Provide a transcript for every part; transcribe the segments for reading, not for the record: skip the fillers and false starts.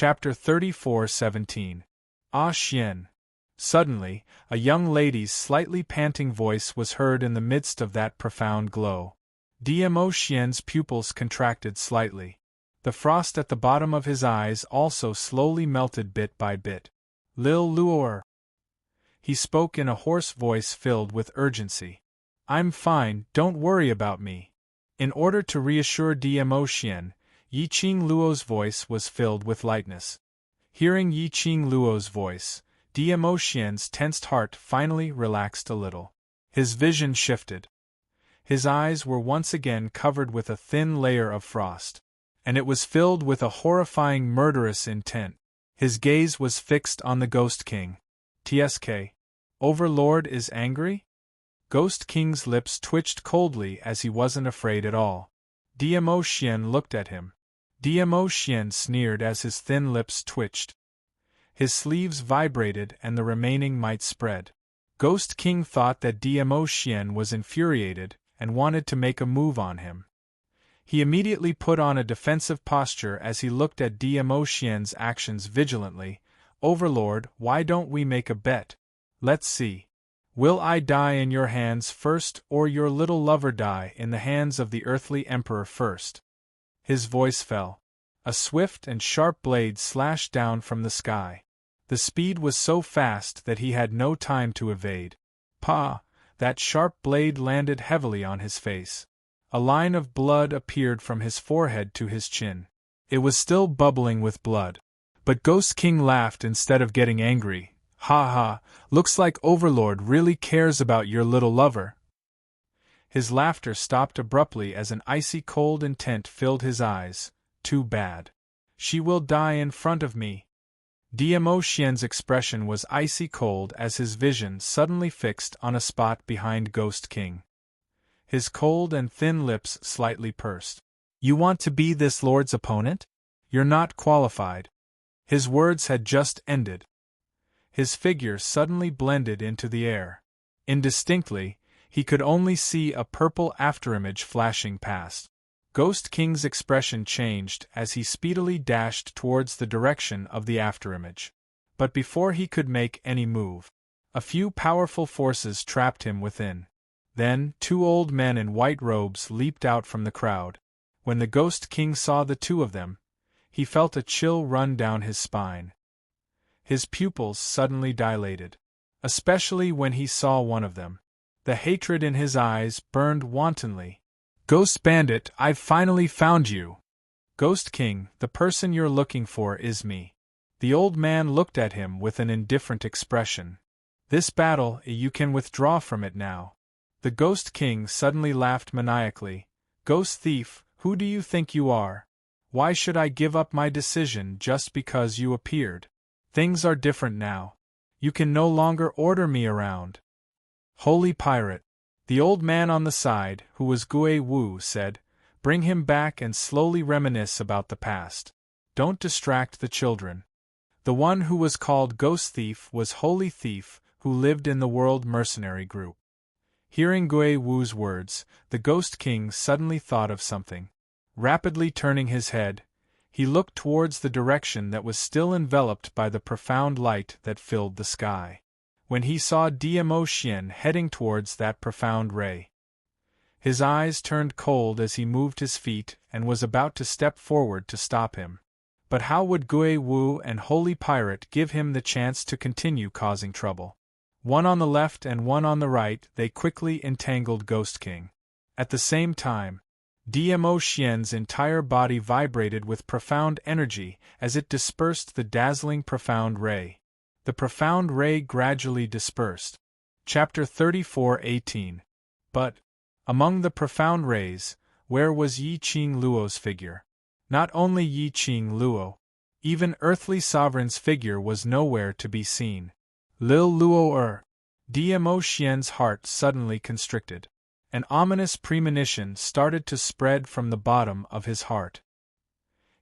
Chapter 34:17. Ah Xian. Suddenly, a young lady's slightly panting voice was heard in the midst of that profound glow. Dmo Xian's pupils contracted slightly. The frost at the bottom of his eyes also slowly melted bit by bit. Lil Luor. He spoke in a hoarse voice filled with urgency. I'm fine, don't worry about me. In order to reassure Dmo Xian, Yiqing Luo's voice was filled with lightness. Hearing Yiqing Luo's voice, Dmo Xian's tensed heart finally relaxed a little. His vision shifted. His eyes were once again covered with a thin layer of frost, and it was filled with a horrifying murderous intent. His gaze was fixed on the Ghost King. TSK. Overlord is angry? Ghost King's lips twitched coldly as he wasn't afraid at all. Dmo Xian looked at him. Dmo Xian sneered as his thin lips twitched. His sleeves vibrated and the remaining might spread. Ghost King thought that Dmo Xian was infuriated and wanted to make a move on him. He immediately put on a defensive posture as he looked at Dmo Xian's actions vigilantly. Overlord, why don't we make a bet? Let's see. Will I die in your hands first or your little lover die in the hands of the earthly emperor first? His voice fell. A swift and sharp blade slashed down from the sky. The speed was so fast that he had no time to evade. Pa! That sharp blade landed heavily on his face. A line of blood appeared from his forehead to his chin. It was still bubbling with blood. But Ghost King laughed instead of getting angry. Ha ha, looks like Overlord really cares about your little lover. His laughter stopped abruptly as an icy cold intent filled his eyes. Too bad. She will die in front of me. Dmo Xian's expression was icy cold as his vision suddenly fixed on a spot behind Ghost King. His cold and thin lips slightly pursed. You want to be this lord's opponent? You're not qualified. His words had just ended. His figure suddenly blended into the air. Indistinctly, he could only see a purple afterimage flashing past. Ghost King's expression changed as he speedily dashed towards the direction of the afterimage. But before he could make any move, a few powerful forces trapped him within. Then, two old men in white robes leaped out from the crowd. When the Ghost King saw the two of them, he felt a chill run down his spine. His pupils suddenly dilated, especially when he saw one of them. The hatred in his eyes burned wantonly. Ghost Bandit, I've finally found you! Ghost King, the person you're looking for is me. The old man looked at him with an indifferent expression. This battle, you can withdraw from it now. The Ghost King suddenly laughed maniacally. Ghost Thief, who do you think you are? Why should I give up my decision just because you appeared? Things are different now. You can no longer order me around. Holy pirate! The old man on the side, who was Gui Wu, said, bring him back and slowly reminisce about the past. Don't distract the children. The one who was called Ghost Thief was Holy Thief, who lived in the World Mercenary Group. Hearing Gui Wu's words, the Ghost King suddenly thought of something. Rapidly turning his head, he looked towards the direction that was still enveloped by the profound light that filled the sky. When he saw Dmo Xian heading towards that profound ray, his eyes turned cold as he moved his feet and was about to step forward to stop him. But how would Gui Wu and Holy Pirate give him the chance to continue causing trouble? One on the left and one on the right, they quickly entangled Ghost King. At the same time, Dmo Xian's entire body vibrated with profound energy as it dispersed the dazzling profound ray. The profound ray gradually dispersed. Chapter 34:18. But, among the profound rays, where was Yiqing Luo's figure? Not only Yiqing Luo, even earthly sovereign's figure was nowhere to be seen. Lil Luo Dmo Xian's heart suddenly constricted. An ominous premonition started to spread from the bottom of his heart.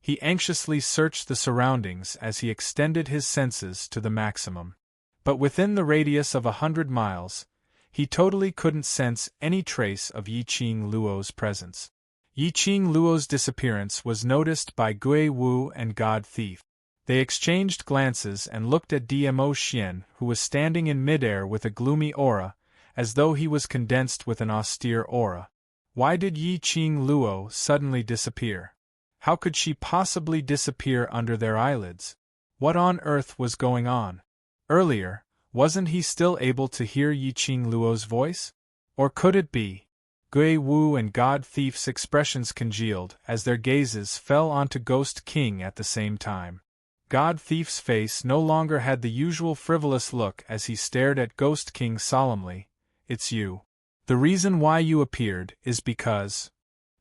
He anxiously searched the surroundings as he extended his senses to the maximum. But within the radius of 100 miles, he totally couldn't sense any trace of Yiqing Luo's presence. Yiqing Luo's disappearance was noticed by Gui Wu and God Thief. They exchanged glances and looked at Dmo Xian, who was standing in midair with a gloomy aura, as though he was condensed with an austere aura. Why did Yi Qing Luo suddenly disappear? How could she possibly disappear under their eyelids? What on earth was going on? Earlier, wasn't he still able to hear Yi Qing Luo's voice? Or could it be? Gui Wu and God Thief's expressions congealed as their gazes fell onto Ghost King at the same time. God Thief's face no longer had the usual frivolous look as he stared at Ghost King solemnly. It's you. The reason why you appeared is because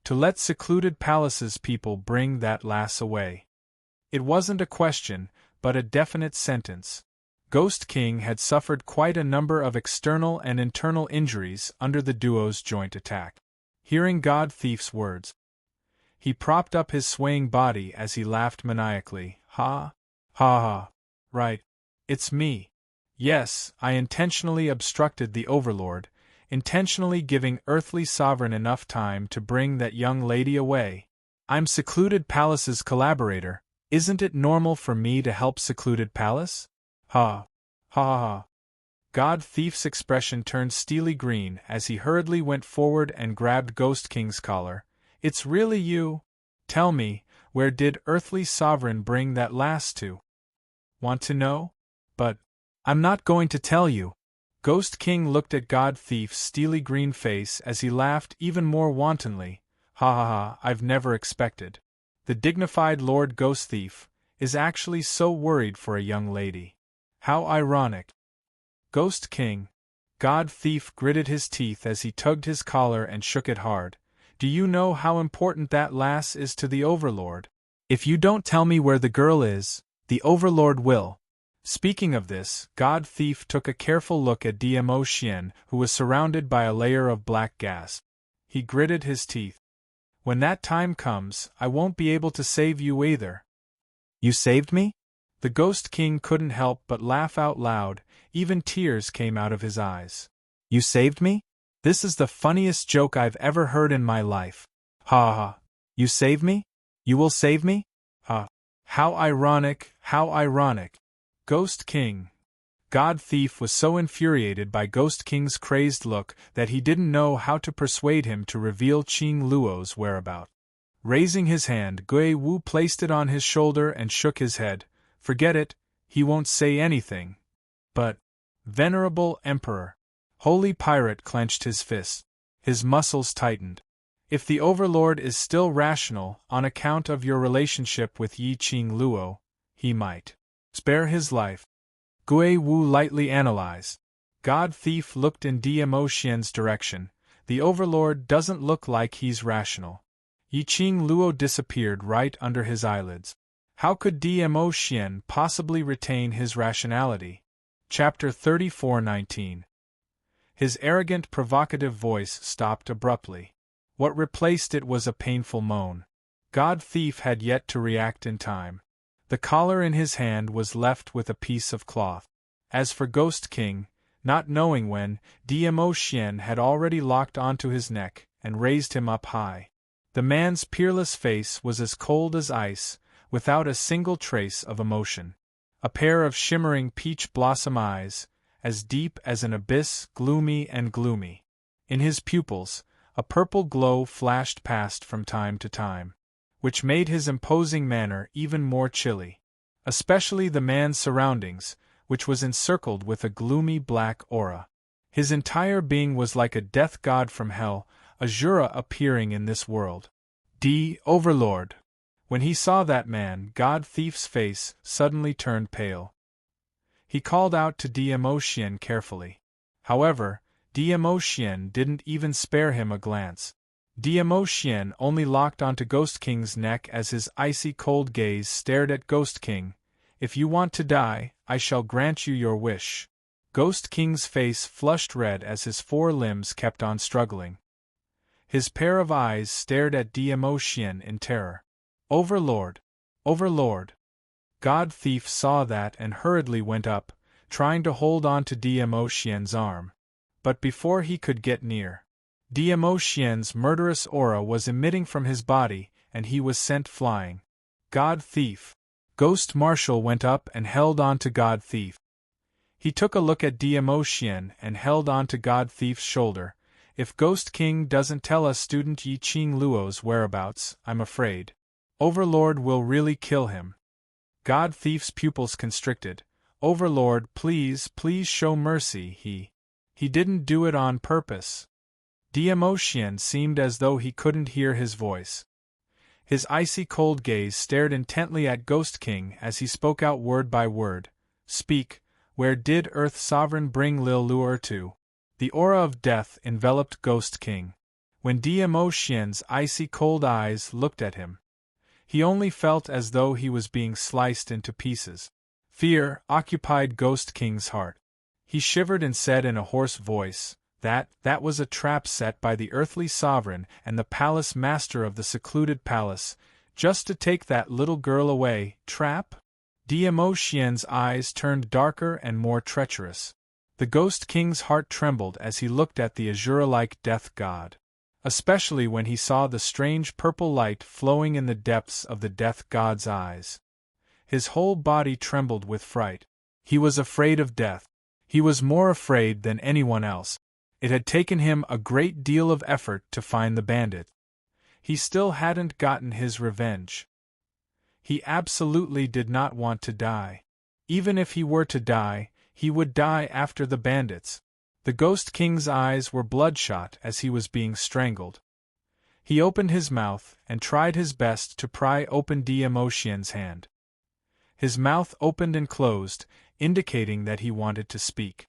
to let secluded palaces people bring that lass away. It wasn't a question, but a definite sentence. Ghost King had suffered quite a number of external and internal injuries under the duo's joint attack. Hearing God Thief's words, he propped up his swaying body as he laughed maniacally. Ha! Ha ha! Right. It's me. Yes, I intentionally obstructed the Overlord, intentionally giving Earthly Sovereign enough time to bring that young lady away. I'm Secluded Palace's collaborator. Isn't it normal for me to help Secluded Palace? Ha! Ha ha! God Thief's expression turned steely green as he hurriedly went forward and grabbed Ghost King's collar. It's really you? Tell me, where did Earthly Sovereign bring that lass to? Want to know? But I'm not going to tell you. Ghost King looked at God Thief's steely green face as he laughed even more wantonly. Ha ha ha, I've never expected. The dignified Lord Ghost Thief is actually so worried for a young lady. How ironic. Ghost King. God Thief gritted his teeth as he tugged his collar and shook it hard. Do you know how important that lass is to the Overlord? If you don't tell me where the girl is, the Overlord will. Speaking of this, God Thief took a careful look at Dmo Xian, who was surrounded by a layer of black gas. He gritted his teeth. When that time comes, I won't be able to save you either. You saved me? The Ghost King couldn't help but laugh out loud, even tears came out of his eyes. You saved me? This is the funniest joke I've ever heard in my life. Ha ha. You saved me? You will save me? Ha. How ironic, how ironic. Ghost King. God Thief was so infuriated by Ghost King's crazed look that he didn't know how to persuade him to reveal Qing Luo's whereabouts. Raising his hand, Gui Wu placed it on his shoulder and shook his head. Forget it, he won't say anything. But, Venerable Emperor. Holy Pirate clenched his fist. His muscles tightened. If the Overlord is still rational on account of your relationship with Yi Qing Luo, he might spare his life. Gui Wu lightly analyzed. God Thief looked in Dmo Xian's direction. The Overlord doesn't look like he's rational. Yi Qing Luo disappeared right under his eyelids. How could Dmo Xian possibly retain his rationality? Chapter 34:19. His arrogant, provocative voice stopped abruptly. What replaced it was a painful moan. God Thief had yet to react in time. The collar in his hand was left with a piece of cloth. As for Ghost King, not knowing when, Dmo Xian had already locked onto his neck and raised him up high. The man's peerless face was as cold as ice, without a single trace of emotion. A pair of shimmering peach blossom eyes, as deep as an abyss, gloomy and gloomy. In his pupils, a purple glow flashed past from time to time, which made his imposing manner even more chilly. Especially the man's surroundings, which was encircled with a gloomy black aura. His entire being was like a death god from hell, a Jura appearing in this world. Overlord. When he saw that man, God Thief's face suddenly turned pale. He called out to Dmo Xian carefully. However, Dmo Xian didn't even spare him a glance. Dmo Xian only locked onto Ghost King's neck as his icy cold gaze stared at Ghost King. If you want to die, I shall grant you your wish. Ghost King's face flushed red as his four limbs kept on struggling. His pair of eyes stared at Dmo Xian in terror. Overlord! Overlord! God Thief saw that and hurriedly went up, trying to hold on to Dmo Xian's arm. But before he could get near, Dmo Xian's murderous aura was emitting from his body, and he was sent flying. God Thief! Ghost Marshal went up and held on to God Thief. He took a look at DMO Xian and held on to God Thief's shoulder. If Ghost King doesn't tell us student Yi Qing Luo's whereabouts, I'm afraid Overlord will really kill him. God Thief's pupils constricted. Overlord, please show mercy, he didn't do it on purpose. DMO Xian seemed as though he couldn't hear his voice. His icy cold gaze stared intently at Ghost King as he spoke out word by word. Speak, where did Earth Sovereign bring Lil Luor to? The aura of death enveloped Ghost King. When DMO Xian's icy cold eyes looked at him, he only felt as though he was being sliced into pieces. Fear occupied Ghost King's heart. He shivered and said in a hoarse voice, That was a trap set by the earthly sovereign and the palace master of the secluded palace, just to take that little girl away. Trap? DMO Xian's eyes turned darker and more treacherous. The Ghost King's heart trembled as he looked at the Azura-like death god, especially when he saw the strange purple light flowing in the depths of the death god's eyes. His whole body trembled with fright. He was afraid of death. He was more afraid than anyone else. It had taken him a great deal of effort to find the bandit. He still hadn't gotten his revenge. He absolutely did not want to die. Even if he were to die, he would die after the bandits. The Ghost King's eyes were bloodshot as he was being strangled. He opened his mouth and tried his best to pry open DMO Xian's hand. His mouth opened and closed, indicating that he wanted to speak.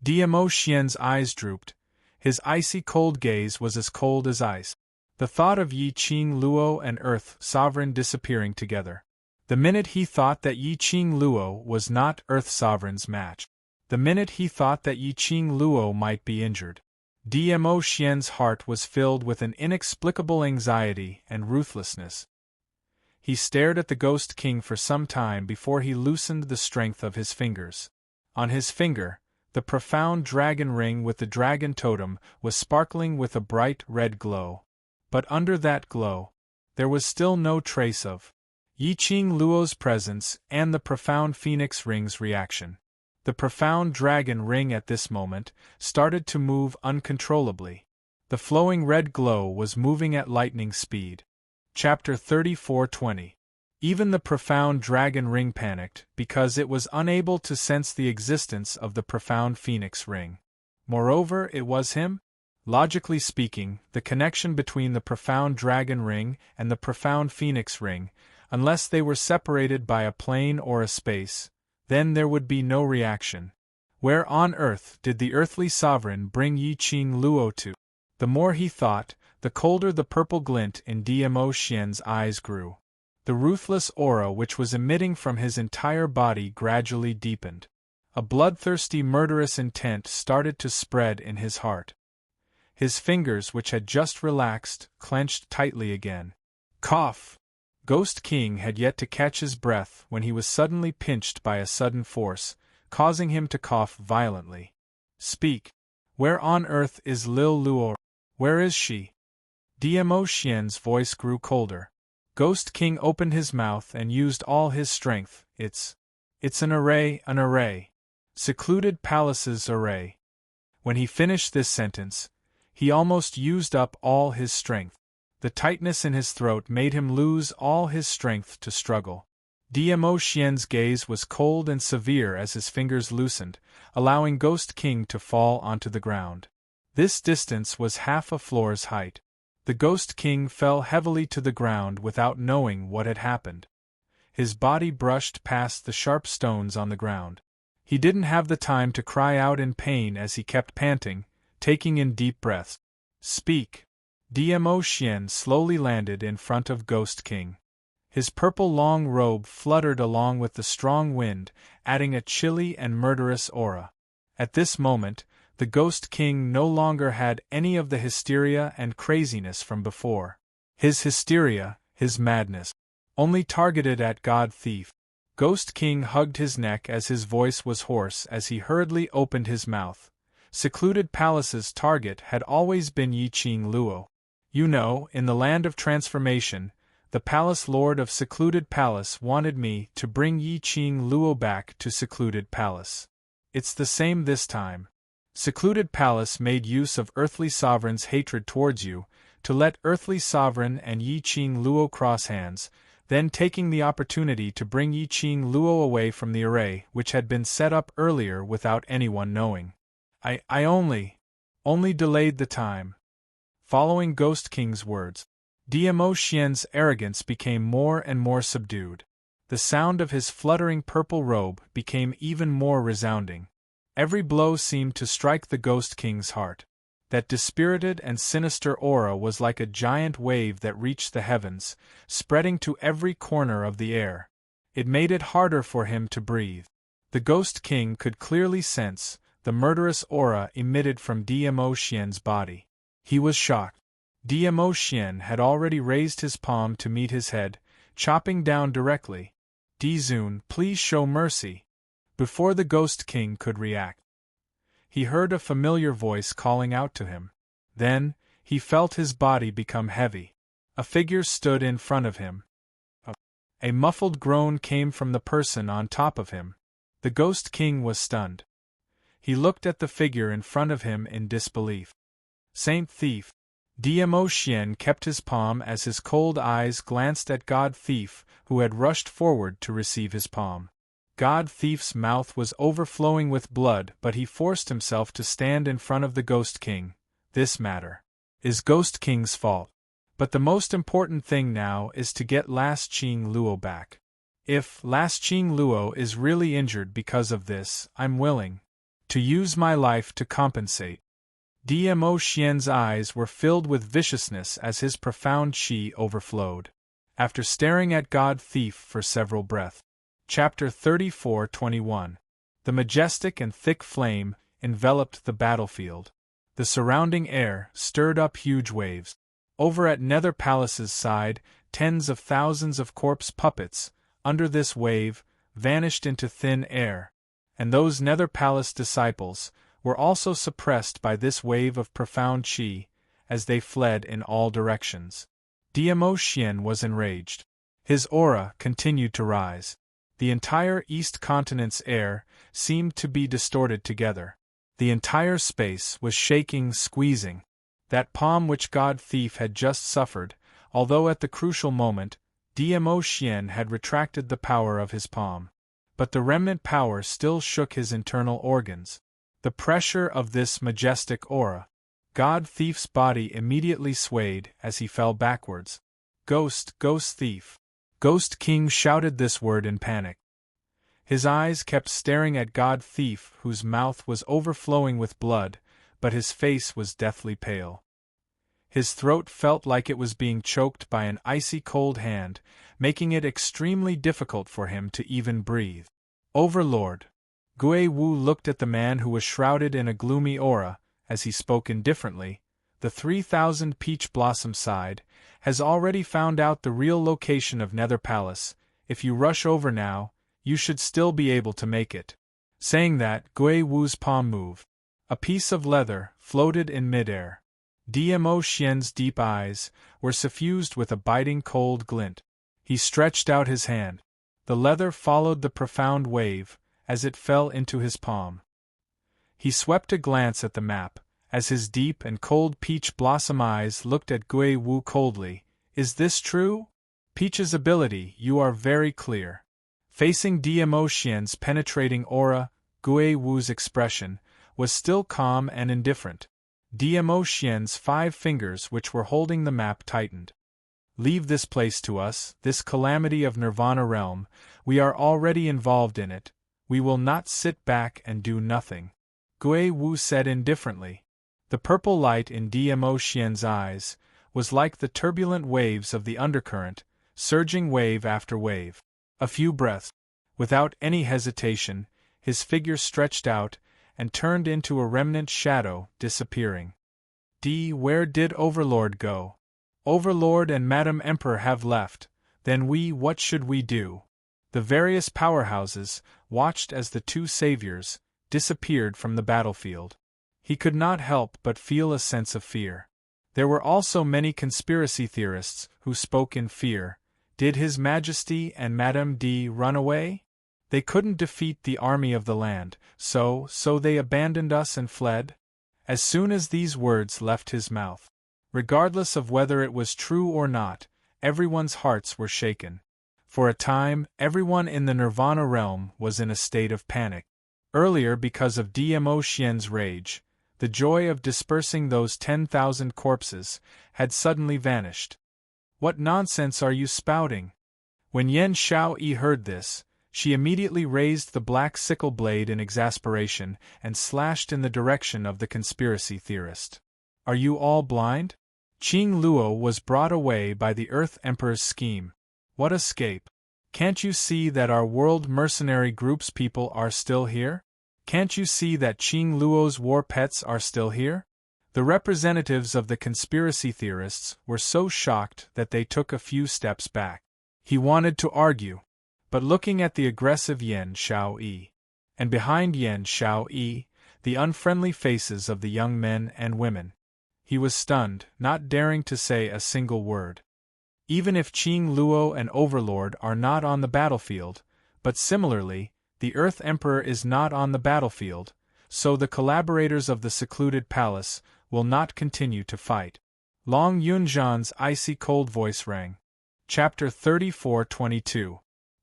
DMO Xian's eyes drooped. His icy cold gaze was as cold as ice. The thought of Yi Qing Luo and Earth Sovereign disappearing together. The minute he thought that Yi Qing Luo was not Earth Sovereign's match. The minute he thought that Yi Qing Luo might be injured. DMO Xian's heart was filled with an inexplicable anxiety and ruthlessness. He stared at the Ghost King for some time before he loosened the strength of his fingers. On his finger, the profound dragon ring with the dragon totem was sparkling with a bright red glow. But under that glow, there was still no trace of Yi Qing Luo's presence and the profound phoenix ring's reaction. The profound dragon ring at this moment started to move uncontrollably. The flowing red glow was moving at lightning speed. Chapter 34:20. Even the profound dragon ring panicked because it was unable to sense the existence of the profound phoenix ring. Moreover, it was him? Logically speaking, the connection between the profound dragon ring and the profound phoenix ring, unless they were separated by a plane or a space, then there would be no reaction. Where on earth did the earthly sovereign bring Yi Qing Luo to? The more he thought, the colder the purple glint in DMO Xian's eyes grew. The ruthless aura which was emitting from his entire body gradually deepened. A bloodthirsty murderous intent started to spread in his heart. His fingers, which had just relaxed, clenched tightly again. Cough! Ghost King had yet to catch his breath when he was suddenly pinched by a sudden force, causing him to cough violently. Speak! Where on earth is Lil Luo? Where is she? DMO Xian's voice grew colder. Ghost King opened his mouth and used all his strength. It's an array. Secluded palace's array. When he finished this sentence, he almost used up all his strength. The tightness in his throat made him lose all his strength to struggle. DMO Xian's gaze was cold and severe as his fingers loosened, allowing Ghost King to fall onto the ground. This distance was half a floor's height. The Ghost King fell heavily to the ground without knowing what had happened. His body brushed past the sharp stones on the ground. He didn't have the time to cry out in pain as he kept panting, taking in deep breaths. Speak! DMO Xian slowly landed in front of Ghost King. His purple long robe fluttered along with the strong wind, adding a chilly and murderous aura. At this moment, the Ghost King no longer had any of the hysteria and craziness from before. His hysteria, his madness, only targeted at God Thief. Ghost King hugged his neck as his voice was hoarse as he hurriedly opened his mouth. Secluded Palace's target had always been Yi Qing Luo. You know, in the land of transformation, The Palace Lord of Secluded Palace wanted me to bring Yi Qing Luo back to Secluded Palace. It's the same this time. Secluded Palace made use of Earthly Sovereign's hatred towards you, to let Earthly Sovereign and Yi Qing Luo cross hands, then taking the opportunity to bring Yi Qing Luo away from the array which had been set up earlier without anyone knowing. I only delayed the time. Following Ghost King's words, Dmo Xian's arrogance became more and more subdued. The sound of his fluttering purple robe became even more resounding. Every blow seemed to strike the Ghost King's heart. That dispirited and sinister aura was like a giant wave that reached the heavens, spreading to every corner of the air. It made it harder for him to breathe. The Ghost King could clearly sense the murderous aura emitted from Dmo Xian's body. He was shocked. Dmo Xian had already raised his palm to meet his head, chopping down directly. Dizun, please show mercy. Before the Ghost King could react, he heard a familiar voice calling out to him. Then, he felt his body become heavy. A figure stood in front of him. A muffled groan came from the person on top of him. The Ghost King was stunned. He looked at the figure in front of him in disbelief. Saint Thief. Dmo Xian kept his palm as his cold eyes glanced at God Thief, who had rushed forward to receive his palm. God Thief's mouth was overflowing with blood, but he forced himself to stand in front of the Ghost King. This matter is Ghost King's fault. But the most important thing now is to get Last Qing Luo back. If Last Qing Luo is really injured because of this, I'm willing to use my life to compensate. Dmo Xian's eyes were filled with viciousness as his profound qi overflowed. After staring at God Thief for several breaths. Chapter 34:21. The majestic and thick flame enveloped the battlefield. The surrounding air stirred up huge waves. Over at Nether Palace's side, tens of thousands of corpse puppets, under this wave, vanished into thin air. And those Nether Palace disciples were also suppressed by this wave of profound qi, as they fled in all directions. Dmo Xian was enraged. His aura continued to rise. The entire East Continent's air seemed to be distorted together. The entire space was shaking, squeezing. That palm which God Thief had just suffered, although at the crucial moment, Dmo Xian had retracted the power of his palm. But the remnant power still shook his internal organs. The pressure of this majestic aura. God Thief's body immediately swayed as he fell backwards. Ghost Thief. Ghost King shouted this word in panic. His eyes kept staring at God Thief, whose mouth was overflowing with blood, but his face was deathly pale. His throat felt like it was being choked by an icy cold hand, making it extremely difficult for him to even breathe. Overlord. Gui Wu looked at the man who was shrouded in a gloomy aura, as he spoke indifferently. The 3,000 Peach Blossom side has already found out the real location of Nether Palace. If you rush over now, you should still be able to make it. Saying that, Gui Wu's palm moved. A piece of leather floated in midair. Dmo Xian's deep eyes were suffused with a biting cold glint. He stretched out his hand. The leather followed the profound wave as it fell into his palm. He swept a glance at the map, as his deep and cold peach blossom eyes looked at Gui Wu coldly. Is this true? Peach's ability, you are very clear. Facing Dmo Xian's penetrating aura, Gui Wu's expression was still calm and indifferent. Dmo Xian's 5 fingers which were holding the map tightened. Leave this place to us, this calamity of Nirvana realm, we are already involved in it, we will not sit back and do nothing. Gui Wu said indifferently. The purple light in Dmo Xian's eyes was like the turbulent waves of the undercurrent, surging wave after wave. A few breaths. Without any hesitation, his figure stretched out and turned into a remnant shadow, disappearing. Where did Overlord go? Overlord and Madam Emperor have left, then what should we do? The various powerhouses watched as the 2 saviors disappeared from the battlefield. He could not help but feel a sense of fear. There were also many conspiracy theorists who spoke in fear, Did His Majesty and Madame D run away? They couldn't defeat the army of the land, so they abandoned us and fled? As soon as these words left his mouth, regardless of whether it was true or not, everyone's hearts were shaken. For a time, everyone in the Nirvana realm was in a state of panic. Earlier, because of Dmo Xian's rage, the joy of dispersing those 10,000 corpses had suddenly vanished. What nonsense are you spouting? When Yan Xiaoyi heard this, she immediately raised the black sickle blade in exasperation and slashed in the direction of the conspiracy theorist. Are you all blind? Qing Luo was brought away by the Earth Emperor's scheme. What escape? Can't you see that our world mercenary group's people are still here? Can't you see that Qing Luo's war pets are still here? The representatives of the conspiracy theorists were so shocked that they took a few steps back. He wanted to argue, but looking at the aggressive Yan Xiaoyi, and behind Yan Xiaoyi, the unfriendly faces of the young men and women, he was stunned, not daring to say a single word. Even if Qing Luo and Overlord are not on the battlefield, but similarly, the Earth Emperor is not on the battlefield, so the collaborators of the secluded palace will not continue to fight. Long Yunzhan's icy cold voice rang. Chapter 34:22.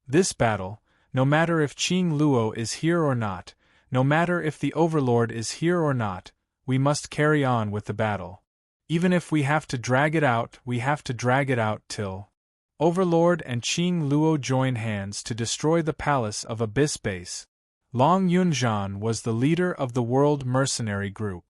This battle, no matter if Qing Luo is here or not, no matter if the Overlord is here or not, we must carry on with the battle. Even if we have to drag it out, we have to drag it out till Overlord and Qing Luo join hands to destroy the palace of Abyss Base. Long Yunzhan was the leader of the World Mercenary Group.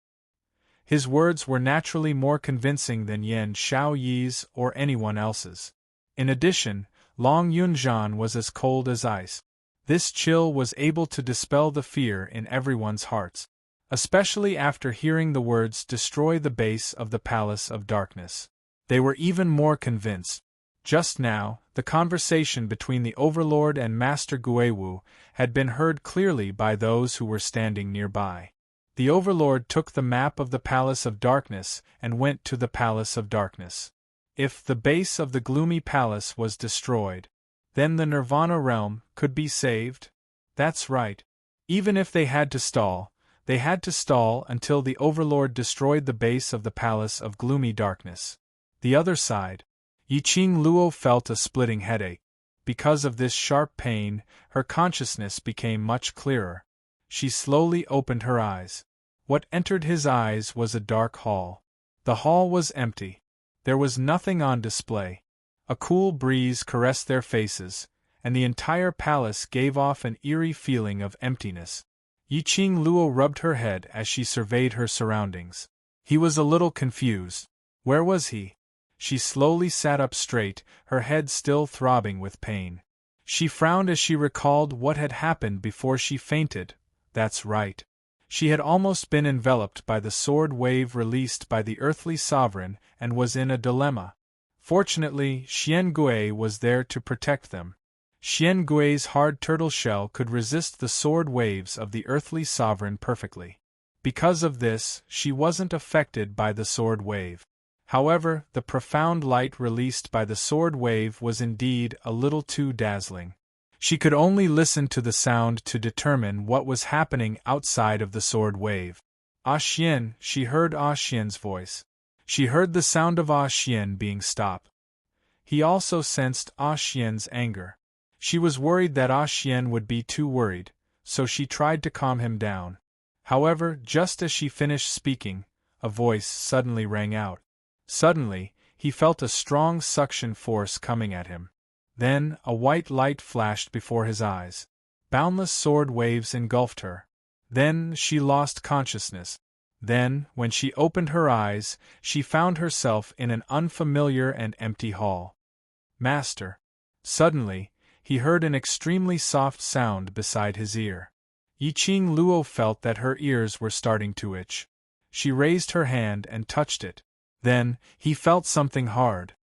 His words were naturally more convincing than Yan Xiaoyi's or anyone else's. In addition, Long Yunzhan was as cold as ice. This chill was able to dispel the fear in everyone's hearts, especially after hearing the words "destroy the base of the Palace of Darkness." They were even more convinced. Just now, the conversation between the Overlord and Master Guiwu had been heard clearly by those who were standing nearby. The Overlord took the map of the Palace of Darkness and went to the Palace of Darkness. If the base of the gloomy palace was destroyed, then the Nirvana realm could be saved? That's right. Even if they had to stall until the Overlord destroyed the base of the Palace of Gloomy Darkness. The other side. Yiqing Luo felt a splitting headache. Because of this sharp pain, her consciousness became much clearer. She slowly opened her eyes. What entered his eyes was a dark hall. The hall was empty. There was nothing on display. A cool breeze caressed their faces, and the entire palace gave off an eerie feeling of emptiness. Yiqing Luo rubbed her head as she surveyed her surroundings. He was a little confused. Where was he? She slowly sat up straight, her head still throbbing with pain. She frowned as she recalled what had happened before she fainted. That's right. She had almost been enveloped by the sword wave released by the earthly sovereign and was in a dilemma. Fortunately, Xian Gui was there to protect them. Xian Gui's hard turtle shell could resist the sword waves of the earthly sovereign perfectly. Because of this, she wasn't affected by the sword wave. However, the profound light released by the sword wave was indeed a little too dazzling. She could only listen to the sound to determine what was happening outside of the sword wave. Ah Xian, she heard Ah Xian's voice. She heard the sound of Ah Xian being stopped. He also sensed Ah Xian's anger. She was worried that Ah Xian would be too worried, so she tried to calm him down. However, just as she finished speaking, a voice suddenly rang out. Suddenly, he felt a strong suction force coming at him. Then, a white light flashed before his eyes. Boundless sword waves engulfed her. Then, she lost consciousness. Then, when she opened her eyes, she found herself in an unfamiliar and empty hall. Master. Suddenly, he heard an extremely soft sound beside his ear. Yiqing Luo felt that her ears were starting to itch. She raised her hand and touched it. Then, he felt something hard.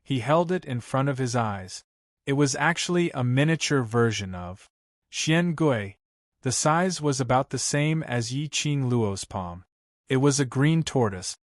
He held it in front of his eyes. It was actually a miniature version of Xian Gui. The size was about the same as Yiqing Luo's palm. It was a green tortoise.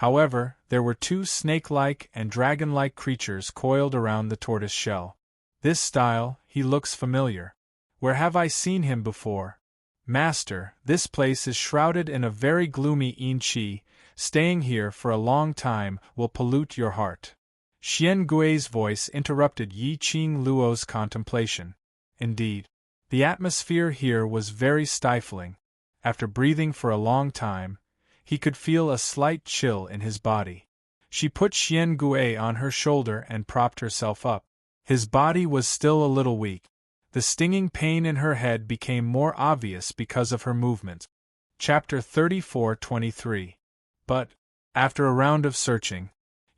However, there were two snake-like and dragon-like creatures coiled around the tortoise shell. This style, he looks familiar. Where have I seen him before? Master, this place is shrouded in a very gloomy yin-chi. Staying here for a long time will pollute your heart. Xian Gui's voice interrupted Yi Qing Luo's contemplation. Indeed, the atmosphere here was very stifling. After breathing for a long time, he could feel a slight chill in his body. She put Xian Gui on her shoulder and propped herself up. His body was still a little weak. The stinging pain in her head became more obvious because of her movements. Chapter 34-23. But, after a round of searching,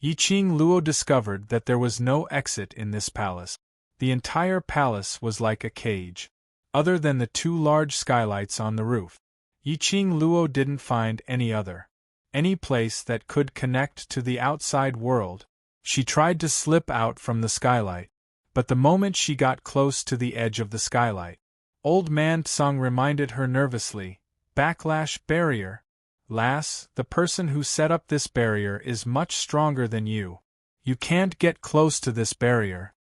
Yiqing Luo discovered that there was no exit in this palace. The entire palace was like a cage. Other than the two large skylights on the roof, Yiqing Luo didn't find any place that could connect to the outside world. She tried to slip out from the skylight, but the moment she got close to the edge of the skylight, Old Man Tsung reminded her nervously, "Backlash barrier. Lass, the person who set up this barrier is much stronger than you. You can't get close to this barrier."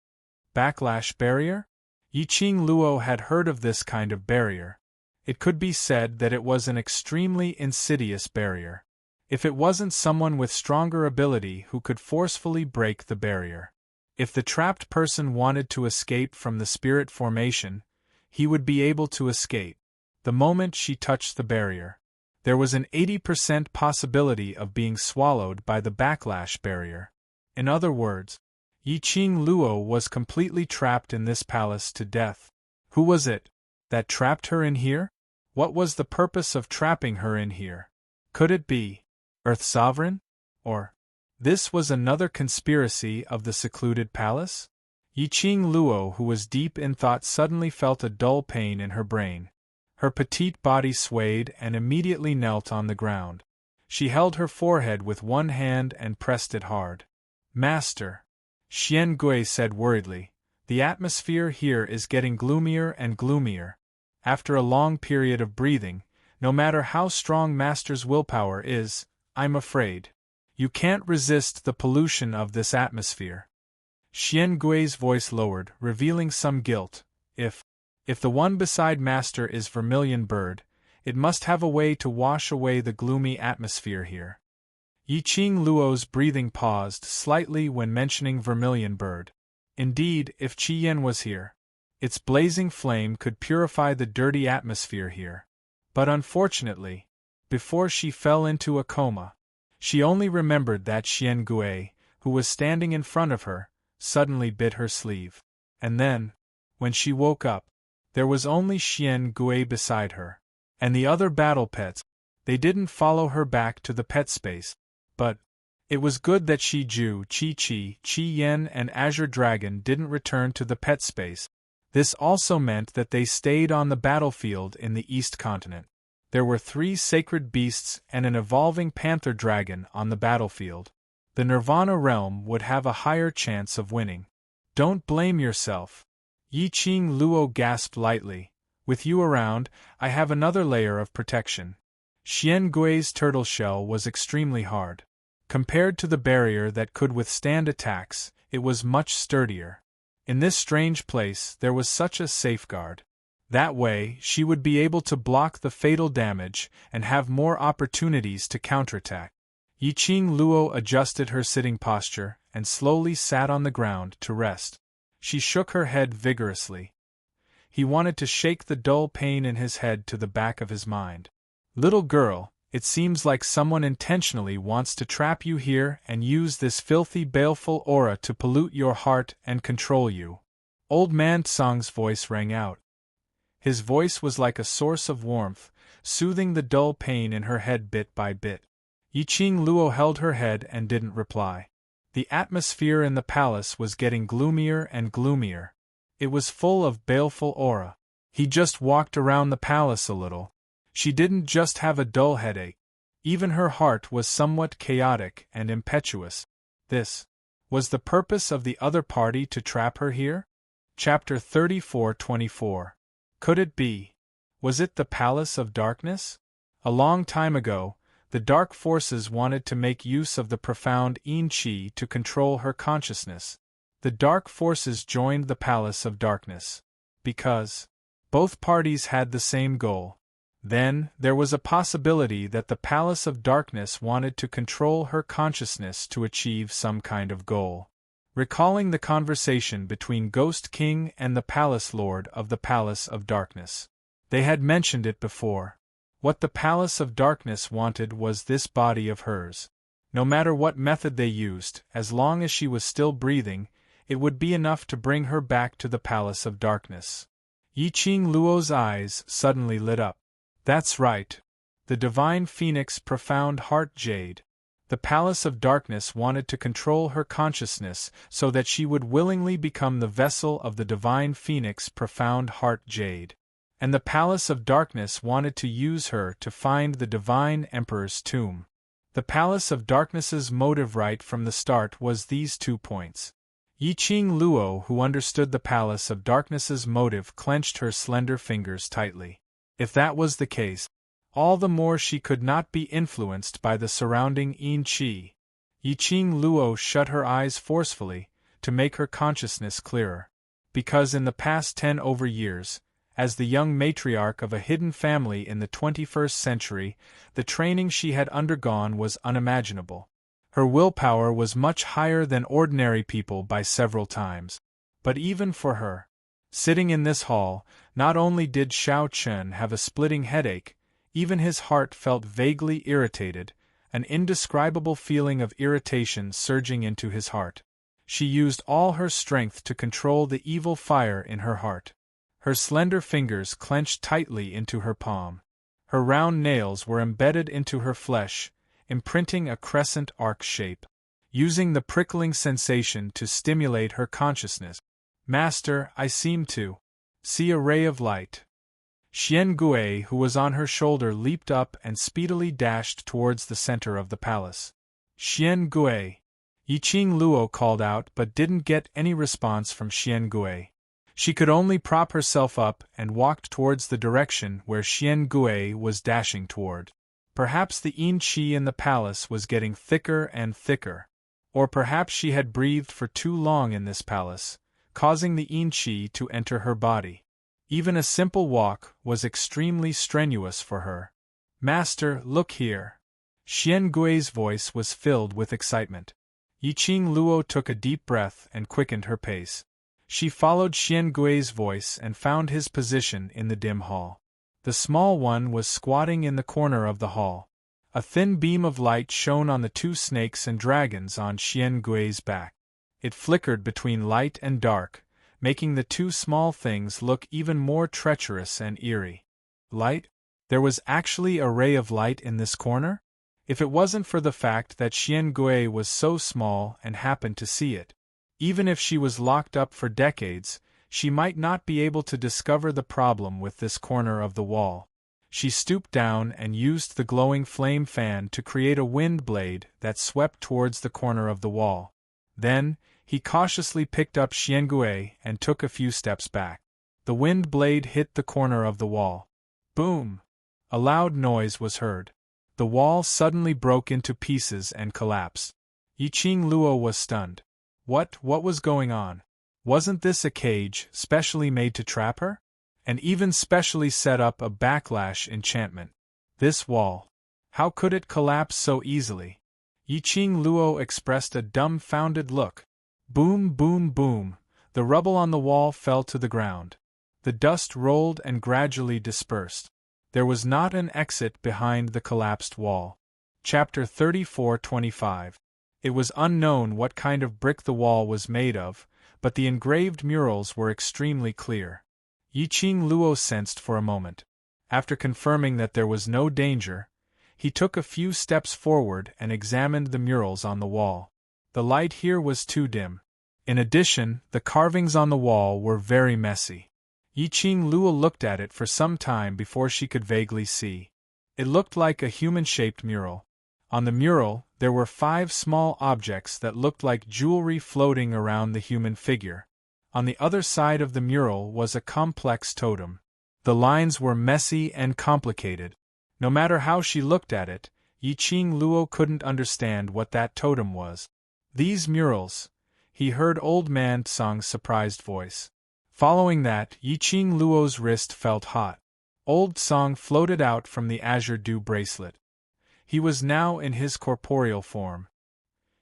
Backlash barrier? Yiqing Luo had heard of this kind of barrier. It could be said that it was an extremely insidious barrier. If it wasn't someone with stronger ability who could forcefully break the barrier. If the trapped person wanted to escape from the spirit formation, he would be able to escape. The moment she touched the barrier, there was an 80% possibility of being swallowed by the backlash barrier. In other words, Yiqing Luo was completely trapped in this palace to death. Who was it that trapped her in here? What was the purpose of trapping her in here? Could it be Earth Sovereign? Or this was another conspiracy of the secluded palace? Yiqing Luo, who was deep in thought, suddenly felt a dull pain in her brain. Her petite body swayed and immediately knelt on the ground. She held her forehead with one hand and pressed it hard. "Master," Xian Gui said worriedly, "the atmosphere here is getting gloomier and gloomier. After a long period of breathing, no matter how strong Master's willpower is, I'm afraid you can't resist the pollution of this atmosphere." Xian Gui's voice lowered, revealing some guilt. If the one beside Master is Vermilion Bird, it must have a way to wash away the gloomy atmosphere here. Yiqing Luo's breathing paused slightly when mentioning Vermilion Bird. Indeed, if Qi Yan was here, its blazing flame could purify the dirty atmosphere here. But unfortunately, before she fell into a coma, she only remembered that Xian Gui, who was standing in front of her, suddenly bit her sleeve. And then, when she woke up, there was only Xian Gui beside her. And the other battle pets, they didn't follow her back to the pet space. But it was good that Shiju, Qi Yan and Azure Dragon didn't return to the pet space. This also meant that they stayed on the battlefield in the East Continent. There were 3 sacred beasts and an evolving panther dragon on the battlefield. The Nirvana realm would have a higher chance of winning. "Don't blame yourself," Yiqing Luo gasped lightly. "With you around, I have another layer of protection." Xian Gui's turtle shell was extremely hard. Compared to the barrier that could withstand attacks, it was much sturdier. In this strange place there was such a safeguard. That way, she would be able to block the fatal damage and have more opportunities to counterattack. Yiqing Luo adjusted her sitting posture and slowly sat on the ground to rest. She shook her head vigorously. He wanted to shake the dull pain in his head to the back of his mind. "Little girl, it seems like someone intentionally wants to trap you here and use this filthy, baleful aura to pollute your heart and control you." Old Man Tsung's voice rang out. His voice was like a source of warmth, soothing the dull pain in her head bit by bit. Yiqing Luo held her head and didn't reply. The atmosphere in the palace was getting gloomier and gloomier. It was full of baleful aura. He just walked around the palace a little. She didn't just have a dull headache. Even her heart was somewhat chaotic and impetuous. This was the purpose of the other party to trap her here? Chapter 34-24. Could it be? Was it the Palace of Darkness? A long time ago, The dark forces wanted to make use of the profound yin qi to control her consciousness. The dark forces joined the Palace of Darkness because both parties had the same goal. Then, there was a possibility that the Palace of Darkness wanted to control her consciousness to achieve some kind of goal. Recalling the conversation between Ghost King and the Palace Lord of the Palace of Darkness, they had mentioned it before. What the Palace of Darkness wanted was this body of hers. No matter what method they used, as long as she was still breathing, it would be enough to bring her back to the Palace of Darkness. Yiqing Luo's eyes suddenly lit up. That's right. The Divine Phoenix Profound Heart Jade. The Palace of Darkness wanted to control her consciousness so that she would willingly become the vessel of the Divine Phoenix Profound Heart Jade. And the Palace of Darkness wanted to use her to find the Divine Emperor's tomb. The Palace of Darkness's motive right from the start was these 2 points. Yiqing Luo, who understood the Palace of Darkness's motive, clenched her slender fingers tightly. If that was the case, all the more she could not be influenced by the surrounding yin qi. Yiqing Luo shut her eyes forcefully, to make her consciousness clearer. Because in the past 10 years, as the young matriarch of a hidden family in the 21st century, the training she had undergone was unimaginable. Her willpower was much higher than ordinary people by several times. But even for her, sitting in this hall, not only did Xiao Chen have a splitting headache, even his heart felt vaguely irritated, an indescribable feeling of irritation surging into his heart. She used all her strength to control the evil fire in her heart. Her slender fingers clenched tightly into her palm. Her round nails were embedded into her flesh, imprinting a crescent arc shape. Using the prickling sensation to stimulate her consciousness. Master, I seem to see a ray of light. Xian Gui, who was on her shoulder, leaped up and speedily dashed towards the center of the palace. Xian Gui. Yiqing Luo called out but didn't get any response from Xian Gui. She could only prop herself up and walked towards the direction where Xian Gui was dashing toward. Perhaps the yin qi in the palace was getting thicker and thicker. Or perhaps she had breathed for too long in this palace, causing the yin qi to enter her body. Even a simple walk was extremely strenuous for her. Master, look here. Xian Gui's voice was filled with excitement. Yiqing Luo took a deep breath and quickened her pace. She followed Xian Gui's voice and found his position in the dim hall. The small one was squatting in the corner of the hall. A thin beam of light shone on the 2 snakes and dragons on Xian Gui's back. It flickered between light and dark, making the 2 small things look even more treacherous and eerie. Light? There was actually a ray of light in this corner? If it wasn't for the fact that Xian Gui was so small and happened to see it. Even if she was locked up for decades, she might not be able to discover the problem with this corner of the wall. She stooped down and used the glowing flame fan to create a wind blade that swept towards the corner of the wall. Then, he cautiously picked up Xian Gui and took a few steps back. The wind blade hit the corner of the wall. Boom! A loud noise was heard. The wall suddenly broke into pieces and collapsed. Yiqing Luo was stunned. What was going on? Wasn't this a cage specially made to trap her? And even specially set up a backlash enchantment. This wall. How could it collapse so easily? Yiqing Luo expressed a dumbfounded look. Boom, boom, boom. The rubble on the wall fell to the ground. The dust rolled and gradually dispersed. There was not an exit behind the collapsed wall. Chapter 34-25. It was unknown what kind of brick the wall was made of, but the engraved murals were extremely clear. Yiqing Luo sensed for a moment. After confirming that there was no danger, he took a few steps forward and examined the murals on the wall. The light here was too dim. In addition, the carvings on the wall were very messy. Yiqing Luo looked at it for some time before she could vaguely see. It looked like a human-shaped mural. On the mural, there were 5 small objects that looked like jewelry floating around the human figure. On the other side of the mural was a complex totem. The lines were messy and complicated. No matter how she looked at it, Yiqing Luo couldn't understand what that totem was. These murals, he heard Old Man Tsang's surprised voice. Following that, Yiqing Luo's wrist felt hot. Old Tsang floated out from the azure dew bracelet. He was now in his corporeal form.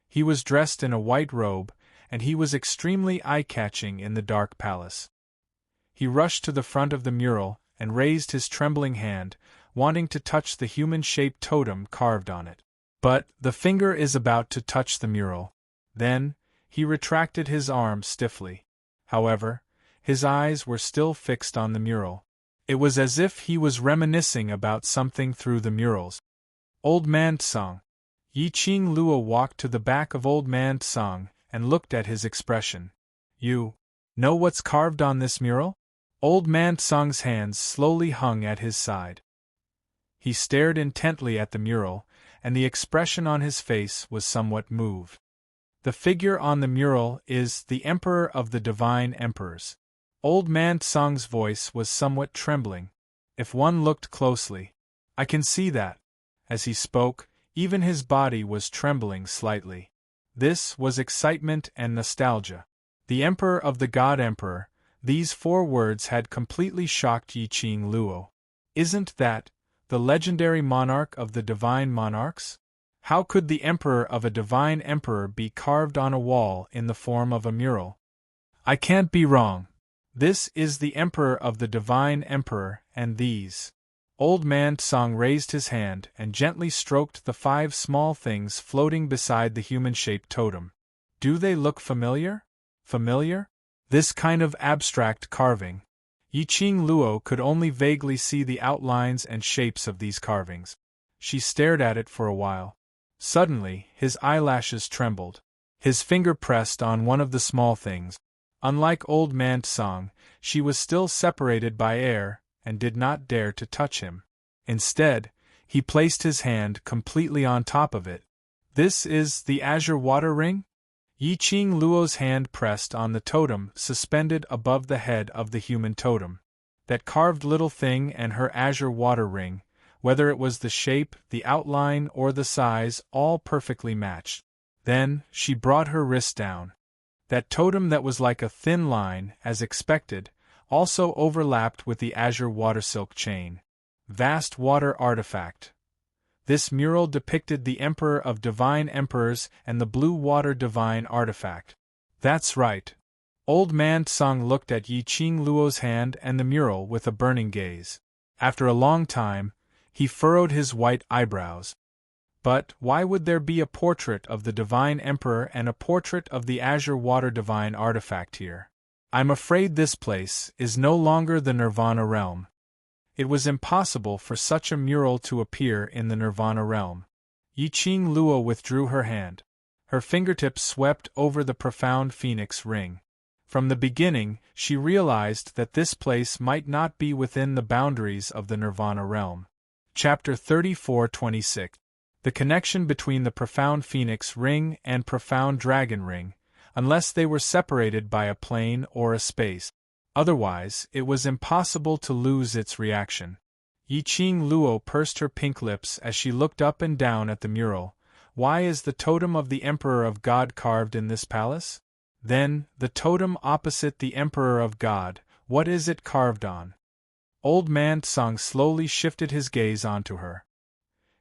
He was dressed in a white robe, and he was extremely eye-catching in the dark palace. He rushed to the front of the mural and raised his trembling hand, wanting to touch the human-shaped totem carved on it. But the finger is about to touch the mural. Then, he retracted his arm stiffly. However, his eyes were still fixed on the mural. It was as if he was reminiscing about something through the murals. Old Man Tsang. Yiqing Luo walked to the back of Old Man Tsang and looked at his expression. You know what's carved on this mural? Old Man Tsang's hands slowly hung at his side. He stared intently at the mural, and the expression on his face was somewhat moved. The figure on the mural is the Emperor of the Divine Emperors. Old Man Tsang's voice was somewhat trembling. If one looked closely, I can see that. As he spoke, even his body was trembling slightly. This was excitement and nostalgia. The Emperor of the God Emperor, these 4 words had completely shocked Yiqing Luo. Isn't that the legendary monarch of the divine monarchs? How could the Emperor of a divine emperor be carved on a wall in the form of a mural? I can't be wrong. This is the Emperor of the Divine Emperor, and these. Old Man Tsang raised his hand and gently stroked the 5 small things floating beside the human-shaped totem. Do they look familiar? Familiar? This kind of abstract carving. Yiqing Luo could only vaguely see the outlines and shapes of these carvings. She stared at it for a while. Suddenly, his eyelashes trembled. His finger pressed on one of the small things. Unlike Old Man Tsang, she was still separated by air, and did not dare to touch him. Instead, he placed his hand completely on top of it. This is the azure water ring? Yiqing Luo's hand pressed on the totem suspended above the head of the human totem. That carved little thing and her azure water ring, whether it was the shape, the outline, or the size, all perfectly matched. Then, she brought her wrist down. That totem that was like a thin line, as expected, also overlapped with the azure water silk chain. Vast water artifact. This mural depicted the Emperor of Divine Emperors and the blue water divine artifact. That's right. Old Man Tsang looked at Yiqing Luo's hand and the mural with a burning gaze. After a long time, he furrowed his white eyebrows. But why would there be a portrait of the Divine Emperor and a portrait of the azure water divine artifact here? I'm afraid this place is no longer the Nirvana realm. It was impossible for such a mural to appear in the Nirvana realm. Yiqing Luo withdrew her hand. Her fingertips swept over the profound phoenix ring. From the beginning, she realized that this place might not be within the boundaries of the Nirvana realm. Chapter 34:26. The connection between the profound phoenix ring and profound dragon ring, unless they were separated by a plane or a space. Otherwise, it was impossible to lose its reaction. Yiqing Luo pursed her pink lips as she looked up and down at the mural. Why is the totem of the Emperor of God carved in this palace? Then, the totem opposite the Emperor of God, what is it carved on? Old Man Tsang slowly shifted his gaze onto her.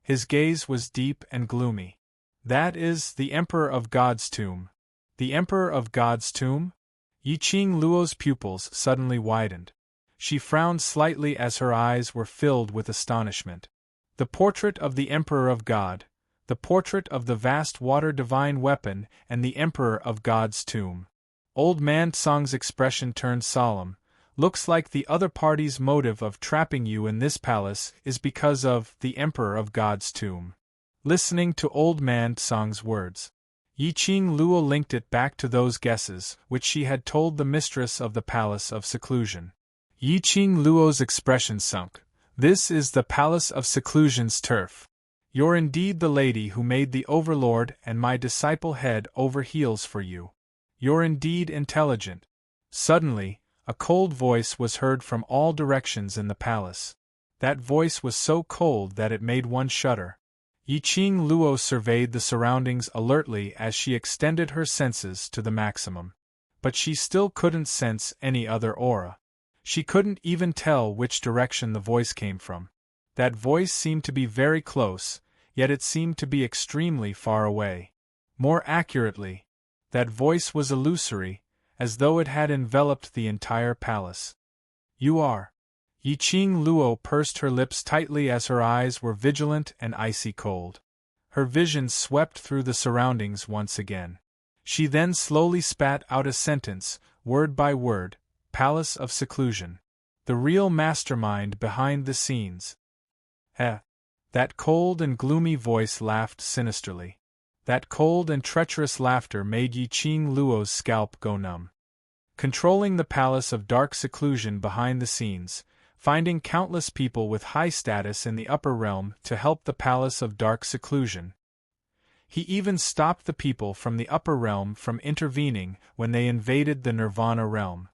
His gaze was deep and gloomy. That is the Emperor of God's tomb. The Emperor of God's tomb? Yiqing Luo's pupils suddenly widened. She frowned slightly as her eyes were filled with astonishment. The portrait of the Emperor of God, the portrait of the vast water divine weapon, and the Emperor of God's tomb. Old Man Tsang's expression turned solemn. Looks like the other party's motive of trapping you in this palace is because of the Emperor of God's tomb. Listening to Old Man Tsang's words, Yiqing Luo linked it back to those guesses which she had told the mistress of the Palace of Seclusion. Yiqing Luo's expression sunk. This is the Palace of Seclusion's turf. You're indeed the lady who made the Overlord and my disciple head over heels for you. You're indeed intelligent. Suddenly, a cold voice was heard from all directions in the palace. That voice was so cold that it made one shudder. Yiqing Luo surveyed the surroundings alertly as she extended her senses to the maximum. But she still couldn't sense any other aura. She couldn't even tell which direction the voice came from. That voice seemed to be very close, yet it seemed to be extremely far away. More accurately, that voice was illusory, as though it had enveloped the entire palace. You are. Yiqing Luo pursed her lips tightly as her eyes were vigilant and icy cold. Her vision swept through the surroundings once again. She then slowly spat out a sentence, word by word, Palace of Seclusion. The real mastermind behind the scenes. Heh. That cold and gloomy voice laughed sinisterly. That cold and treacherous laughter made Yiqing Luo's scalp go numb. Controlling the Palace of Dark Seclusion behind the scenes, finding countless people with high status in the upper realm to help the Palace of Dark Seclusion. He even stopped the people from the upper realm from intervening when they invaded the Nirvana realm.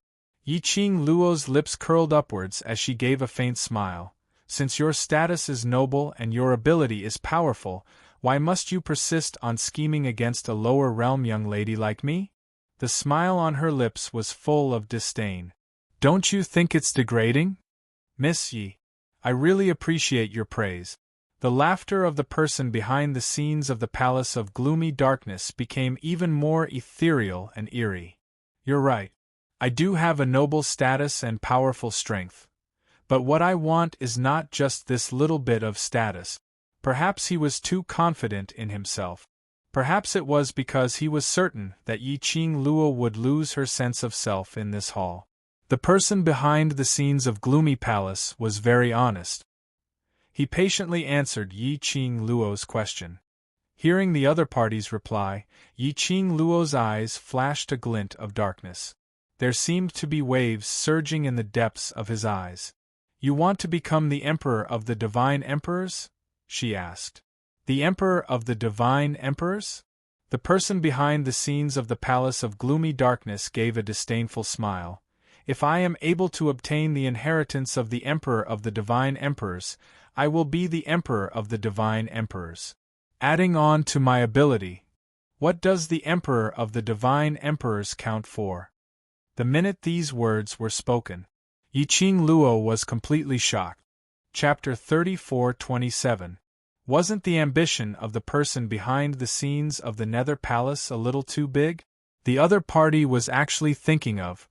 Yiqing Luo's lips curled upwards as she gave a faint smile. Since your status is noble and your ability is powerful, why must you persist on scheming against a lower realm young lady like me? The smile on her lips was full of disdain. Don't you think it's degrading? Miss Yi, I really appreciate your praise. The laughter of the person behind the scenes of the Palace of Gloomy Darkness became even more ethereal and eerie. You're right. I do have a noble status and powerful strength. But what I want is not just this little bit of status. Perhaps he was too confident in himself. Perhaps it was because he was certain that Yiqing Luo would lose her sense of self in this hall. The person behind the scenes of Gloomy Palace was very honest. He patiently answered Yiqing Luo's question. Hearing the other party's reply, Yiqing Luo's eyes flashed a glint of darkness. There seemed to be waves surging in the depths of his eyes. You want to become the Emperor of the Divine Emperors? She asked. The Emperor of the Divine Emperors? The person behind the scenes of the Palace of Gloomy Darkness gave a disdainful smile. If I am able to obtain the inheritance of the Emperor of the Divine Emperors, I will be the Emperor of the Divine Emperors. Adding on to my ability, what does the Emperor of the Divine Emperors count for? The minute these words were spoken, Yiqing Luo was completely shocked. Chapter 34:27. Wasn't the ambition of the person behind the scenes of the Nether Palace a little too big? The other party was actually thinking of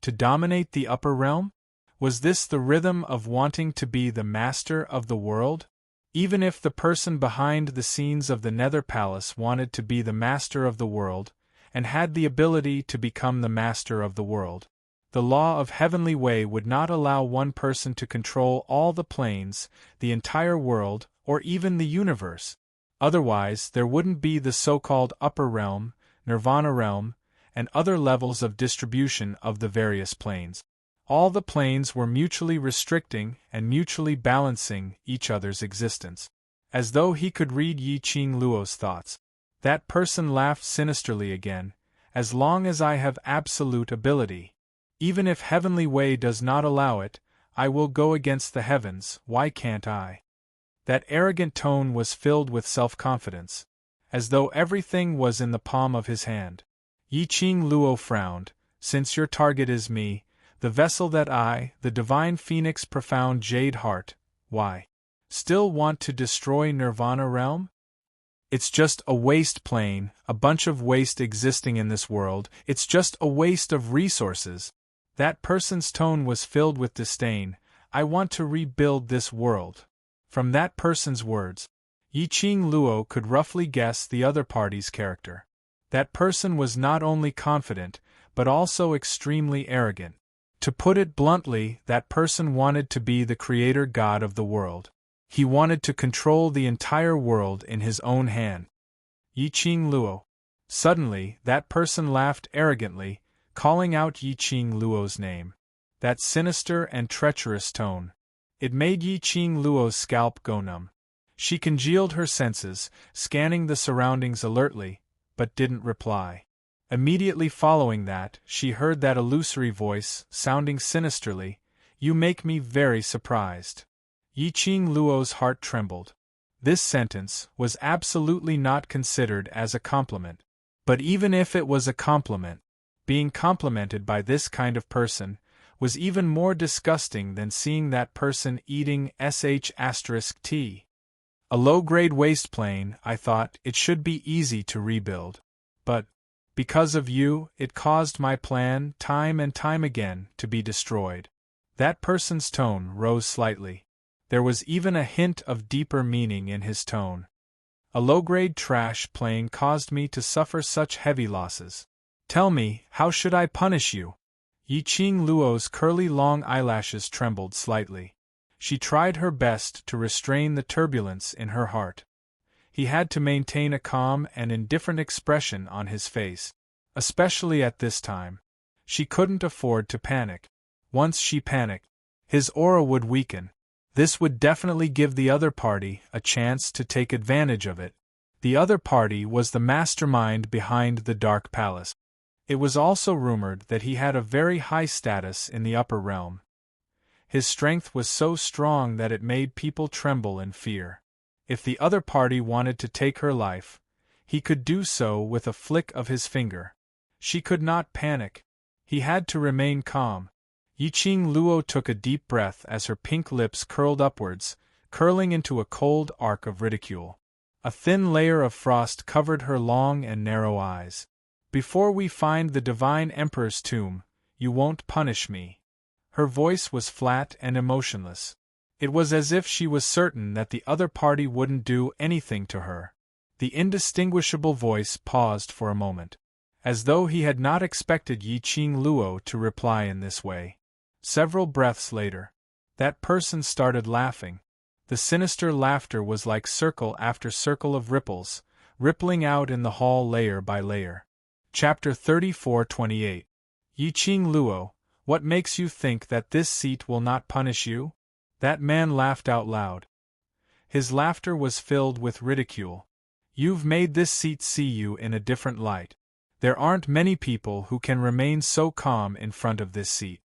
to dominate the upper realm? Was this the rhythm of wanting to be the master of the world? Even if the person behind the scenes of the Nether Palace wanted to be the master of the world, and had the ability to become the master of the world, the law of Heavenly Way would not allow one person to control all the planes, the entire world, or even the universe. Otherwise, there wouldn't be the so-called upper realm, Nirvana realm, and other levels of distribution of the various planes. All the planes were mutually restricting and mutually balancing each other's existence. As though he could read Yiqing Luo's thoughts, that person laughed sinisterly again. As long as I have absolute ability, even if Heavenly Way does not allow it, I will go against the heavens. Why can't I? That arrogant tone was filled with self-confidence, as though everything was in the palm of his hand. Yiqing Luo frowned. Since your target is me, the vessel that I, the Divine Phoenix Profound Jade Heart, why? Still want to destroy Nirvana realm? It's just a waste plane, a bunch of waste existing in this world, it's just a waste of resources. That person's tone was filled with disdain. I want to rebuild this world. From that person's words, Yiqing Luo could roughly guess the other party's character. That person was not only confident, but also extremely arrogant. To put it bluntly, that person wanted to be the creator god of the world. He wanted to control the entire world in his own hand. Yiqing Luo. Suddenly, that person laughed arrogantly, calling out Yiqing Luo's name. That sinister and treacherous tone. It made Yiqing Luo's scalp go numb. She congealed her senses, scanning the surroundings alertly, but didn't reply. Immediately following that, she heard that illusory voice, sounding sinisterly, "You make me very surprised." Yiqing Luo's heart trembled. This sentence was absolutely not considered as a compliment. But even if it was a compliment, being complimented by this kind of person was even more disgusting than seeing that person eating sh*t. A low-grade waste plane, I thought it should be easy to rebuild. But, because of you, it caused my plan, time and time again, to be destroyed. That person's tone rose slightly. There was even a hint of deeper meaning in his tone. A low-grade trash plane caused me to suffer such heavy losses. Tell me, how should I punish you? Yiqing Luo's curly long eyelashes trembled slightly. She tried her best to restrain the turbulence in her heart. He had to maintain a calm and indifferent expression on his face, especially at this time. She couldn't afford to panic. Once she panicked, his aura would weaken. This would definitely give the other party a chance to take advantage of it. The other party was the mastermind behind the Dark Palace. It was also rumored that he had a very high status in the upper realm. His strength was so strong that it made people tremble in fear. If the other party wanted to take her life, he could do so with a flick of his finger. She could not panic. He had to remain calm. Yiqing Luo took a deep breath as her pink lips curled upwards, curling into a cold arc of ridicule. A thin layer of frost covered her long and narrow eyes. Before we find the Divine Emperor's tomb, you won't punish me. Her voice was flat and emotionless. It was as if she was certain that the other party wouldn't do anything to her. The indistinguishable voice paused for a moment, as though he had not expected Yiqing Luo to reply in this way. Several breaths later, that person started laughing. The sinister laughter was like circle after circle of ripples, rippling out in the hall layer by layer. Chapter 34:28. Yiqing Luo, what makes you think that this seat will not punish you? That man laughed out loud. His laughter was filled with ridicule. You've made this seat see you in a different light. There aren't many people who can remain so calm in front of this seat.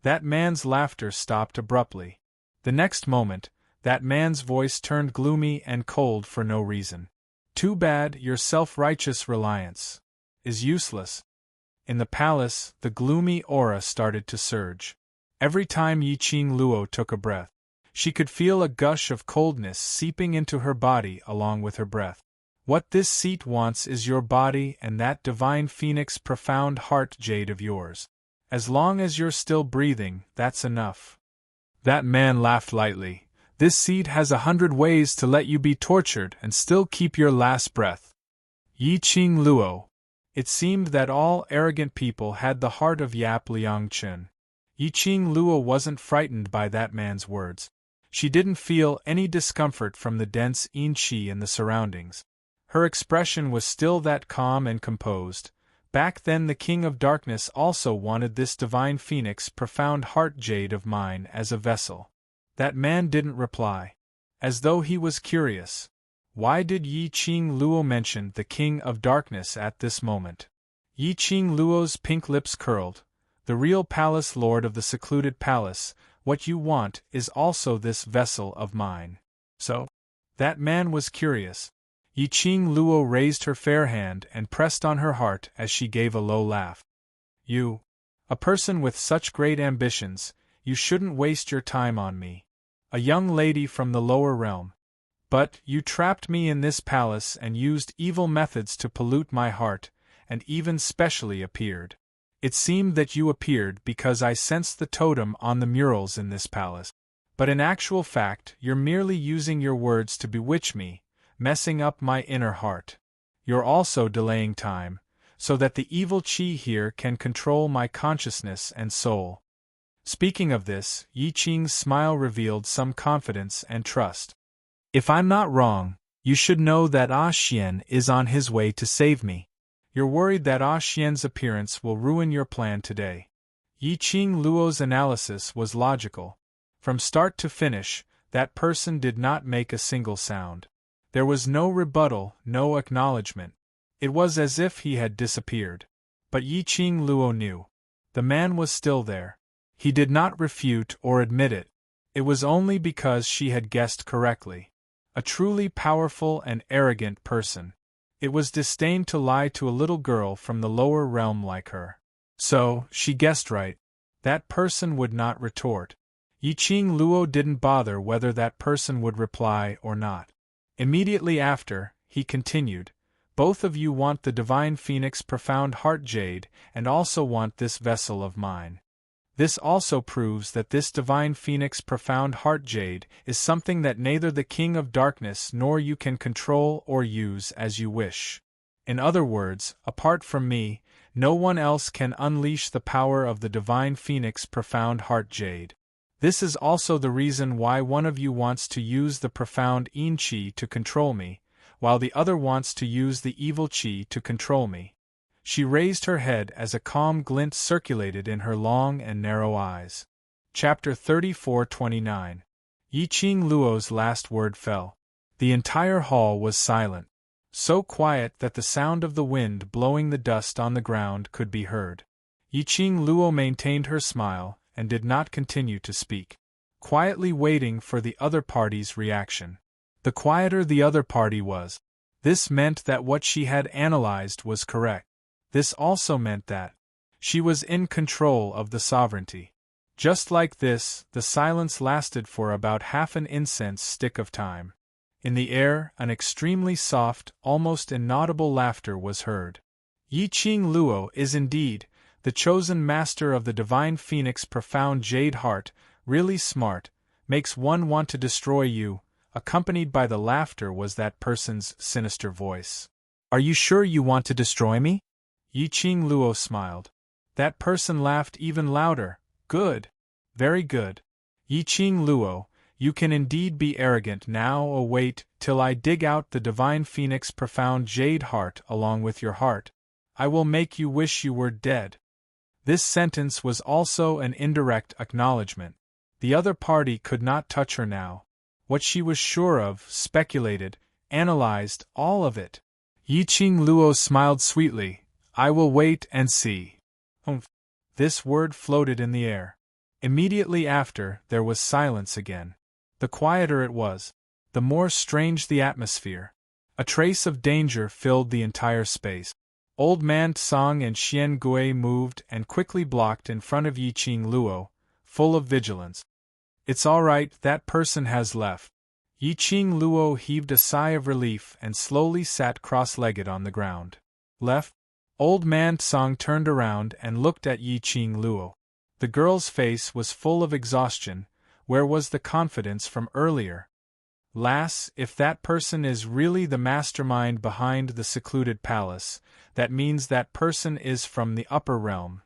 That man's laughter stopped abruptly. The next moment, that man's voice turned gloomy and cold for no reason. Too bad your self-righteous reliance is useless. In the palace, the gloomy aura started to surge. Every time Yiqing Luo took a breath, she could feel a gush of coldness seeping into her body along with her breath. What this seat wants is your body and that divine phoenix profound heart jade of yours. As long as you're still breathing, that's enough. That man laughed lightly. This seat has 100 ways to let you be tortured and still keep your last breath. Yiqing Luo. It seemed that all arrogant people had the heart of Yap Liangchun. Yiqing Luo wasn't frightened by that man's words. She didn't feel any discomfort from the dense yin qi in the surroundings. Her expression was still that calm and composed. Back then the King of Darkness also wanted this divine phoenix profound heart jade of mine as a vessel. That man didn't reply. As though he was curious. Why did Yiqing Luo mention the King of Darkness at this moment? Yiqing Luo's pink lips curled. The real palace lord of the secluded palace, what you want is also this vessel of mine. So? That man was curious. Yiqing Luo raised her fair hand and pressed on her heart as she gave a low laugh. You, a person with such great ambitions, you shouldn't waste your time on me. A young lady from the lower realm. But you trapped me in this palace and used evil methods to pollute my heart, and even specially appeared. It seemed that you appeared because I sensed the totem on the murals in this palace. But in actual fact, you're merely using your words to bewitch me, messing up my inner heart. You're also delaying time, so that the evil qi here can control my consciousness and soul. Speaking of this, Yiqing's smile revealed some confidence and trust. If I'm not wrong, you should know that Xian is on his way to save me. You're worried that Xian's appearance will ruin your plan today. Yiqing Luo's analysis was logical. From start to finish, that person did not make a single sound. There was no rebuttal, no acknowledgement. It was as if he had disappeared. But Yiqing Luo knew. The man was still there. He did not refute or admit it. It was only because she had guessed correctly. A truly powerful and arrogant person. It was disdain to lie to a little girl from the lower realm like her. So, she guessed right. That person would not retort. Yiqing Luo didn't bother whether that person would reply or not. Immediately after, he continued, both of you want the Divine Phoenix Profound Heart Jade and also want this vessel of mine. This also proves that this Divine Phoenix Profound Heart Jade is something that neither the King of Darkness nor you can control or use as you wish. In other words, apart from me, no one else can unleash the power of the Divine Phoenix Profound Heart Jade. This is also the reason why one of you wants to use the Profound Yin Qi to control me, while the other wants to use the Evil Qi to control me. She raised her head as a calm glint circulated in her long and narrow eyes. Chapter 34-29. Yiqing Luo's last word fell. The entire hall was silent. So quiet that the sound of the wind blowing the dust on the ground could be heard. Yiqing Luo maintained her smile and did not continue to speak, quietly waiting for the other party's reaction. The quieter the other party was, this meant that what she had analyzed was correct. This also meant that she was in control of the sovereignty. Just like this, the silence lasted for about half an incense stick of time. In the air, an extremely soft, almost inaudible laughter was heard. Yiqing Luo is indeed the chosen master of the Divine Phoenix Profound Jade Heart, really smart, makes one want to destroy you. Accompanied by the laughter was that person's sinister voice. Are you sure you want to destroy me? Yiqing Luo smiled. That person laughed even louder. Good. Very good. Yiqing Luo, you can indeed be arrogant now. Oh, wait till I dig out the Divine Phoenix Profound Jade Heart along with your heart. I will make you wish you were dead. This sentence was also an indirect acknowledgement. The other party could not touch her now. What she was sure of, speculated, analyzed, all of it. Yiqing Luo smiled sweetly. I will wait and see. Humph. This word floated in the air. Immediately after, there was silence again. The quieter it was, the more strange the atmosphere. A trace of danger filled the entire space. Old Man Tsang and Xian Gui moved and quickly blocked in front of Yiqing Luo, full of vigilance. It's all right, that person has left. Yiqing Luo heaved a sigh of relief and slowly sat cross-legged on the ground. Left? Old Man Tsang turned around and looked at Yiqing Luo. The girl's face was full of exhaustion. Where was the confidence from earlier? Lass, if that person is really the mastermind behind the secluded palace, that means that person is from the upper realm.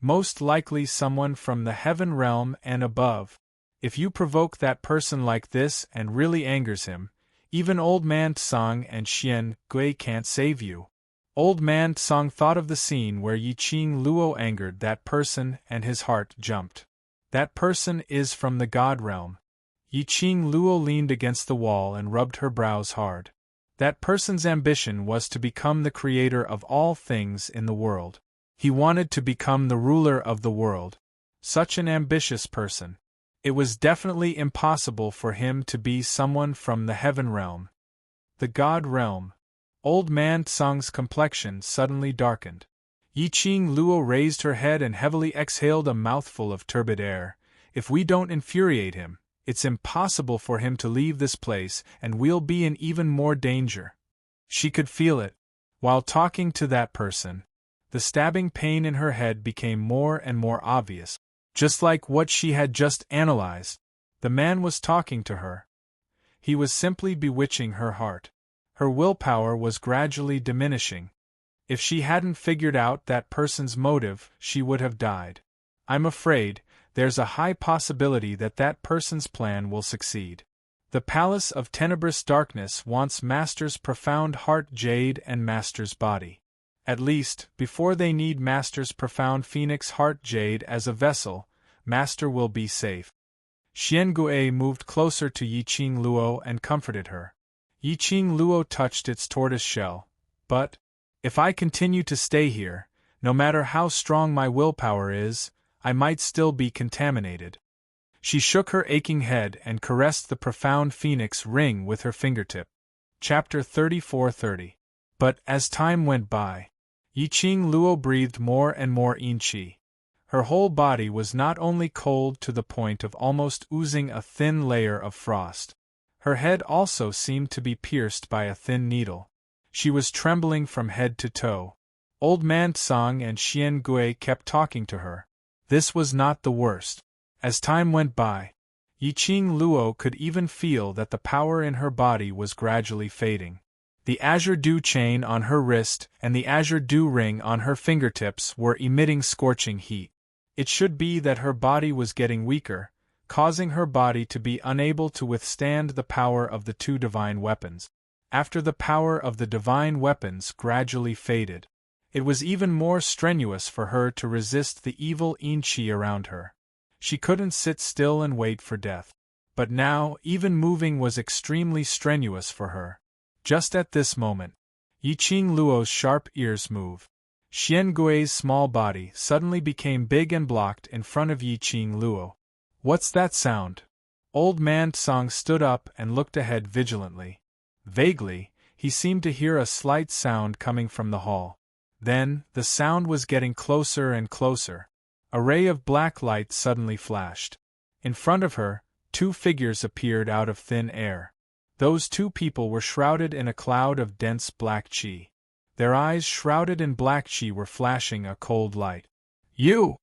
Most likely someone from the heaven realm and above. If you provoke that person like this and really angers him, even Old Man Tsang and Xian Gui can't save you. Old Man Tsang thought of the scene where Yiqing Luo angered that person and his heart jumped. That person is from the God realm. Yiqing Luo leaned against the wall and rubbed her brows hard. That person's ambition was to become the creator of all things in the world. He wanted to become the ruler of the world. Such an ambitious person. It was definitely impossible for him to be someone from the heaven realm. The God realm. Old Man Tsang's complexion suddenly darkened. Yiqing Luo raised her head and heavily exhaled a mouthful of turbid air. If we don't infuriate him, it's impossible for him to leave this place and we'll be in even more danger. She could feel it. While talking to that person, the stabbing pain in her head became more and more obvious. Just like what she had just analyzed, the man was talking to her. He was simply bewitching her heart. Her willpower was gradually diminishing. If she hadn't figured out that person's motive, she would have died. I'm afraid there's a high possibility that that person's plan will succeed. The Palace of Tenebrous Darkness wants Master's Profound Heart Jade and Master's body. At least, before they need Master's Profound Phoenix Heart Jade as a vessel, Master will be safe. Xian Gui moved closer to Yiqing Luo and comforted her. Yiqing Luo touched its tortoise shell. But, if I continue to stay here, no matter how strong my willpower is, I might still be contaminated. She shook her aching head and caressed the profound phoenix ring with her fingertip. Chapter 34:30. But, as time went by, Yiqing Luo breathed more and more qi. Her whole body was not only cold to the point of almost oozing a thin layer of frost. Her head also seemed to be pierced by a thin needle. She was trembling from head to toe. Old Man Tsang and Xian Gui kept talking to her. This was not the worst. As time went by, Yiqing Luo could even feel that the power in her body was gradually fading. The azure dew chain on her wrist and the azure dew ring on her fingertips were emitting scorching heat. It should be that her body was getting weaker, causing her body to be unable to withstand the power of the two divine weapons. After the power of the divine weapons gradually faded, it was even more strenuous for her to resist the evil qi around her. She couldn't sit still and wait for death. But now, even moving was extremely strenuous for her. Just at this moment, Yiqing Luo's sharp ears moved. Xian Gui's small body suddenly became big and blocked in front of Yiqing Luo. What's that sound? Old Man Tsang stood up and looked ahead vigilantly. Vaguely, he seemed to hear a slight sound coming from the hall. Then, the sound was getting closer and closer. A ray of black light suddenly flashed. In front of her, two figures appeared out of thin air. Those two people were shrouded in a cloud of dense black qi. Their eyes shrouded in black qi were flashing a cold light. You!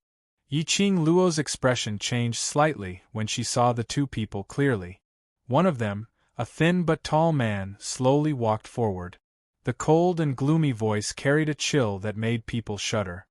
Yiqing Luo's expression changed slightly when she saw the two people clearly. One of them, a thin but tall man, slowly walked forward. The cold and gloomy voice carried a chill that made people shudder.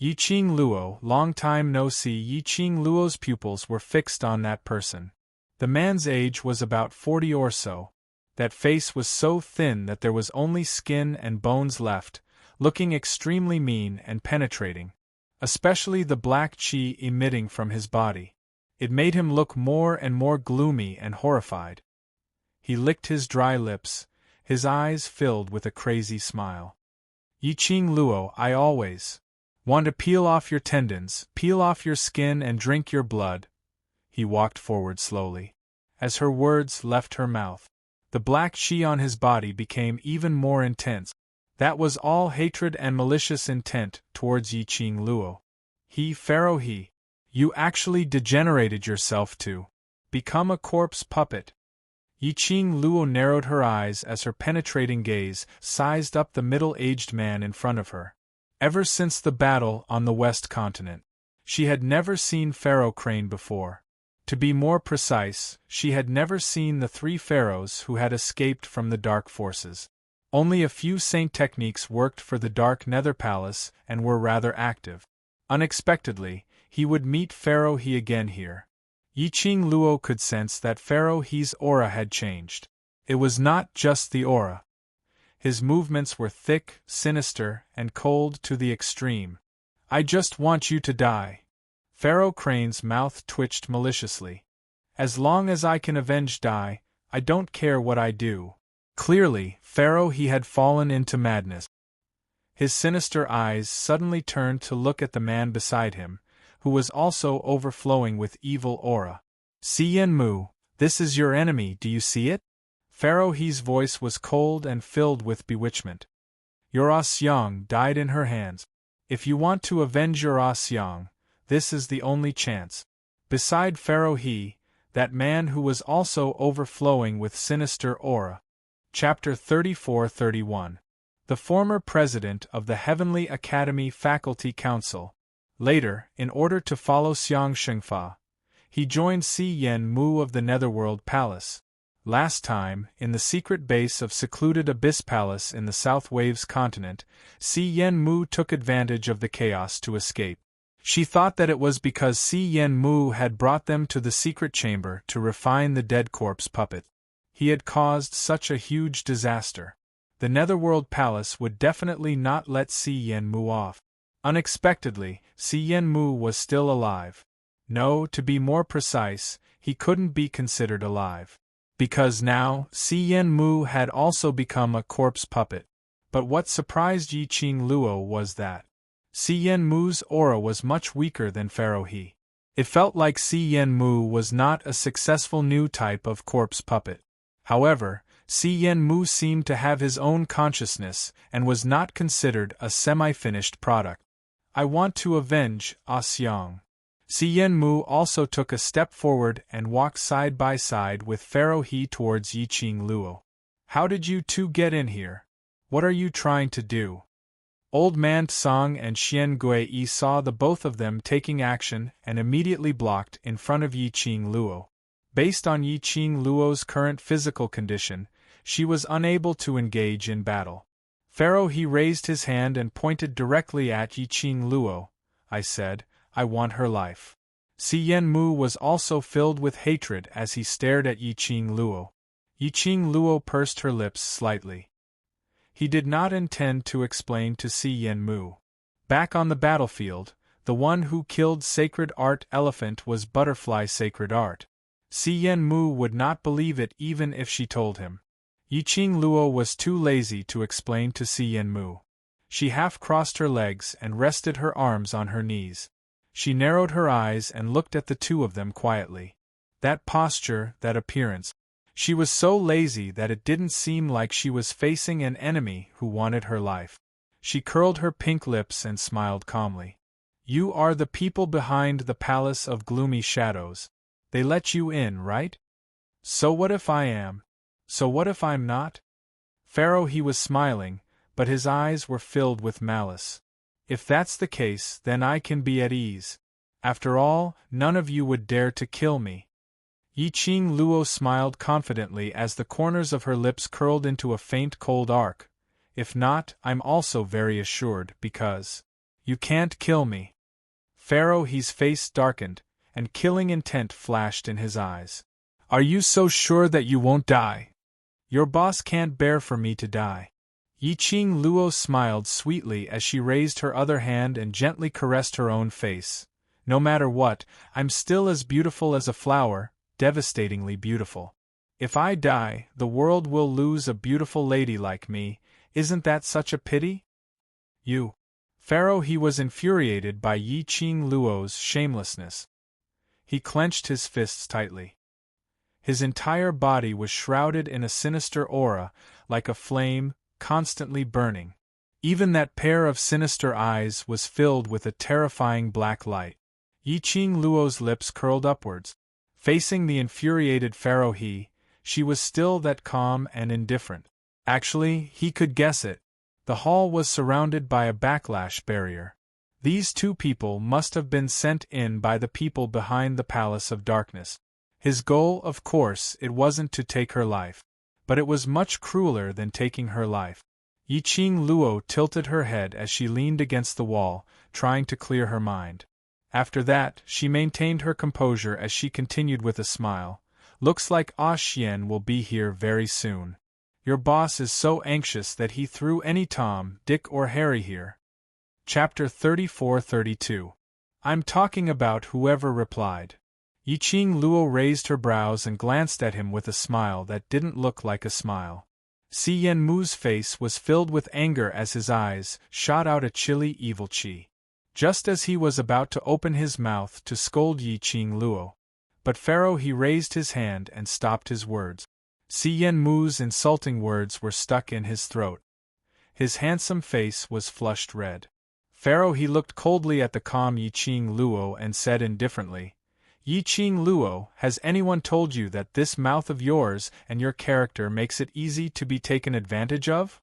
Yiqing Luo, long time no see. Yiqing Luo's pupils were fixed on that person. The man's age was about 40 or so. That face was so thin that there was only skin and bones left, looking extremely mean and penetrating. Especially the black qi emitting from his body. It made him look more and more gloomy and horrified. He licked his dry lips, his eyes filled with a crazy smile. Yiqing Luo, I always want to peel off your tendons, peel off your skin and drink your blood. He walked forward slowly. As her words left her mouth, the black qi on his body became even more intense. That was all hatred and malicious intent towards Yiqing Luo. Pharaoh, you actually degenerated yourself to become a corpse puppet. Yiqing Luo narrowed her eyes as her penetrating gaze sized up the middle-aged man in front of her. Ever since the battle on the West Continent, she had never seen Pharaoh Crane before. To be more precise, she had never seen the three pharaohs who had escaped from the dark forces. Only a few saint techniques worked for the Dark Nether Palace and were rather active. Unexpectedly, he would meet Pharaoh He again here. Yiqing Luo could sense that Pharaoh He's aura had changed. It was not just the aura. His movements were thick, sinister, and cold to the extreme. I just want you to die. Pharaoh Crane's mouth twitched maliciously. As long as I can avenge die, I don't care what I do. Clearly, Pharaoh He had fallen into madness. His sinister eyes suddenly turned to look at the man beside him, who was also overflowing with evil aura. Yen Mu, this is your enemy, do you see it? Pharaoh He's voice was cold and filled with bewitchment. Your Xiang died in her hands. If you want to avenge your Xiang, this is the only chance. Beside Pharaoh He, that man who was also overflowing with sinister aura. Chapter 34-31. The former president of the Heavenly Academy Faculty Council. Later, in order to follow Xiang Shengfa, he joined Yen Mu of the Netherworld Palace. Last time, in the secret base of secluded Abyss Palace in the South Waves continent, Yen Mu took advantage of the chaos to escape. She thought that it was because Yen Mu had brought them to the secret chamber to refine the dead corpse puppet. He had caused such a huge disaster. The Netherworld Palace would definitely not let Yen Mu off. Unexpectedly, Yen Mu was still alive. No, to be more precise, he couldn't be considered alive. Because now, Yen Mu had also become a corpse puppet. But what surprised Yiqing Luo was that Yen Mu's aura was much weaker than Pharaoh He. It felt like Si Yen Mu was not a successful new type of corpse puppet. However, Si Yen Mu seemed to have his own consciousness and was not considered a semi-finished product. I want to avenge Ah Xiang. Si Yen Mu also took a step forward and walked side by side with Pharaoh He towards Yiqing Luo. How did you two get in here? What are you trying to do? Old Man Tsang and Xian Gui saw the both of them taking action and immediately blocked in front of Yiqing Luo. Based on Yiqing Luo's current physical condition, she was unable to engage in battle. Pharaoh He raised his hand and pointed directly at Yiqing Luo. I said, I want her life. Si Yen Mu was also filled with hatred as he stared at Yiqing Luo. Yiqing Luo pursed her lips slightly. He did not intend to explain to Si Yen Mu. Back on the battlefield, the one who killed Sacred Art Elephant was Butterfly Sacred Art. Si Yen Mu would not believe it even if she told him. Yiqing Luo was too lazy to explain to Si Yen Mu. She half crossed her legs and rested her arms on her knees. She narrowed her eyes and looked at the two of them quietly. That posture, that appearance. She was so lazy that it didn't seem like she was facing an enemy who wanted her life. She curled her pink lips and smiled calmly. You are the people behind the Palace of Gloomy Shadows. They let you in, right? So what if I am? So what if I'm not? Pharaoh He was smiling, but his eyes were filled with malice. If that's the case, then I can be at ease. After all, none of you would dare to kill me. Yiqing Luo smiled confidently as the corners of her lips curled into a faint cold arc. If not, I'm also very assured, because you can't kill me. Pharaoh He's face darkened, and killing intent flashed in his eyes. Are you so sure that you won't die? Your boss can't bear for me to die. Yiqing Luo smiled sweetly as she raised her other hand and gently caressed her own face. No matter what, I'm still as beautiful as a flower, devastatingly beautiful. If I die, the world will lose a beautiful lady like me. Isn't that such a pity? You. Pharaoh He was infuriated by Yiqing Luo's shamelessness. He clenched his fists tightly. His entire body was shrouded in a sinister aura, like a flame, constantly burning. Even that pair of sinister eyes was filled with a terrifying black light. Yiqing Luo's lips curled upwards. Facing the infuriated Pharaoh He, she was still that calm and indifferent. Actually, he could guess it. The hall was surrounded by a backlash barrier. These two people must have been sent in by the people behind the Palace of Darkness. His goal, of course, it wasn't to take her life. But it was much crueler than taking her life. Yiqing Luo tilted her head as she leaned against the wall, trying to clear her mind. After that, she maintained her composure as she continued with a smile. Looks like Ah Xian will be here very soon. Your boss is so anxious that he threw any Tom, Dick or Harry here. Chapter 34-32. I'm talking about whoever replied. Yiqing Luo raised her brows and glanced at him with a smile that didn't look like a smile. Si Yen Mu's face was filled with anger as his eyes shot out a chilly evil chi. Just as he was about to open his mouth to scold Yiqing Luo. But Pharaoh He raised his hand and stopped his words. Si Yen Mu's insulting words were stuck in his throat. His handsome face was flushed red. Pharaoh He looked coldly at the calm Yiqing Luo and said indifferently, Yiqing Luo, has anyone told you that this mouth of yours and your character makes it easy to be taken advantage of?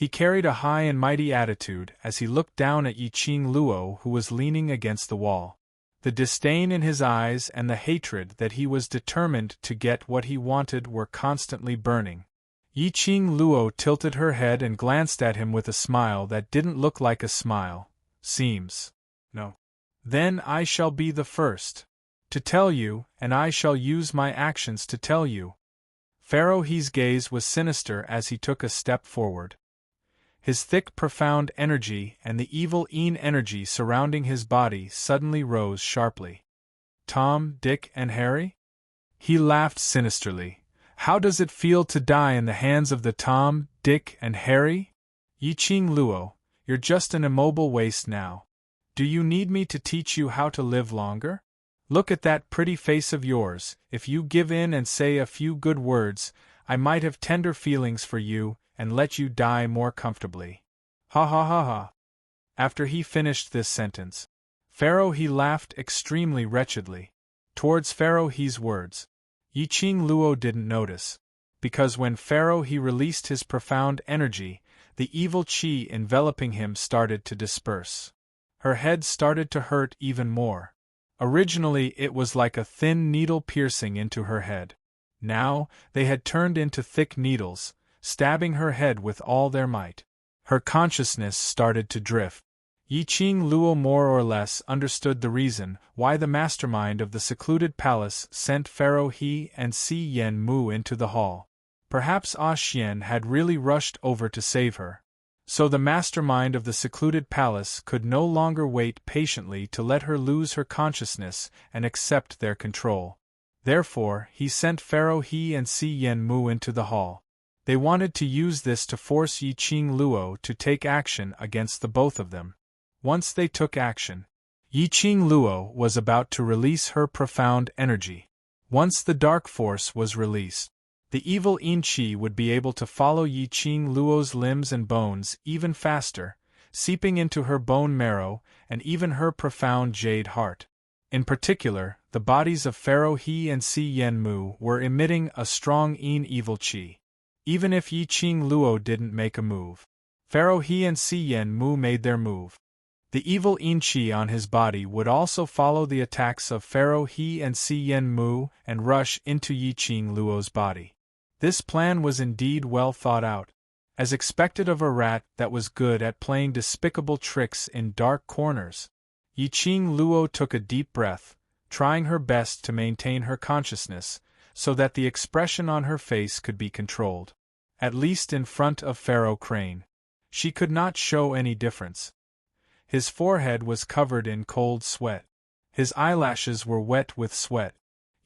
He carried a high and mighty attitude as he looked down at Yiqing Luo, who was leaning against the wall. The disdain in his eyes and the hatred that he was determined to get what he wanted were constantly burning. Yiqing Luo tilted her head and glanced at him with a smile that didn't look like a smile. Seems. No. Then I shall be the first to tell you, and I shall use my actions to tell you. Pharaoh He's gaze was sinister as he took a step forward. His thick, profound energy and the evil energy surrounding his body suddenly rose sharply. Tom, Dick, and Harry? He laughed sinisterly. How does it feel to die in the hands of the Tom, Dick, and Harry? Yiqing Luo, you're just an immobile waste now. Do you need me to teach you how to live longer? Look at that pretty face of yours. If you give in and say a few good words, I might have tender feelings for you and let you die more comfortably. Ha ha ha ha. After he finished this sentence, Pharaoh he laughed extremely wretchedly. Towards Pharaoh he's words, Yi Ching Luo didn't notice, because when Pharaoh he released his profound energy, the evil chi enveloping him started to disperse. Her head started to hurt even more. Originally it was like a thin needle piercing into her head. Now, they had turned into thick needles, stabbing her head with all their might. Her consciousness started to drift. Yi Ching Luo more or less understood the reason why the mastermind of the secluded palace sent Pharaoh He and Si Yen Mu into the hall. Perhaps Ah Xian had really rushed over to save her. So the mastermind of the secluded palace could no longer wait patiently to let her lose her consciousness and accept their control. Therefore, he sent Pharaoh He and Si Yen Mu into the hall. They wanted to use this to force Yi Ching Luo to take action against the both of them. Once they took action, Yi Ching Luo was about to release her profound energy. Once the dark force was released, the evil Yin Qi would be able to follow Yi Ching Luo's limbs and bones even faster, seeping into her bone marrow and even her profound jade heart. In particular, the bodies of Pharaoh He and Si Yen Mu were emitting a strong Yin evil Qi. Even if Yi Ching Luo didn't make a move, Pharaoh He and Si Yen Mu made their move. The evil Yin Qi on his body would also follow the attacks of Pharaoh He and Si Yen Mu and rush into Yi Ching Luo's body. This plan was indeed well thought out. As expected of a rat that was good at playing despicable tricks in dark corners, Yi Ching Luo took a deep breath, trying her best to maintain her consciousness, so that the expression on her face could be controlled. At least in front of Pharaoh Crane, she could not show any difference. His forehead was covered in cold sweat. His eyelashes were wet with sweat.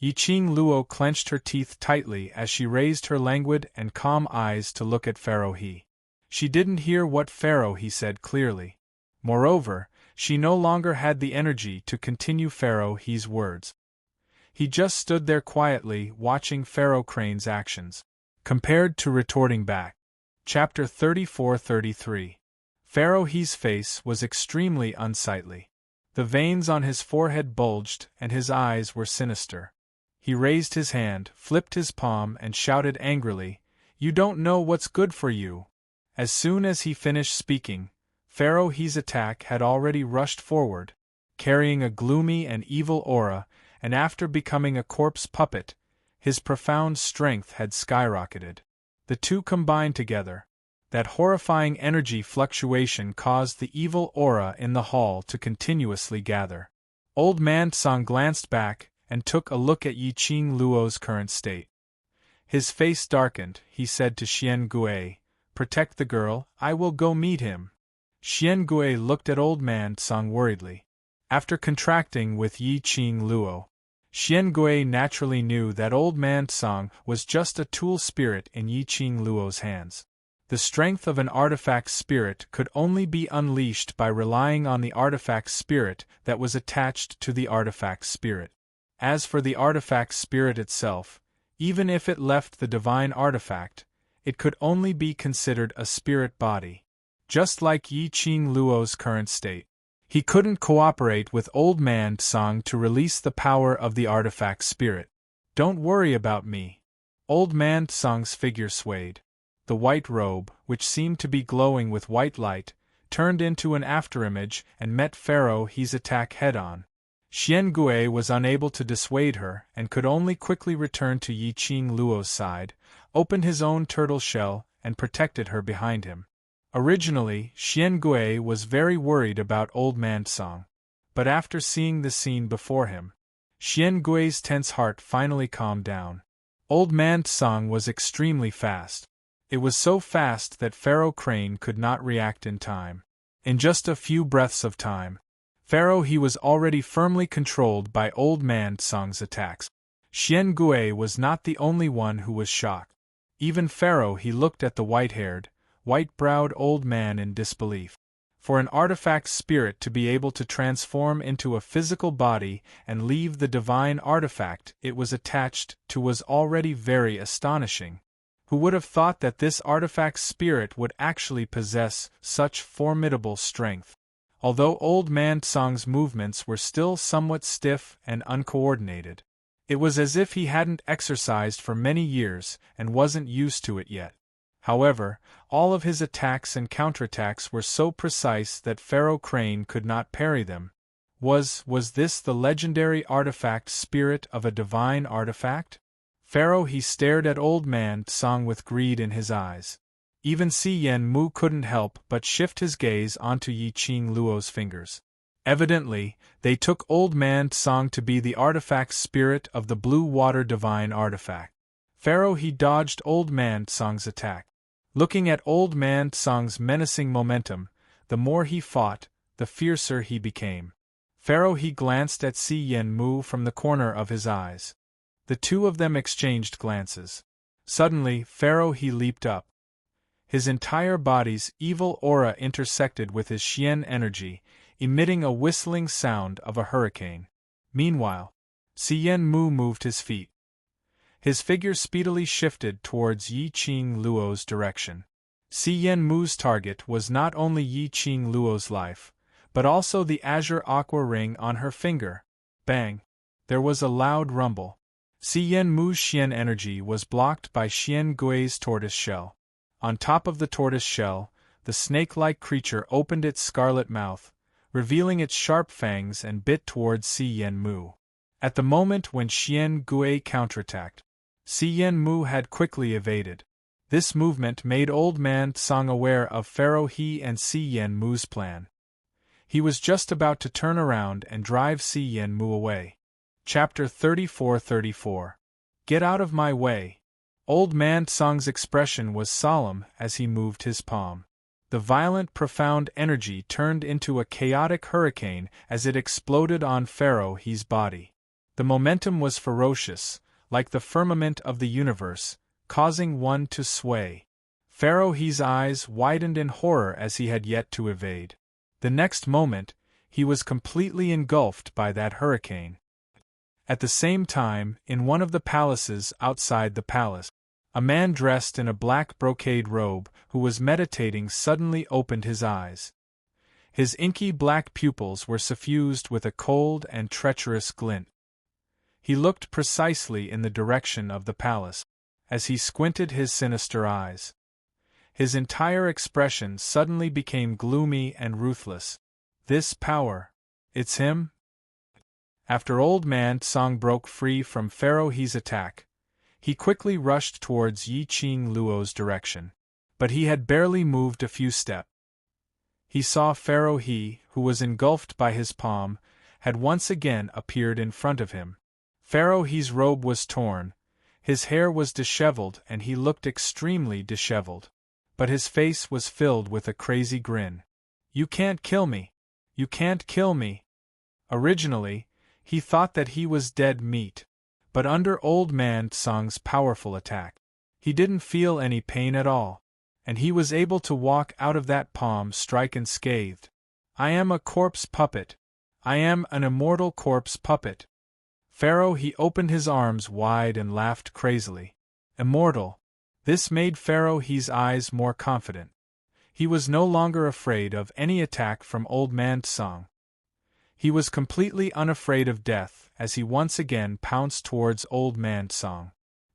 Yi Ching Luo clenched her teeth tightly as she raised her languid and calm eyes to look at Pharaoh He. She didn't hear what Pharaoh He said clearly. Moreover, she no longer had the energy to continue Pharaoh He's words. He just stood there quietly watching Pharaoh Crane's actions. Compared to retorting back. Chapter 34-33. Pharaoh He's face was extremely unsightly. The veins on his forehead bulged and his eyes were sinister. He raised his hand, flipped his palm and shouted angrily, "You don't know what's good for you!" As soon as he finished speaking, Pharaoh He's attack had already rushed forward, carrying a gloomy and evil aura, and after becoming a corpse puppet, his profound strength had skyrocketed. The two combined together. That horrifying energy fluctuation caused the evil aura in the hall to continuously gather. Old Man Tsang glanced back and took a look at Yi Ching Luo's current state. His face darkened. He said to Xian Gui, "Protect the girl, I will go meet him." Xian Gui looked at Old Man Tsang worriedly. After contracting with Yi Ching Luo, Xian Gui naturally knew that Old Man Tsang was just a tool spirit in Yi Ching Luo's hands. The strength of an artifact spirit could only be unleashed by relying on the artifact spirit that was attached to the artifact spirit. As for the artifact spirit itself, even if it left the divine artifact, it could only be considered a spirit body. Just like Yi Ching Luo's current state, he couldn't cooperate with Old Man Tsang to release the power of the artifact spirit. "Don't worry about me." Old Man Tsang's figure swayed. The white robe, which seemed to be glowing with white light, turned into an afterimage and met Pharaoh He's attack head-on. Xian Gui was unable to dissuade her and could only quickly return to Yi Ching Luo's side, opened his own turtle shell, and protected her behind him. Originally, Xian Gui was very worried about Old Man Tsang. But after seeing the scene before him, Xian Gui's tense heart finally calmed down. Old Man Tsang was extremely fast. It was so fast that Pharaoh Crane could not react in time. In just a few breaths of time, Pharaoh He was already firmly controlled by Old Man Tsang's attacks. Xian Gui was not the only one who was shocked. Even Pharaoh He looked at the white-haired, white-browed old man in disbelief. For an artifact spirit to be able to transform into a physical body and leave the divine artifact it was attached to was already very astonishing. Who would have thought that this artifact spirit would actually possess such formidable strength? Although Old Man Tsang's movements were still somewhat stiff and uncoordinated, it was as if he hadn't exercised for many years and wasn't used to it yet. However, all of his attacks and counterattacks were so precise that Pharaoh Crane could not parry them. Was this the legendary artifact spirit of a divine artifact? Pharaoh he stared at Old Man Tsang with greed in his eyes. Even Si Yen Mu couldn't help but shift his gaze onto Yi Qing Luo's fingers. Evidently, they took Old Man Tsang to be the artifact spirit of the blue water divine artifact. Pharaoh he dodged Old Man Tsang's attack. Looking at Old Man Tsang's menacing momentum, the more he fought, the fiercer he became. Pharaoh he glanced at Si Yen Mu from the corner of his eyes. The two of them exchanged glances. Suddenly, Pharaoh he leaped up. His entire body's evil aura intersected with his Xian energy, emitting a whistling sound of a hurricane. Meanwhile, Si Yen Mu moved his feet. His figure speedily shifted towards Yi Qing Luo's direction. Si Yen Mu's target was not only Yi Qing Luo's life, but also the azure aqua ring on her finger. Bang! There was a loud rumble. Si Yen Mu's Xian energy was blocked by Xian Gui's tortoise shell. On top of the tortoise shell, the snake-like creature opened its scarlet mouth, revealing its sharp fangs and bit towards Si Yen Mu. At the moment when Xian Gui counterattacked, Si Yen Mu had quickly evaded. This movement made Old Man Tsang aware of Pharaoh He and Si Yen Mu's plan. He was just about to turn around and drive Si Yen Mu away. Chapter 34-34. Get out of my way. Old Man Tsang's expression was solemn as he moved his palm. The violent, profound energy turned into a chaotic hurricane as it exploded on Pharaoh He's body. The momentum was ferocious, like the firmament of the universe, causing one to sway. Pharaoh He's eyes widened in horror as he had yet to evade. The next moment, he was completely engulfed by that hurricane. At the same time, in one of the palaces outside the palace, a man dressed in a black brocade robe who was meditating suddenly opened his eyes. His inky black pupils were suffused with a cold and treacherous glint. He looked precisely in the direction of the palace, as he squinted his sinister eyes. His entire expression suddenly became gloomy and ruthless. This power, it's him? After Old Man Tsang broke free from Pharaoh He's attack, he quickly rushed towards Yi Qing Luo's direction. But he had barely moved a few steps. He saw Pharaoh He, who was engulfed by his palm, had once again appeared in front of him. Pharaoh He's robe was torn, his hair was disheveled and he looked extremely disheveled. But his face was filled with a crazy grin. You can't kill me! You can't kill me! Originally, he thought that he was dead meat. But under Old Man Tsang's powerful attack, he didn't feel any pain at all, and he was able to walk out of that palm strike unscathed. I am a corpse puppet. I am an immortal corpse puppet. Pharaoh He opened his arms wide and laughed crazily. Immortal. This made Pharaoh He's eyes more confident. He was no longer afraid of any attack from Old Man Tsang. He was completely unafraid of death as he once again pounced towards Old Man Tsang.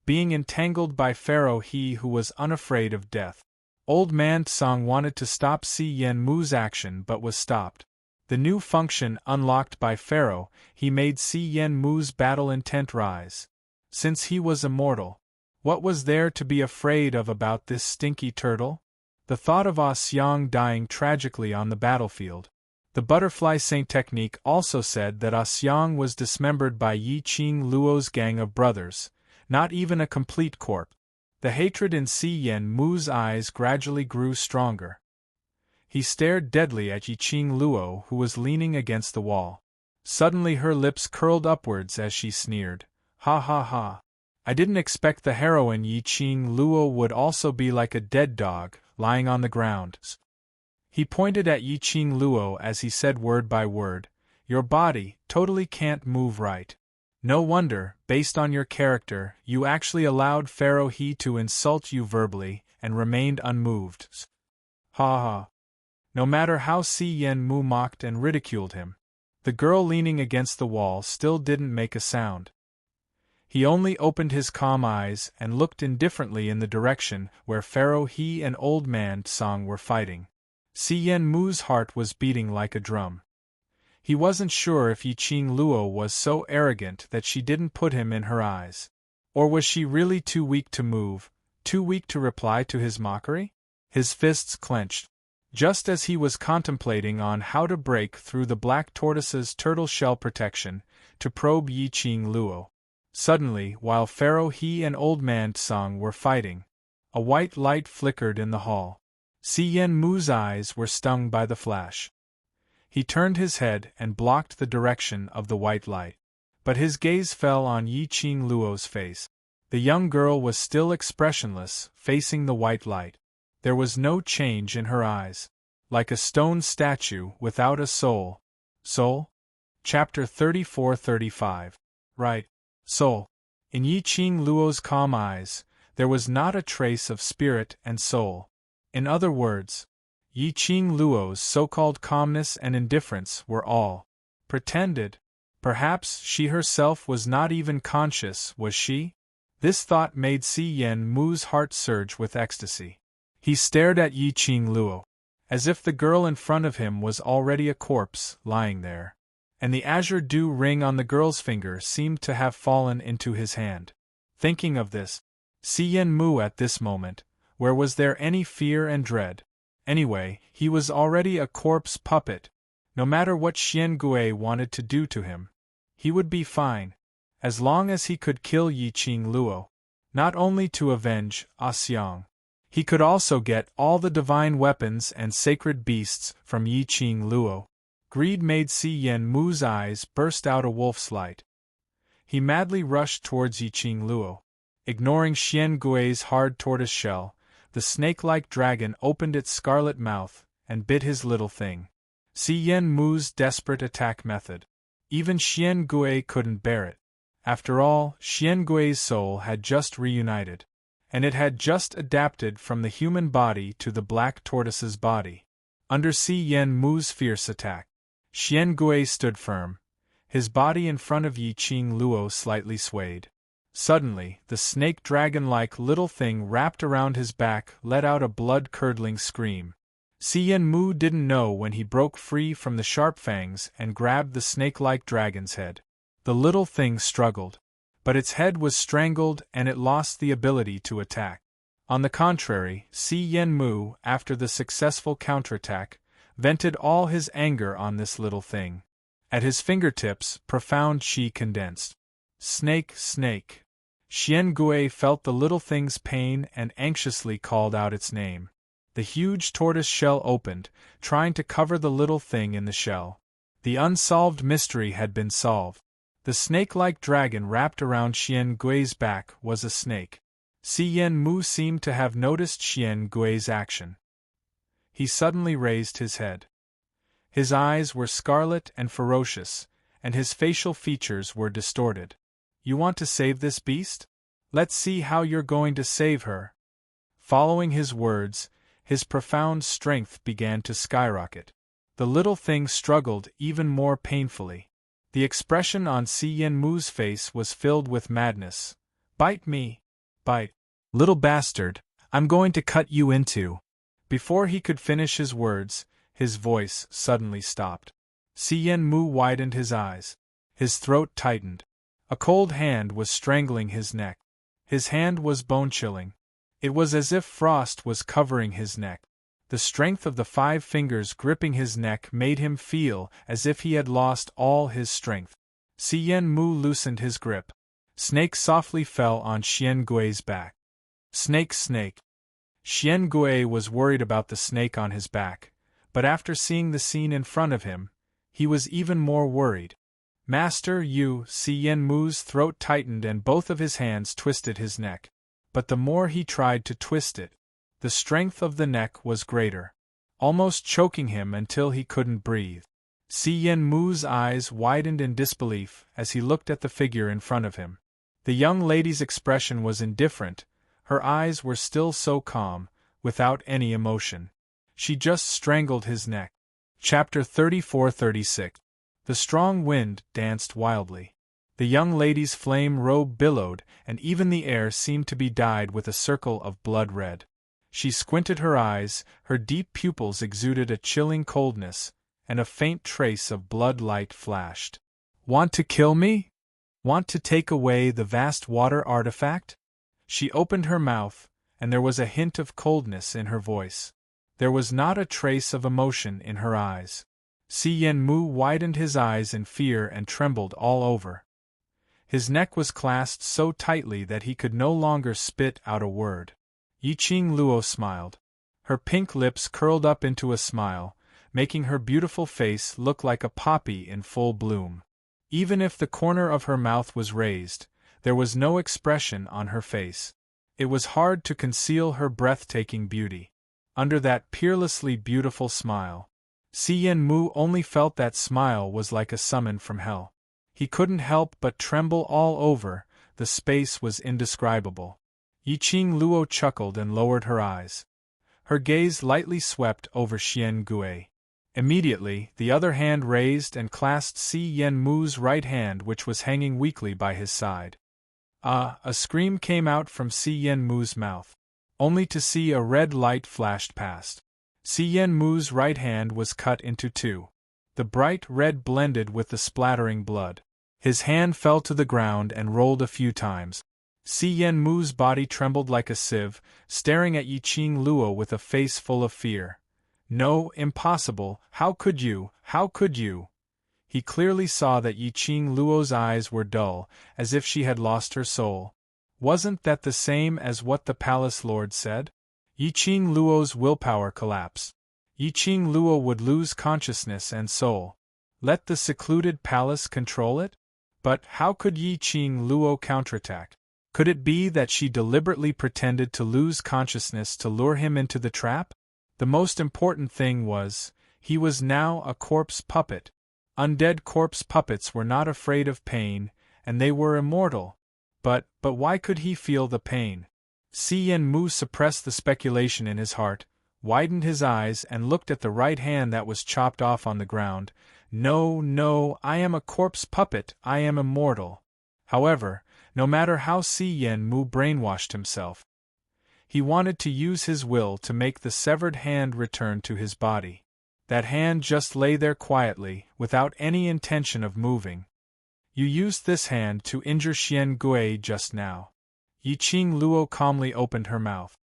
Being entangled by Pharaoh He who was unafraid of death, Old Man Tsang wanted to stop Si Yen Mu's action but was stopped. The new function unlocked by Pharaoh He made Si Yen Mu's battle intent rise. Since he was immortal, what was there to be afraid of about this stinky turtle? The thought of Ah Xiang dying tragically on the battlefield. The butterfly saint technique also said that Ah Xiang was dismembered by Yi Qing Luo's gang of brothers, not even a complete corpse. The hatred in Si Yen Mu's eyes gradually grew stronger. He stared deadly at Yi Qing Luo who was leaning against the wall. Suddenly her lips curled upwards as she sneered. Ha ha ha. I didn't expect the heroine Yi Qing Luo would also be like a dead dog, lying on the ground. He pointed at Yi Qing Luo as he said word by word, "Your body totally can't move right. No wonder, based on your character, you actually allowed Pharaoh He to insult you verbally and remained unmoved." Ha ha. No matter how Si Yen Mu mocked and ridiculed him, the girl leaning against the wall still didn't make a sound. He only opened his calm eyes and looked indifferently in the direction where Pharaoh He and Old Man Tsang were fighting. Si Yen Mu's heart was beating like a drum. He wasn't sure if Yi Qing Luo was so arrogant that she didn't put him in her eyes. Or was she really too weak to move, too weak to reply to his mockery? His fists clenched. Just as he was contemplating on how to break through the black tortoise's turtle shell protection to probe Yi Qing Luo. Suddenly, while Pharaoh He and Old Man Tsang were fighting, a white light flickered in the hall. Si Yen Mu's eyes were stung by the flash. He turned his head and blocked the direction of the white light. But his gaze fell on Yi Qing Luo's face. The young girl was still expressionless, facing the white light. There was no change in her eyes. Like a stone statue without a soul. Soul? Chapter 34-35. Right. Soul. In Yi Qing Luo's calm eyes, there was not a trace of spirit and soul. In other words, Yi Qing Luo's so-called calmness and indifference were all pretended. Perhaps she herself was not even conscious, was she? This thought made Si Yen Mu's heart surge with ecstasy. He stared at Yi Qing Luo, as if the girl in front of him was already a corpse, lying there. And the azure dew ring on the girl's finger seemed to have fallen into his hand. Thinking of this, Si Yen Mu at this moment, where was there any fear and dread? Anyway, he was already a corpse puppet. No matter what Xian Gui wanted to do to him, he would be fine, as long as he could kill Yi Qing Luo. Not only to avenge Ah Xiang, he could also get all the divine weapons and sacred beasts from Yi Qing Luo. Greed made Si Yen Mu's eyes burst out a wolf's light. He madly rushed towards Yi Qing Luo. Ignoring Xian Gui's hard tortoise shell, the snake-like dragon opened its scarlet mouth and bit his little thing. Si Yen Mu's desperate attack method. Even Xian Gui couldn't bear it. After all, Xian Gui's soul had just reunited, and it had just adapted from the human body to the black tortoise's body. Under Si Yen Mu's fierce attack, Xian Gui stood firm, his body in front of Yi Qing Luo slightly swayed. Suddenly, the snake dragon-like little thing wrapped around his back let out a blood-curdling scream. Si Yen Mu didn't know when he broke free from the sharp fangs and grabbed the snake-like dragon's head. The little thing struggled, but its head was strangled and it lost the ability to attack. On the contrary, Si Yen Mu, after the successful counterattack, vented all his anger on this little thing. At his fingertips, profound qi condensed. Snake, snake. Xian Gui felt the little thing's pain and anxiously called out its name. The huge tortoise shell opened, trying to cover the little thing in the shell. The unsolved mystery had been solved. The snake-like dragon wrapped around Xian Gui's back was a snake. Si Yen Mu seemed to have noticed Xian Gui's action. He suddenly raised his head. His eyes were scarlet and ferocious, and his facial features were distorted. "You want to save this beast? Let's see how you're going to save her." Following his words, his profound strength began to skyrocket. The little thing struggled even more painfully. The expression on Si Yen Mu's face was filled with madness. "Bite me! Bite! Little bastard, I'm going to cut you in two." Before he could finish his words, his voice suddenly stopped. Si Yen Mu widened his eyes. His throat tightened. A cold hand was strangling his neck. His hand was bone-chilling. It was as if frost was covering his neck. The strength of the 5 fingers gripping his neck made him feel as if he had lost all his strength. Si Yen Mu loosened his grip. Snake softly fell on Xian Gui's back. Snake, snake. Xian Gui was worried about the snake on his back, but after seeing the scene in front of him, he was even more worried. "Master, you," Si Yen Mu's throat tightened and both of his hands twisted his neck. But the more he tried to twist it, the strength of the neck was greater. almost choking him until he couldn't breathe. Si Yen Mu's eyes widened in disbelief as he looked at the figure in front of him. The young lady's expression was indifferent, her eyes were still so calm, without any emotion. She just strangled his neck. Chapter 34-36. The strong wind danced wildly. The young lady's flame robe billowed, and even the air seemed to be dyed with a circle of blood red. She squinted her eyes, her deep pupils exuded a chilling coldness, and a faint trace of blood light flashed. "Want to kill me? Want to take away the vast water artifact?" She opened her mouth, and there was a hint of coldness in her voice. There was not a trace of emotion in her eyes. Si Yen Mu widened his eyes in fear and trembled all over. His neck was clasped so tightly that he could no longer spit out a word. Yiqing Luo smiled. Her pink lips curled up into a smile, making her beautiful face look like a poppy in full bloom. Even if the corner of her mouth was raised, there was no expression on her face. It was hard to conceal her breathtaking beauty. Under that peerlessly beautiful smile, Si Yen Mu only felt that smile was like a summon from hell. He couldn't help but tremble all over, the space was indescribable. Yiqing Luo chuckled and lowered her eyes. Her gaze lightly swept over Xian Gui. Immediately, the other hand raised and clasped Si Yen Mu's right hand, which was hanging weakly by his side. A scream came out from Si Yen Mu's mouth. Only to see a red light flashed past. Si Yen Mu's right hand was cut into two. The bright red blended with the splattering blood. His hand fell to the ground and rolled a few times. Si Yen Mu's body trembled like a sieve, staring at Yiqing Luo with a face full of fear. "No, impossible, how could you, how could you?" He clearly saw that Yiqing Luo's eyes were dull, as if she had lost her soul. Wasn't that the same as what the palace lord said? Yiqing Luo's willpower collapsed. Yiqing Luo would lose consciousness and soul. Let the secluded palace control it? But how could Yiqing Luo counterattack? Could it be that she deliberately pretended to lose consciousness to lure him into the trap? The most important thing was, he was now a corpse puppet. Undead corpse puppets were not afraid of pain, and they were immortal. But why could he feel the pain? Si Yen Mu suppressed the speculation in his heart, widened his eyes and looked at the right hand that was chopped off on the ground. No, I am a corpse puppet, I am immortal. However, no matter how Si Yen Mu brainwashed himself, he wanted to use his will to make the severed hand return to his body. That hand just lay there quietly, without any intention of moving. "You used this hand to injure Xian Gui just now." Yiqing Luo calmly opened her mouth.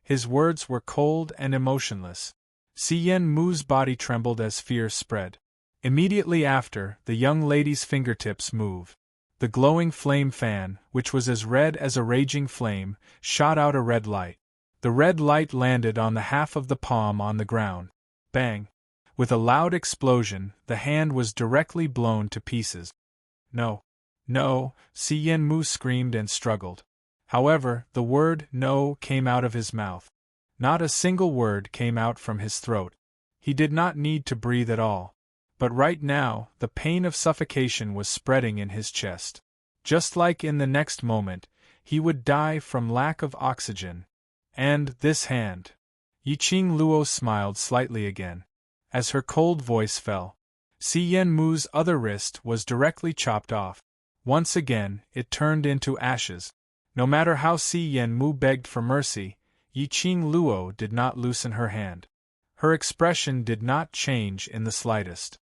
His words were cold and emotionless. Si Yen Mu's body trembled as fear spread. Immediately after, the young lady's fingertips moved. The glowing flame fan, which was as red as a raging flame, shot out a red light. The red light landed on the half of the palm on the ground. Bang! With a loud explosion, the hand was directly blown to pieces. "No! No!" Si Yen Mu screamed and struggled. However, the word "no" came out of his mouth. Not a single word came out from his throat. He did not need to breathe at all. But right now, the pain of suffocation was spreading in his chest. Just like in the next moment, he would die from lack of oxygen. And this hand. Yiqing Luo smiled slightly again. As her cold voice fell, Si Yen Mu's other wrist was directly chopped off. Once again, it turned into ashes. No matter how Si Yen Mu begged for mercy, Yiqing Luo did not loosen her hand. Her expression did not change in the slightest.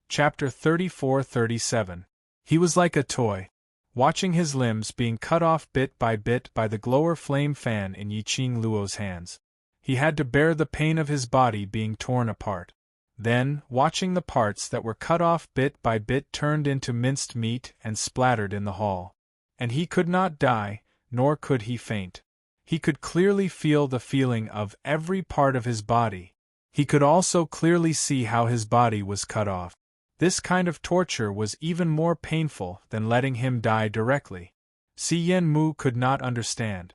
Chapter 34-37. He was like a toy, watching his limbs being cut off bit by the glower flame fan in Yiqing Luo's hands. He had to bear the pain of his body being torn apart. Then, watching the parts that were cut off bit by bit turned into minced meat and splattered in the hall. And he could not die, nor could he faint. He could clearly feel the feeling of every part of his body. He could also clearly see how his body was cut off. This kind of torture was even more painful than letting him die directly. Si Yen Mu could not understand.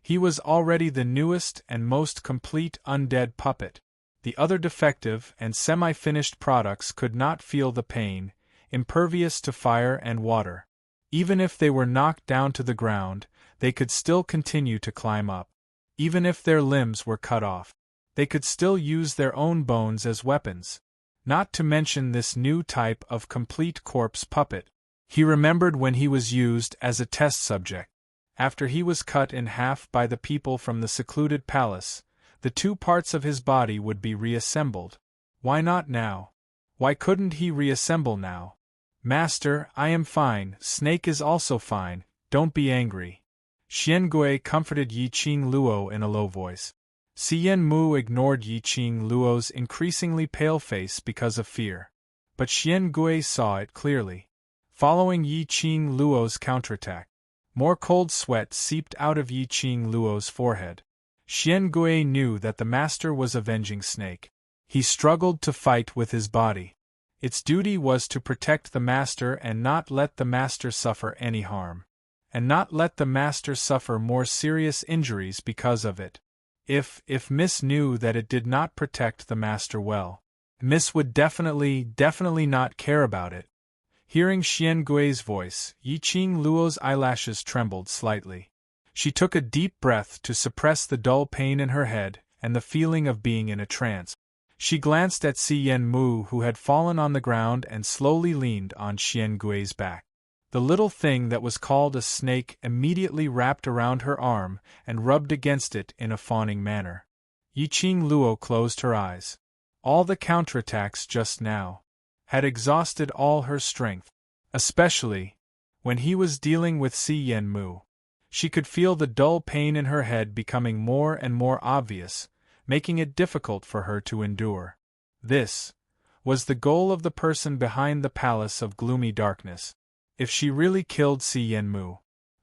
He was already the newest and most complete undead puppet. The other defective and semi-finished products could not feel the pain, impervious to fire and water. Even if they were knocked down to the ground, they could still continue to climb up. Even if their limbs were cut off, they could still use their own bones as weapons. Not to mention this new type of complete corpse puppet. He remembered when he was used as a test subject. After he was cut in half by the people from the secluded palace, the two parts of his body would be reassembled. Why not now? Why couldn't he reassemble now? Master, I am fine, Snake is also fine, don't be angry. Xian Gui comforted Yi Qing Luo in a low voice. Xian Mu ignored Yi Qing Luo's increasingly pale face because of fear. But Xian Gui saw it clearly. Following Yi Qing Luo's counterattack, more cold sweat seeped out of Yi Qing Luo's forehead. Xian Gui knew that the master was avenging Snake. He struggled to fight with his body. Its duty was to protect the master and not let the master suffer any harm. And not let the master suffer more serious injuries because of it. If Miss knew that it did not protect the master well, Miss would definitely not care about it. Hearing Xian Gui's voice, Yi Qing Luo's eyelashes trembled slightly. She took a deep breath to suppress the dull pain in her head and the feeling of being in a trance. She glanced at Xian Mu, who had fallen on the ground and slowly leaned on Xian Gui's back. The little thing that was called a snake immediately wrapped around her arm and rubbed against it in a fawning manner. Yi Qing Luo closed her eyes. All the counterattacks just now had exhausted all her strength, especially when he was dealing with Xian Mu. She could feel the dull pain in her head becoming more and more obvious, making it difficult for her to endure. This was the goal of the person behind the palace of gloomy darkness. If she really killed Xian Mu,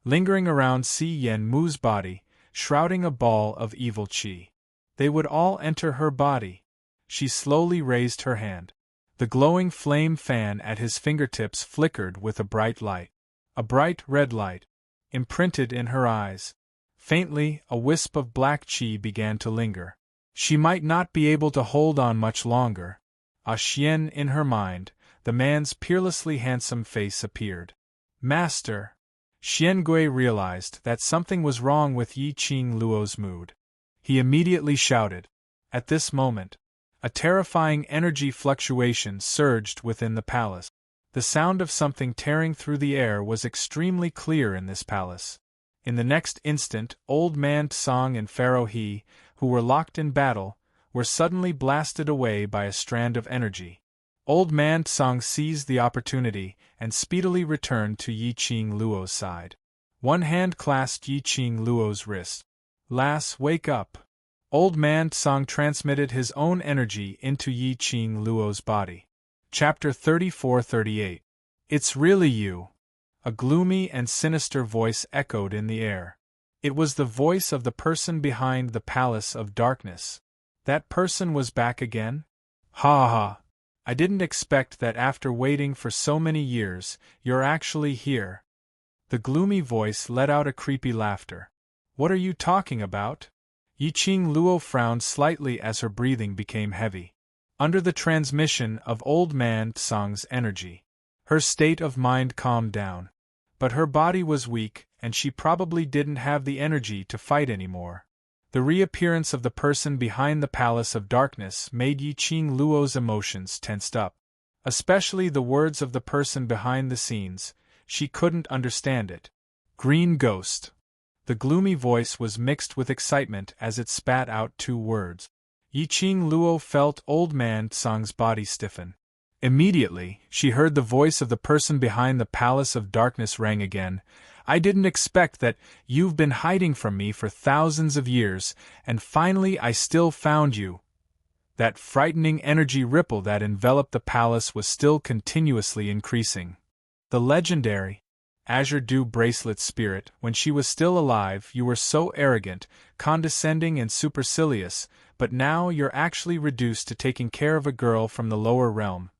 lingering around Xian Mu's body, shrouding a ball of evil qi, they would all enter her body. She slowly raised her hand. The glowing flame fan at his fingertips flickered with a bright light. A bright red light, imprinted in her eyes. Faintly, a wisp of black qi began to linger. She might not be able to hold on much longer. A Xian in her mind, the man's peerlessly handsome face appeared. Master! Xian Gui realized that something was wrong with Yi Qing Luo's mood. He immediately shouted. At this moment, a terrifying energy fluctuation surged within the palace. The sound of something tearing through the air was extremely clear in this palace. In the next instant, Old Man Tsang and Pharaoh He, who were locked in battle, were suddenly blasted away by a strand of energy. Old Man Tsang seized the opportunity and speedily returned to Yi Qing Luo's side. One hand clasped Yi Qing Luo's wrist. Lass, wake up! Old Man Tsang transmitted his own energy into Yi Qing Luo's body. Chapter 34-38. It's really you. A gloomy and sinister voice echoed in the air. It was the voice of the person behind the Palace of Darkness. That person was back again? Ha ha! I didn't expect that after waiting for so many years, you're actually here. The gloomy voice let out a creepy laughter. What are you talking about? Yi Qing Luo frowned slightly as her breathing became heavy. Under the transmission of Old Man Tsang's energy, her state of mind calmed down. But her body was weak, and she probably didn't have the energy to fight anymore. The reappearance of the person behind the Palace of Darkness made Yi Qing Luo's emotions tensed up. Especially the words of the person behind the scenes, she couldn't understand it. Green Ghost. The gloomy voice was mixed with excitement as it spat out two words. Yi Qing Luo felt Old Man Tsang's body stiffen. Immediately, she heard the voice of the person behind the Palace of Darkness rang again. I didn't expect that. You've been hiding from me for thousands of years, and finally I still found you. That frightening energy ripple that enveloped the palace was still continuously increasing. The legendary Azure Dew Bracelet spirit, when she was still alive, you were so arrogant, condescending and supercilious, but now you're actually reduced to taking care of a girl from the lower realm.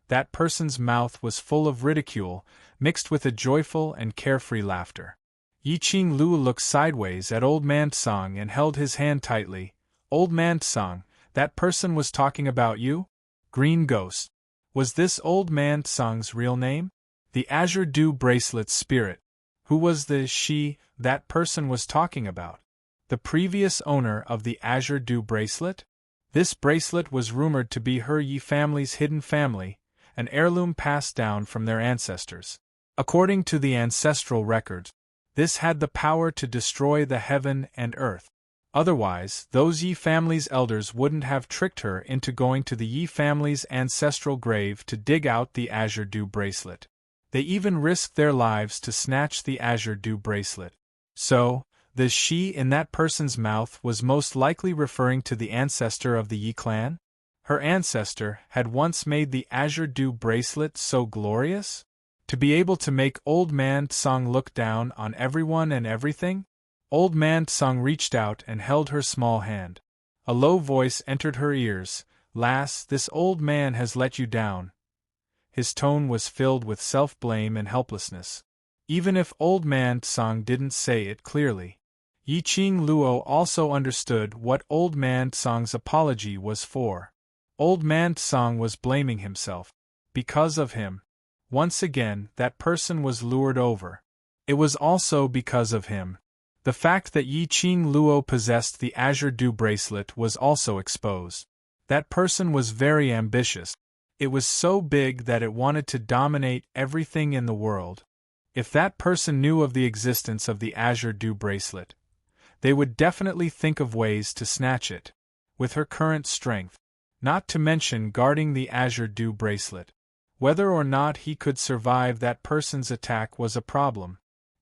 That person's mouth was full of ridicule, mixed with a joyful and carefree laughter. Yi Qing Luo looked sideways at Old Man Tsang and held his hand tightly. Old Man Tsang, That person was talking about you? Green Ghost. Was this old man Tsang's real name? The Azure Dew Bracelet Spirit. Who was the she that person was talking about? The previous owner of the Azure Dew Bracelet? This bracelet was rumored to be her Yi family's hidden family, an heirloom passed down from their ancestors. According to the ancestral records, this had the power to destroy the heaven and earth. Otherwise, those Yi family's elders wouldn't have tricked her into going to the Yi family's ancestral grave to dig out the Azure Dew Bracelet. They even risked their lives to snatch the Azure Dew Bracelet. So, the she in that person's mouth was most likely referring to the ancestor of the Yi clan? Her ancestor had once made the Azure Dew Bracelet so glorious? To be able to make Old Man Tsang look down on everyone and everything? Old Man Tsang reached out and held her small hand. A low voice entered her ears. Lass, this old man has let you down. His tone was filled with self-blame and helplessness. Even if Old Man Tsang didn't say it clearly, Yiqing Luo also understood what Old Man Tsang's apology was for. Old Man Tsang was blaming himself. Because of him. Once again, that person was lured over. It was also because of him. The fact that Yiqing Luo possessed the Azure Dew Bracelet was also exposed. That person was very ambitious. It was so big that it wanted to dominate everything in the world. If that person knew of the existence of the Azure Dew Bracelet, they would definitely think of ways to snatch it. With her current strength, not to mention guarding the Azure Dew Bracelet, whether or not he could survive that person's attack was a problem.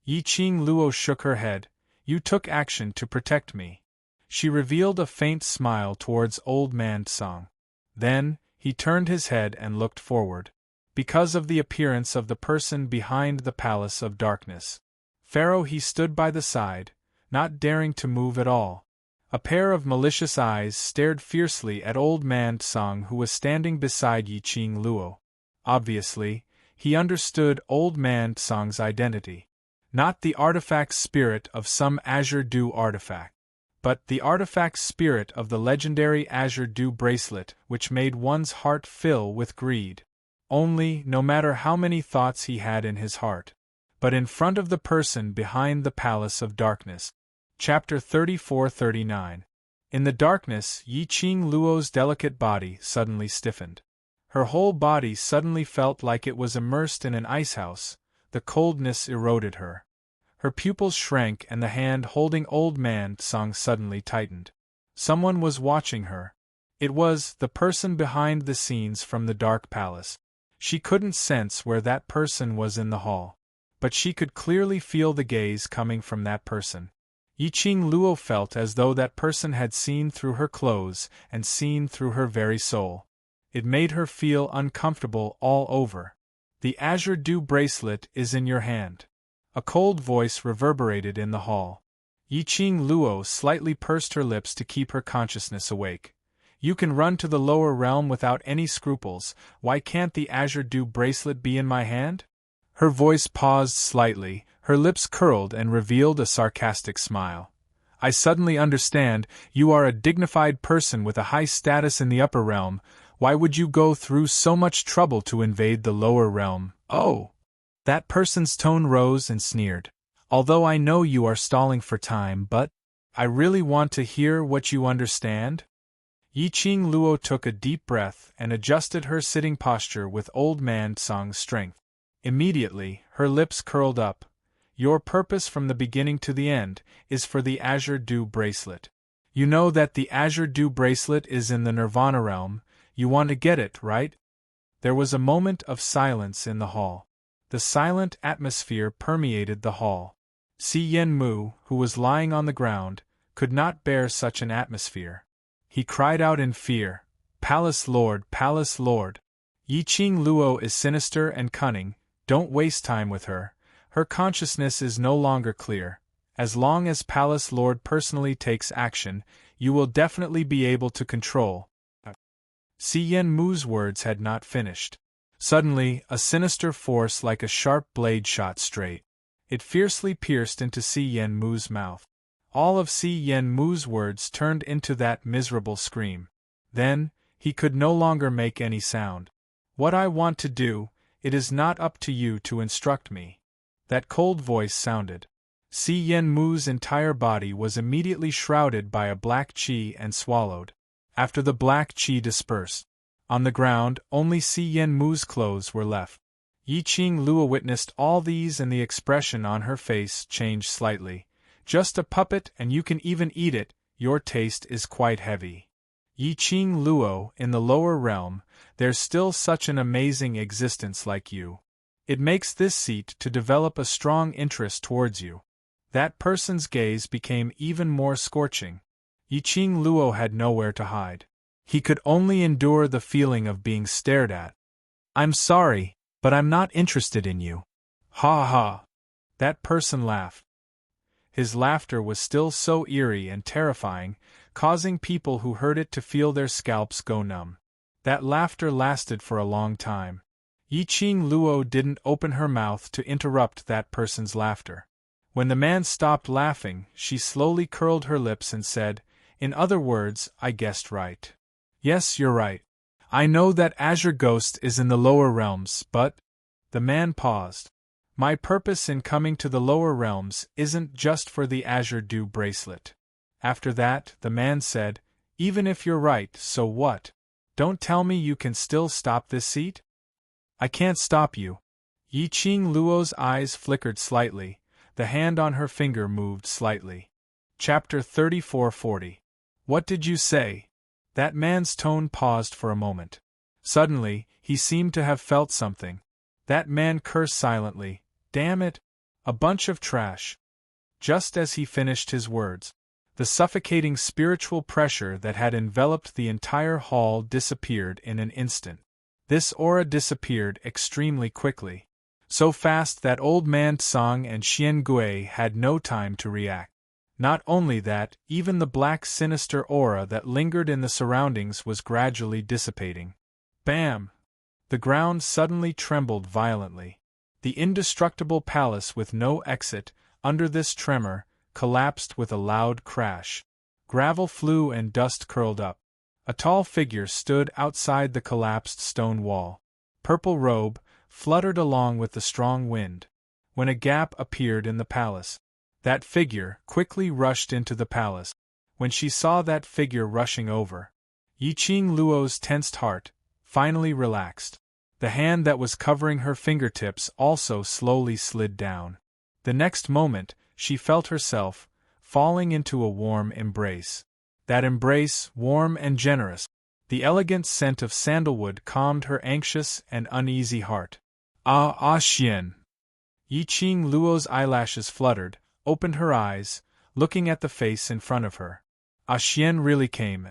Yiqing Luo shook her head. You took action to protect me. She revealed a faint smile towards Old Man Tsang. Then, he turned his head and looked forward. Because of the appearance of the person behind the Palace of Darkness, Pharaoh, he stood by the side, not daring to move at all. A pair of malicious eyes stared fiercely at Old Man Tsang, who was standing beside Yiqing Luo. Obviously, he understood Old Man Tsang's identity. Not the artifact spirit of some Azure Dew artifact, but the artifact spirit of the legendary Azure Dew Bracelet, which made one's heart fill with greed. Only, no matter how many thoughts he had in his heart, but in front of the person behind the Palace of Darkness. Chapter 34-39. In the darkness, Yiqing Luo's delicate body suddenly stiffened. Her whole body suddenly felt like it was immersed in an icehouse. The coldness eroded her. Her pupils shrank and the hand holding Old Man Tsang suddenly tightened. Someone was watching her. It was the person behind the scenes from the Dark Palace. She couldn't sense where that person was in the hall, but she could clearly feel the gaze coming from that person. Yiqing Luo felt as though that person had seen through her clothes and seen through her very soul. It made her feel uncomfortable all over. The Azure Dew Bracelet is in your hand. A cold voice reverberated in the hall. Yiqing Luo slightly pursed her lips to keep her consciousness awake. You can run to the lower realm without any scruples. Why can't the Azure Dew Bracelet be in my hand? Her voice paused slightly, her lips curled and revealed a sarcastic smile. I suddenly understand, you are a dignified person with a high status in the upper realm. Why would you go through so much trouble to invade the lower realm? Oh! That person's tone rose and sneered. Although I know you are stalling for time, but I really want to hear what you understand. Yiqing Luo took a deep breath and adjusted her sitting posture with Old Man Tsang's strength. Immediately, her lips curled up. Your purpose from the beginning to the end is for the Azure Dew Bracelet. You know that the Azure Dew Bracelet is in the Nirvana realm. You want to get it, right? There was a moment of silence in the hall. The silent atmosphere permeated the hall. Si Yenmu, who was lying on the ground, could not bear such an atmosphere. He cried out in fear, Palace Lord, Palace Lord! Yiqing Luo is sinister and cunning, don't waste time with her. Her consciousness is no longer clear. As long as Palace Lord personally takes action, you will definitely be able to control. Si Yenmu's words had not finished. Suddenly, a sinister force like a sharp blade shot straight. It fiercely pierced into Si Yenmu's mouth. All of Si Yenmu's words turned into that miserable scream. Then, he could no longer make any sound. What I want to do, it is not up to you to instruct me. That cold voice sounded. Si Yen Mu's entire body was immediately shrouded by a black qi and swallowed. After the black qi dispersed, on the ground only Si Yen Mu's clothes were left. Yi Qing Lua witnessed all these and the expression on her face changed slightly. Just a puppet and you can even eat it, your taste is quite heavy. Yi Qing Luo, in the lower realm, there's still such an amazing existence like you. It makes this seat to develop a strong interest towards you. That person's gaze became even more scorching. Yi Qing Luo had nowhere to hide. He could only endure the feeling of being stared at. I'm sorry, but I'm not interested in you. Ha ha. That person laughed. His laughter was still so eerie and terrifying, causing people who heard it to feel their scalps go numb. That laughter lasted for a long time. Yi Qing Luo didn't open her mouth to interrupt that person's laughter. When the man stopped laughing, she slowly curled her lips and said, "In other words, I guessed right. Yes, you're right. I know that Azure Ghost is in the lower realms, but—" The man paused. "My purpose in coming to the lower realms isn't just for the Azure Dew bracelet." After that, the man said, "Even if you're right, so what? Don't tell me you can still stop this seat?" "I can't stop you." Yi Qing Luo's eyes flickered slightly, the hand on her finger moved slightly. Chapter 3440. What did you say? That man's tone paused for a moment. Suddenly, he seemed to have felt something. That man cursed silently. Damn it! A bunch of trash. Just as he finished his words, the suffocating spiritual pressure that had enveloped the entire hall disappeared in an instant. This aura disappeared extremely quickly. So fast that Old Man Tsang and Xian Gui had no time to react. Not only that, even the black sinister aura that lingered in the surroundings was gradually dissipating. Bam! The ground suddenly trembled violently. The indestructible palace with no exit, under this tremor, collapsed with a loud crash. Gravel flew and dust curled up. A tall figure stood outside the collapsed stone wall. Purple robe fluttered along with the strong wind. When a gap appeared in the palace, that figure quickly rushed into the palace. When she saw that figure rushing over, Yi Qing Luo's tensed heart finally relaxed. The hand that was covering her fingertips also slowly slid down. The next moment, she felt herself falling into a warm embrace. That embrace, warm and generous, the elegant scent of sandalwood calmed her anxious and uneasy heart. Ah, Xian! Yi Qing Luo's eyelashes fluttered, opened her eyes, looking at the face in front of her. Xian really came.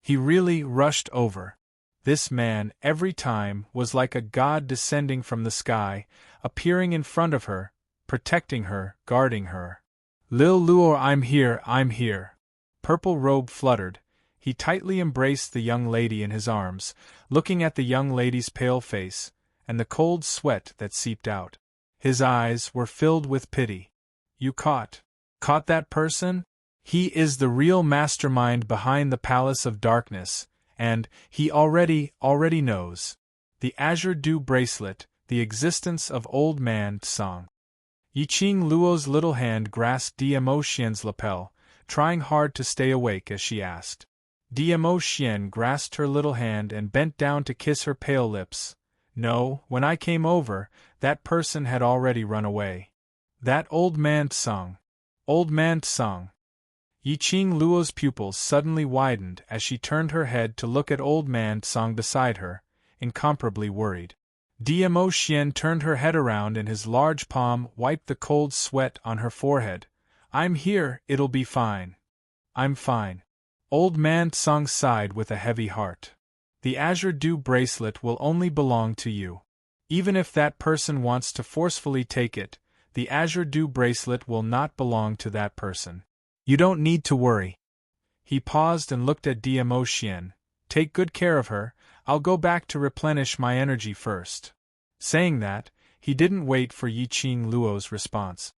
He really rushed over. This man, every time, was like a god descending from the sky, appearing in front of her, protecting her, guarding her. Lil Luo, I'm here, I'm here. Purple robe fluttered. He tightly embraced the young lady in his arms, looking at the young lady's pale face, and the cold sweat that seeped out. His eyes were filled with pity. You caught that person? He is the real mastermind behind the Palace of Darkness, and he already knows. The Azure Dew bracelet, the existence of Old Man Tsang. Yi Qing Luo's little hand grasped Dmo Xian's lapel, trying hard to stay awake as she asked. Dmo Xian grasped her little hand and bent down to kiss her pale lips. No, when I came over, that person had already run away. That Old Man Tsang. Old Man Tsang. Yi Qing Luo's pupils suddenly widened as she turned her head to look at Old Man Tsang beside her, incomparably worried. Dmo Xian turned her head around and his large palm wiped the cold sweat on her forehead. I'm here, it'll be fine. I'm fine. Old Man Tsang sighed with a heavy heart. The Azure Dew bracelet will only belong to you. Even if that person wants to forcefully take it, the Azure Dew bracelet will not belong to that person. You don't need to worry. He paused and looked at Dmo Xian. Take good care of her, I'll go back to replenish my energy first. Saying that, he didn't wait for Yi Qing Luo's response.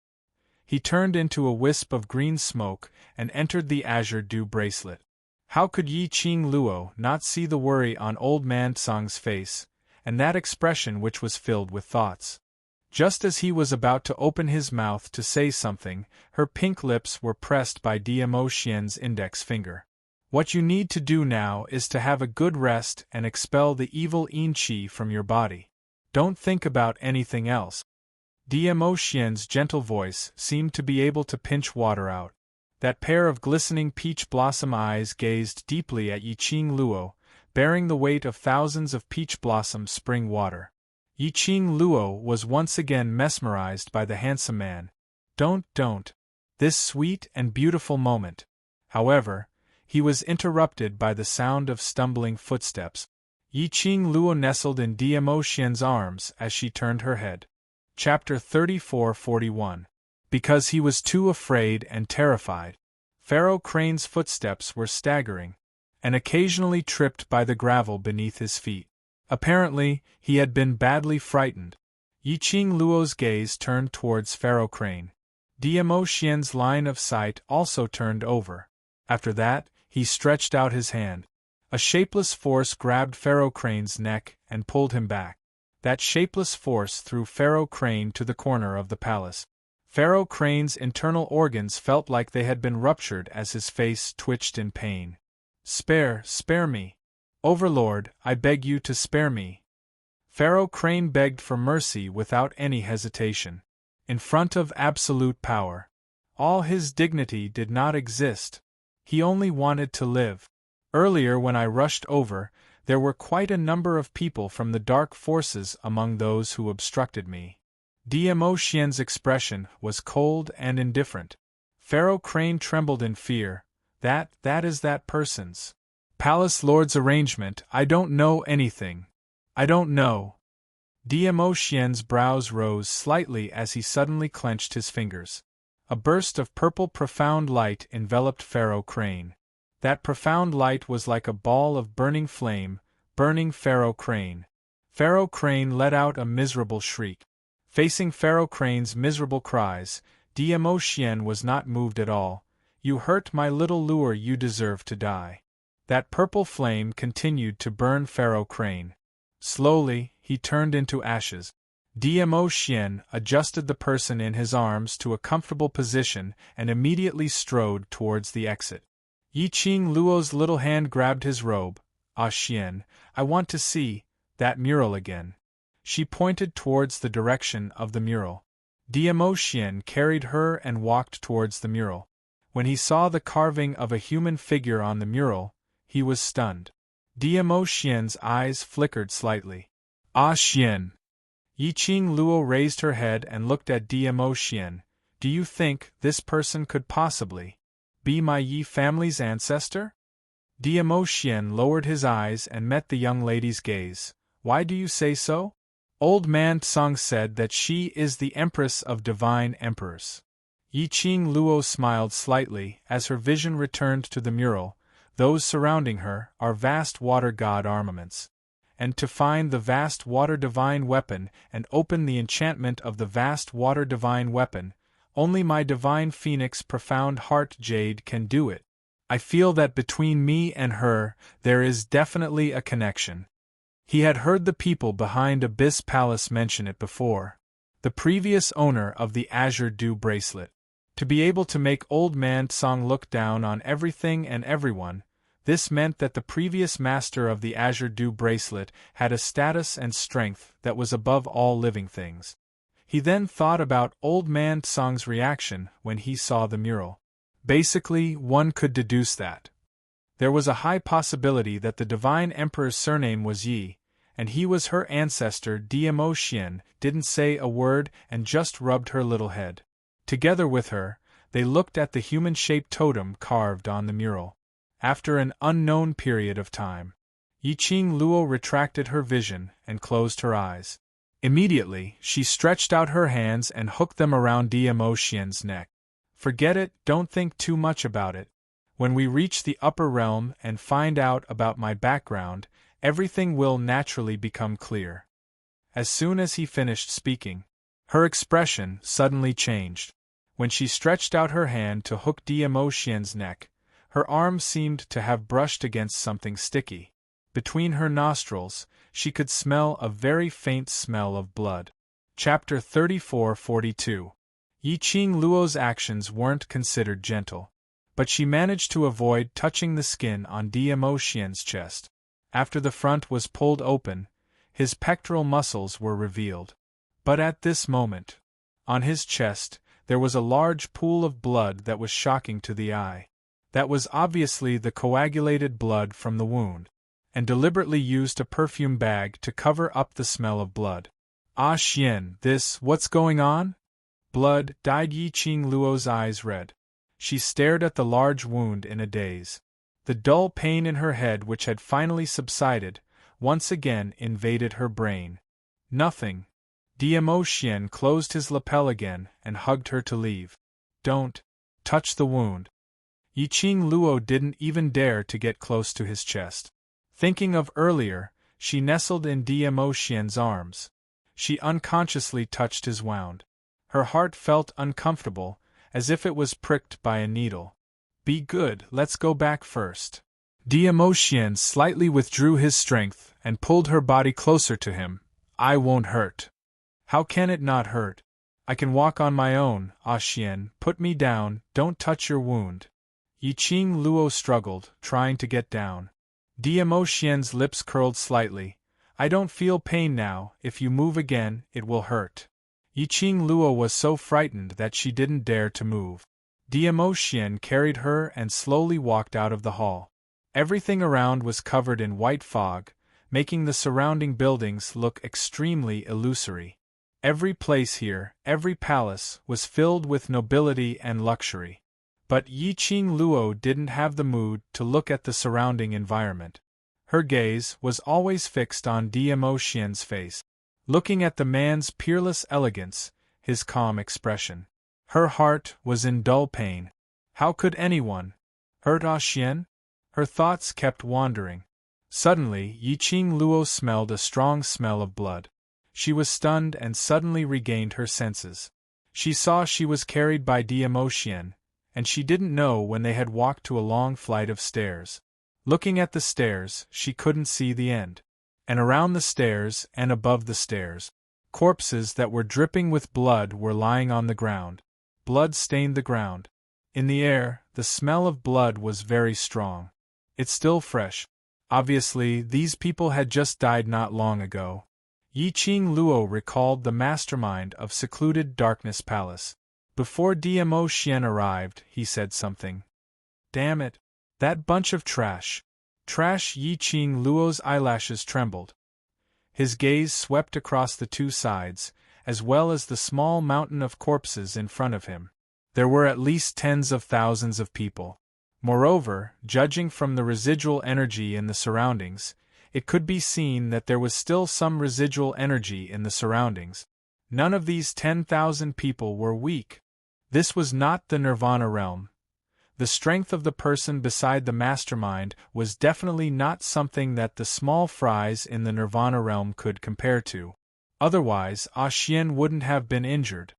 He turned into a wisp of green smoke and entered the Azure Dew bracelet. How could Yi Qing Luo not see the worry on old man Tsang's face, and that expression which was filled with thoughts? Just as he was about to open his mouth to say something, her pink lips were pressed by Diamo Xian's index finger. What you need to do now is to have a good rest and expel the evil yin qi from your body. Don't think about anything else. Diamo Xian's gentle voice seemed to be able to pinch water out. That pair of glistening peach blossom eyes gazed deeply at Yi Qing Luo, bearing the weight of thousands of peach blossom spring water. Yi Qing Luo was once again mesmerized by the handsome man. Don't. This sweet and beautiful moment. However, he was interrupted by the sound of stumbling footsteps. Yi Qing Luo nestled in Diamo Xian's arms as she turned her head. Chapter 34-41. Because he was too afraid and terrified. Pharaoh Crane's footsteps were staggering, and occasionally tripped by the gravel beneath his feet. Apparently, he had been badly frightened. Yi Qing Luo's gaze turned towards Pharaoh Crane. Diamo Xian's line of sight also turned over. After that, he stretched out his hand. A shapeless force grabbed Pharaoh Crane's neck and pulled him back. That shapeless force threw Pharaoh Crane to the corner of the palace. Pharaoh Crane's internal organs felt like they had been ruptured as his face twitched in pain. Spare me. Overlord, I beg you to spare me. Pharaoh Crane begged for mercy without any hesitation. In front of absolute power, all his dignity did not exist. He only wanted to live. Earlier, when I rushed over, there were quite a number of people from the dark forces among those who obstructed me. Diamo Xian's expression was cold and indifferent. Pharaoh Crane trembled in fear. That is that person's palace lord's arrangement. I don't know anything. I don't know. Diamo Xian's brows rose slightly as he suddenly clenched his fingers. A burst of purple profound light enveloped Pharaoh Crane. That profound light was like a ball of burning flame, burning Pharaoh Crane. Pharaoh Crane let out a miserable shriek. Facing Pharaoh Crane's miserable cries, Diamo Xian was not moved at all. You hurt my little lure, you deserve to die. That purple flame continued to burn Pharaoh Crane. Slowly, he turned into ashes. Diamo Xian adjusted the person in his arms to a comfortable position and immediately strode towards the exit. Yi Qing Luo's little hand grabbed his robe. Ah Xian, I want to see that mural again. She pointed towards the direction of the mural. Diamo Xian carried her and walked towards the mural. When he saw the carving of a human figure on the mural, he was stunned. Diamo Xian's eyes flickered slightly. Ah Xian! Yi Qing Luo raised her head and looked at Diamo Xian. Do you think this person could possibly be my Yi family's ancestor? Diamo Xian lowered his eyes and met the young lady's gaze. Why do you say so? Old man Tsang said that she is the Empress of Divine Emperors. Yi Qing Luo smiled slightly as her vision returned to the mural. Those surrounding her are vast water god armaments. And to find the vast water divine weapon and open the enchantment of the vast water divine weapon, only my divine phoenix profound heart jade can do it. I feel that between me and her, there is definitely a connection. He had heard the people behind Abyss Palace mention it before. The previous owner of the Azure Dew bracelet. To be able to make old man Tsang look down on everything and everyone, this meant that the previous master of the Azure Dew bracelet had a status and strength that was above all living things. He then thought about old man Tsang's reaction when he saw the mural. Basically, one could deduce that there was a high possibility that the Divine Emperor's surname was Yi, and he was her ancestor. Diamo Xian didn't say a word and just rubbed her little head. Together with her, they looked at the human-shaped totem carved on the mural. After an unknown period of time, Yi Qing Luo retracted her vision and closed her eyes. Immediately, she stretched out her hands and hooked them around Diamo Xian's neck. Forget it, don't think too much about it. When we reach the upper realm and find out about my background, everything will naturally become clear. As soon as he finished speaking, her expression suddenly changed. When she stretched out her hand to hook Diamo Xian's neck, Her arm seemed to have brushed against something sticky. Between her nostrils, she could smell a very faint smell of blood. Chapter 34-42. Yiqing Luo's actions weren't considered gentle, but she managed to avoid touching the skin on Dmo Xian's chest. After the front was pulled open, his pectoral muscles were revealed. But at this moment, on his chest, there was a large pool of blood that was shocking to the eye. That was obviously the coagulated blood from the wound, and deliberately used a perfume bag to cover up the smell of blood. Ah Xian, what's going on? Blood dyed Yiqing Luo's eyes red. She stared at the large wound in a daze. The dull pain in her head, which had finally subsided, once again invaded her brain. Nothing. Dmo Xian closed his lapel again and hugged her to leave. Don't touch the wound. Yiqing Luo didn't even dare to get close to his chest. Thinking of earlier, she nestled in Dmo Xian's arms. She unconsciously touched his wound. Her heart felt uncomfortable, as if it was pricked by a needle. Be good, let's go back first. Dmo Xian slightly withdrew his strength and pulled her body closer to him. I won't hurt. How can it not hurt? I can walk on my own. Ah Xian, put me down, don't touch your wound. Yiqing Luo struggled, trying to get down. Dmo Xian's lips curled slightly. I don't feel pain now, if you move again, it will hurt. Yiqing Luo was so frightened that she didn't dare to move. Dmo Xian carried her and slowly walked out of the hall. Everything around was covered in white fog, making the surrounding buildings look extremely illusory. Every place here, every palace, was filled with nobility and luxury. But Yiqing Luo didn't have the mood to look at the surrounding environment. Her gaze was always fixed on Dmo Xian's face, looking at the man's peerless elegance, his calm expression. Her heart was in dull pain. How could anyone hurt Ah Xian? Her thoughts kept wandering. Suddenly, Yiqing Luo smelled a strong smell of blood. She was stunned and suddenly regained her senses. She saw she was carried by Dmo Xian, and she didn't know when they had walked to a long flight of stairs. Looking at the stairs, she couldn't see the end. And around the stairs and above the stairs, corpses that were dripping with blood were lying on the ground. Blood stained the ground. In the air, the smell of blood was very strong. It's still fresh. Obviously, these people had just died not long ago. Yiqing Luo recalled the mastermind of secluded Darkness Palace. Before Dmo Xian arrived, he said something. Damn it. That bunch of trash. Trash. Yiqing Luo's eyelashes trembled. His gaze swept across the two sides, as well as the small mountain of corpses in front of him. There were at least tens of thousands of people. Moreover, judging from the residual energy in the surroundings, it could be seen that there was still some residual energy in the surroundings. None of these 10,000 people were weak. This was not the Nirvana realm. The strength of the person beside the mastermind was definitely not something that the small fries in the Nirvana realm could compare to. Otherwise, Ah Xian wouldn't have been injured.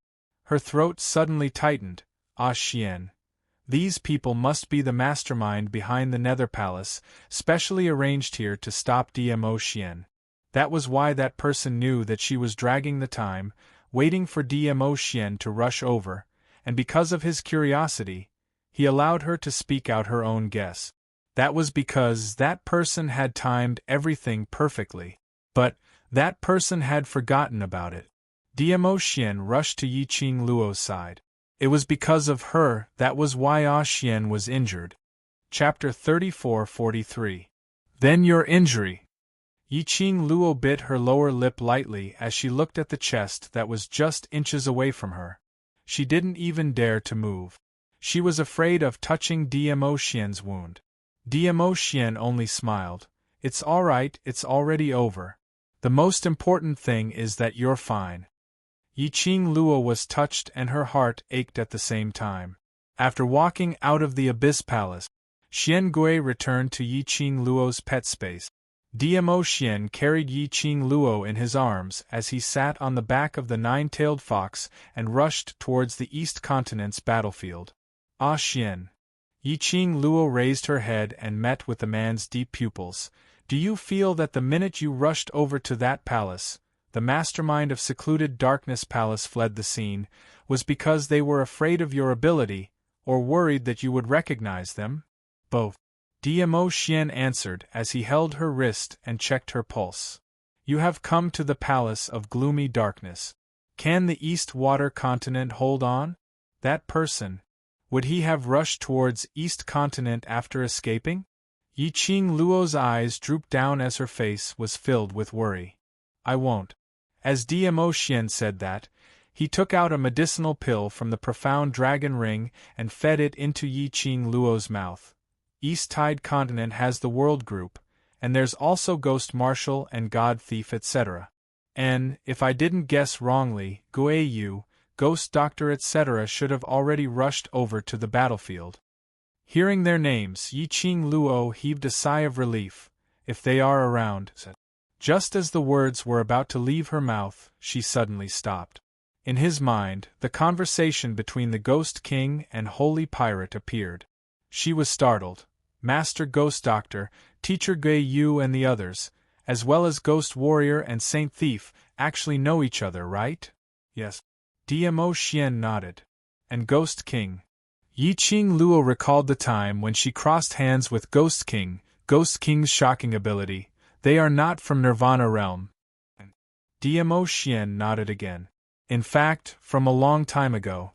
Her throat suddenly tightened. Ah Xian. These people must be the mastermind behind the Nether Palace, specially arranged here to stop Dmo Xian. That was why that person knew that she was dragging the time, waiting for Dmo Xian to rush over, and because of his curiosity, he allowed her to speak out her own guess. That was because that person had timed everything perfectly. But that person had forgotten about it. Dmo Xian rushed to Yiqing Luo's side. It was because of her, that was why Ah Xian was injured. Chapter 34-43. Then your injury. Yiqing Luo bit her lower lip lightly as she looked at the chest that was just inches away from her. She didn't even dare to move. She was afraid of touching Dmo Xian's wound. Dmo Xian only smiled. It's all right, it's already over. The most important thing is that you're fine. Yiqing Luo was touched and her heart ached at the same time. After walking out of the Abyss Palace, Xian Gui returned to Yiqing Luo's pet space. Dmo Xian carried Yiqing Luo in his arms as he sat on the back of the nine-tailed fox and rushed towards the East Continent's battlefield. Ah Xian. Yiqing Luo raised her head and met with the man's deep pupils. Do you feel that the minute you rushed over to that palace, the mastermind of secluded darkness palace fled the scene, was because they were afraid of your ability, or worried that you would recognize them? Both. Dmo Xian answered as he held her wrist and checked her pulse. You have come to the palace of gloomy darkness. Can the East Water Continent hold on? That person, would he have rushed towards East Continent after escaping? Yiqing Luo's eyes drooped down as her face was filled with worry. I won't. As Dmo Xian said that, he took out a medicinal pill from the profound dragon ring and fed it into Yiqing Luo's mouth. East Tide Continent has the World Group, and there's also Ghost Marshal and God Thief etc. And, if I didn't guess wrongly, Gui Yu, Ghost Doctor etc. should have already rushed over to the battlefield. Hearing their names, Yiqing Luo heaved a sigh of relief. If they are around, said. Just as the words were about to leave her mouth, she suddenly stopped. In his mind, the conversation between the Ghost King and Holy Pirate appeared. She was startled. Master Ghost Doctor, Teacher Gui Yu and the others, as well as Ghost Warrior and Saint Thief, actually know each other, right? Yes. Dmo Xian nodded. And Ghost King. Yiqing Luo recalled the time when she crossed hands with Ghost King, Ghost King's shocking ability. They are not from Nirvana realm. Dmo Xian nodded again. In fact, from a long time ago.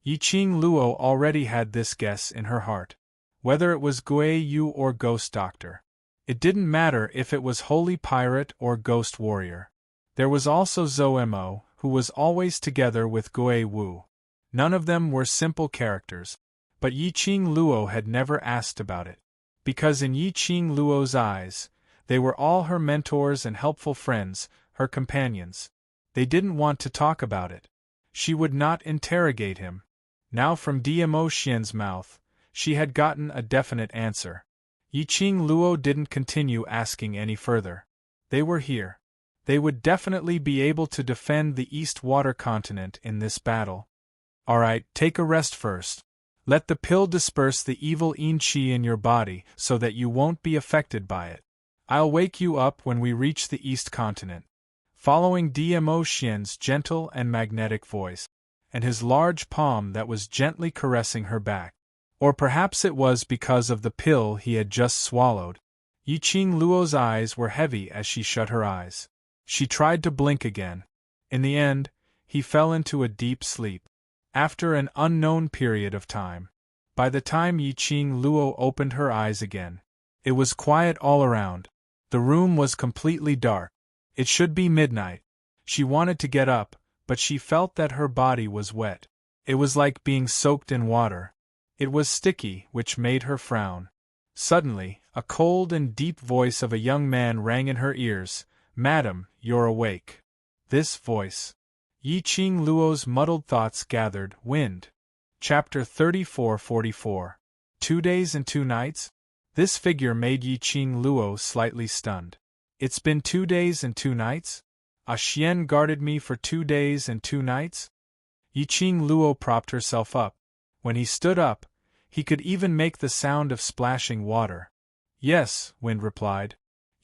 Yiqing Luo already had this guess in her heart. Whether it was Gui Yu or Ghost Doctor. It didn't matter if it was Holy Pirate or Ghost Warrior. There was also Zhou Mo, who was always together with Gui Wu. None of them were simple characters. But Yiqing Luo had never asked about it. Because in Yiqing Luo's eyes, they were all her mentors and helpful friends, her companions. They didn't want to talk about it. She would not interrogate him. Now from Dmo Xian's mouth, she had gotten a definite answer. Yiqing Luo didn't continue asking any further. They were here. They would definitely be able to defend the East Water Continent in this battle. Alright, take a rest first. Let the pill disperse the evil yin qi in your body so that you won't be affected by it. I'll wake you up when we reach the East Continent. Following Dmo Xian's gentle and magnetic voice, and his large palm that was gently caressing her back. Or perhaps it was because of the pill he had just swallowed. Yiqing Luo's eyes were heavy as she shut her eyes. She tried to blink again. In the end, he fell into a deep sleep. After an unknown period of time. By the time Yiqing Luo opened her eyes again, it was quiet all around. The room was completely dark. It should be midnight. She wanted to get up, but she felt that her body was wet. It was like being soaked in water. It was sticky, which made her frown. Suddenly, a cold and deep voice of a young man rang in her ears. Madam, you're awake. This voice. Yiqing Luo's muddled thoughts gathered wind. Chapter 34-44. 2 days and 2 nights? This figure made Yiqing Luo slightly stunned. It's been 2 days and 2 nights? A Xian guarded me for 2 days and 2 nights? Yiqing Luo propped herself up. When he stood up, he could even make the sound of splashing water. Yes, Wind replied.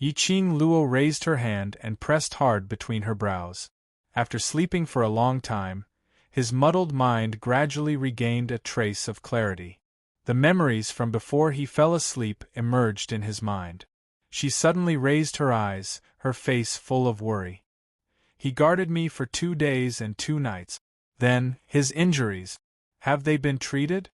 Yiqing Luo raised her hand and pressed hard between her brows. After sleeping for a long time, his muddled mind gradually regained a trace of clarity. The memories from before he fell asleep emerged in his mind. She suddenly raised her eyes, her face full of worry. He guarded me for 2 days and 2 nights. Then, his injuries. Have they been treated?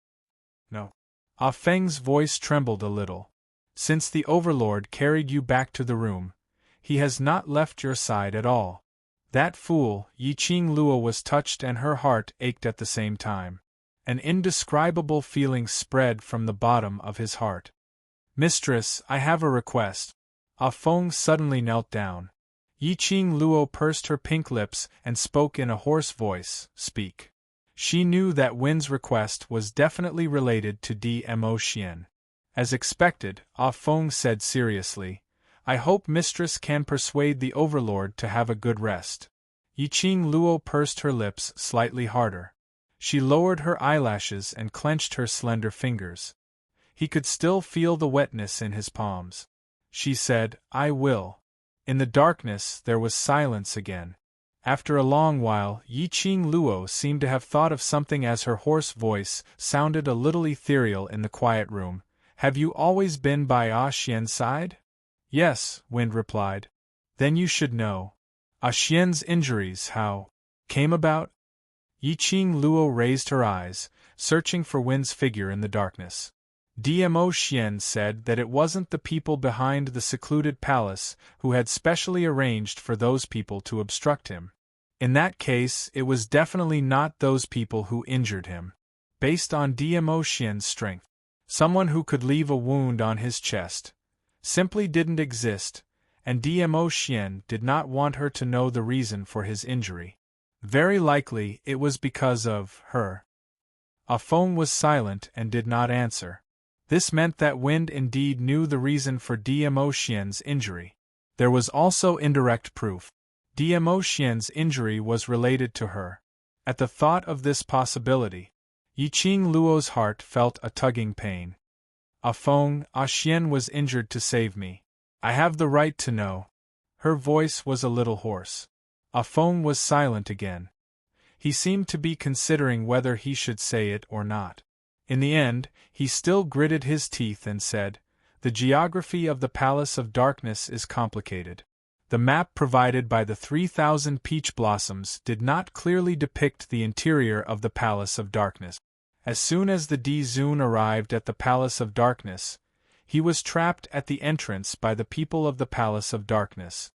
No. Ah Feng's voice trembled a little. Since the Overlord carried you back to the room, he has not left your side at all. That fool, Yiqing Luo was touched and her heart ached at the same time. An indescribable feeling spread from the bottom of his heart. Mistress, I have a request. Ah Feng suddenly knelt down. Yiqing Luo pursed her pink lips and spoke in a hoarse voice. Speak. She knew that Win's request was definitely related to Dmo Xian. As expected, Ah Feng said seriously, I hope Mistress can persuade the Overlord to have a good rest. Yiqing Luo pursed her lips slightly harder. She lowered her eyelashes and clenched her slender fingers. He could still feel the wetness in his palms. She said, "I will." In the darkness there was silence again. After a long while, Yi-Ching Luo seemed to have thought of something as her hoarse voice sounded a little ethereal in the quiet room. "Have you always been by Ah Xian's side?" "Yes," Wind replied. "Then you should know. Ah Xian's injuries, how came about?" Yi-Ching Luo raised her eyes, searching for Wind's figure in the darkness. Dmo Xian said that it wasn't the people behind the secluded palace who had specially arranged for those people to obstruct him. In that case, it was definitely not those people who injured him. Based on Dmo Xian's strength, someone who could leave a wound on his chest simply didn't exist, and Dmo Xian did not want her to know the reason for his injury. Very likely it was because of her. Ah Feng was silent and did not answer. This meant that Wind indeed knew the reason for Dmo Xian's injury. There was also indirect proof. Dmo Xian's injury was related to her. At the thought of this possibility, Yi-Ching Luo's heart felt a tugging pain. "Ah Feng, Ah Xian was injured to save me. I have the right to know." Her voice was a little hoarse. Ah Feng was silent again. He seemed to be considering whether he should say it or not. In the end, he still gritted his teeth and said, "The geography of the Palace of Darkness is complicated. The map provided by the 3,000 peach blossoms did not clearly depict the interior of the Palace of Darkness. As soon as the Di-Zun arrived at the Palace of Darkness, he was trapped at the entrance by the people of the Palace of Darkness.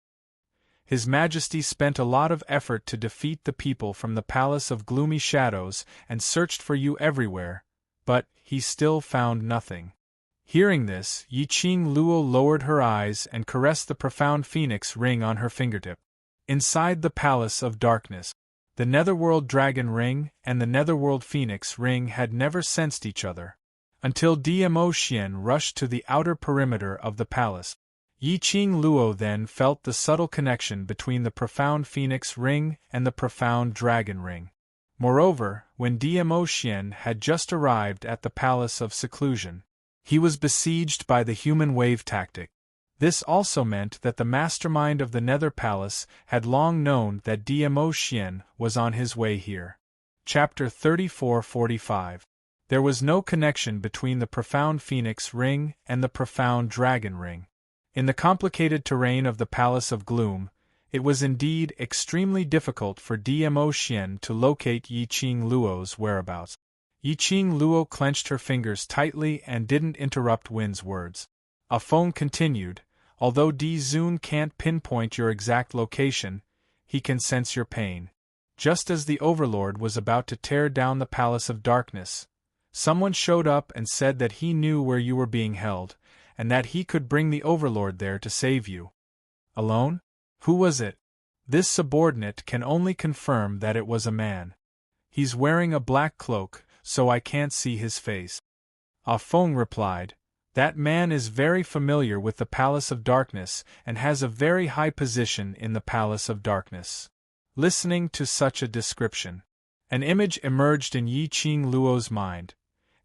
His Majesty spent a lot of effort to defeat the people from the Palace of Gloomy Shadows and searched for you everywhere, but he still found nothing." Hearing this, Yi-Ching Luo lowered her eyes and caressed the profound phoenix ring on her fingertip. Inside the Palace of Darkness, the Netherworld Dragon Ring and the Netherworld Phoenix Ring had never sensed each other. Until Dmo Xian rushed to the outer perimeter of the palace. Yi-Ching Luo then felt the subtle connection between the profound Phoenix Ring and the profound Dragon Ring. Moreover, when Dmo Xian had just arrived at the Palace of Seclusion, he was besieged by the human wave tactic. This also meant that the mastermind of the Nether Palace had long known that Dmo Xian was on his way here. Chapter 34-45. There was no connection between the profound Phoenix Ring and the profound Dragon Ring. In the complicated terrain of the Palace of Gloom, it was indeed extremely difficult for Dmo Xian to locate Yi-Ching Luo's whereabouts. Yi-Ching Luo clenched her fingers tightly and didn't interrupt Wind's words. Ah Feng continued, "Although Di-Zun can't pinpoint your exact location, he can sense your pain." Just as the Overlord was about to tear down the Palace of Darkness, someone showed up and said that he knew where you were being held, and that he could bring the Overlord there to save you. Alone? Who was it? This subordinate can only confirm that it was a man. He's wearing a black cloak, so I can't see his face. Ah Feng replied, "That man is very familiar with the Palace of Darkness and has a very high position in the Palace of Darkness." Listening to such a description, an image emerged in Yi-Ching Luo's mind.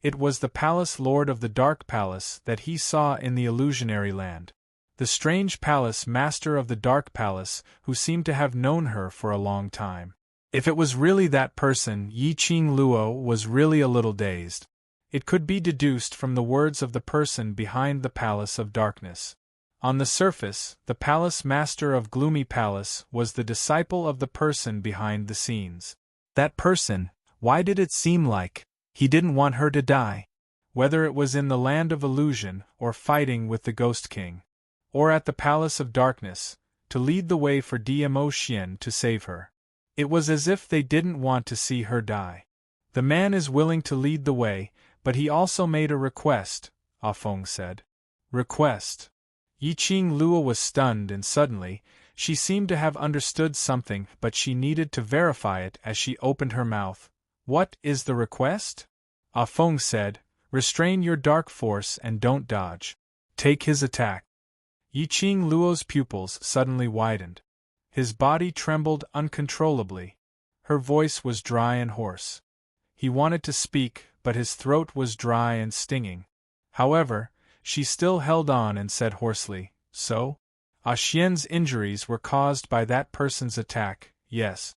It was the Palace Lord of the Dark Palace that he saw in the illusionary land. The strange palace master of the Dark Palace who seemed to have known her for a long time. If it was really that person, Yi-Ching Luo was really a little dazed. It could be deduced from the words of the person behind the Palace of Darkness. On the surface, the Palace Master of Gloomy Palace was the disciple of the person behind the scenes. That person, why did it seem like he didn't want her to die? Whether it was in the Land of Illusion, or fighting with the Ghost King, or at the Palace of Darkness, to lead the way for Dmo Xian to save her. It was as if they didn't want to see her die. "The man is willing to lead the way, but he also made a request," Ah Feng said. "Request?" Yi-Ching Luo was stunned and suddenly, she seemed to have understood something, but she needed to verify it as she opened her mouth. "What is the request?" Ah Feng said, "Restrain your dark force and don't dodge. Take his attack." Yi-Ching Luo's pupils suddenly widened. His body trembled uncontrollably. Her voice was dry and hoarse. He wanted to speak, but his throat was dry and stinging. However, she still held on and said hoarsely, "So? Ah Xian's injuries were caused by that person's attack, yes."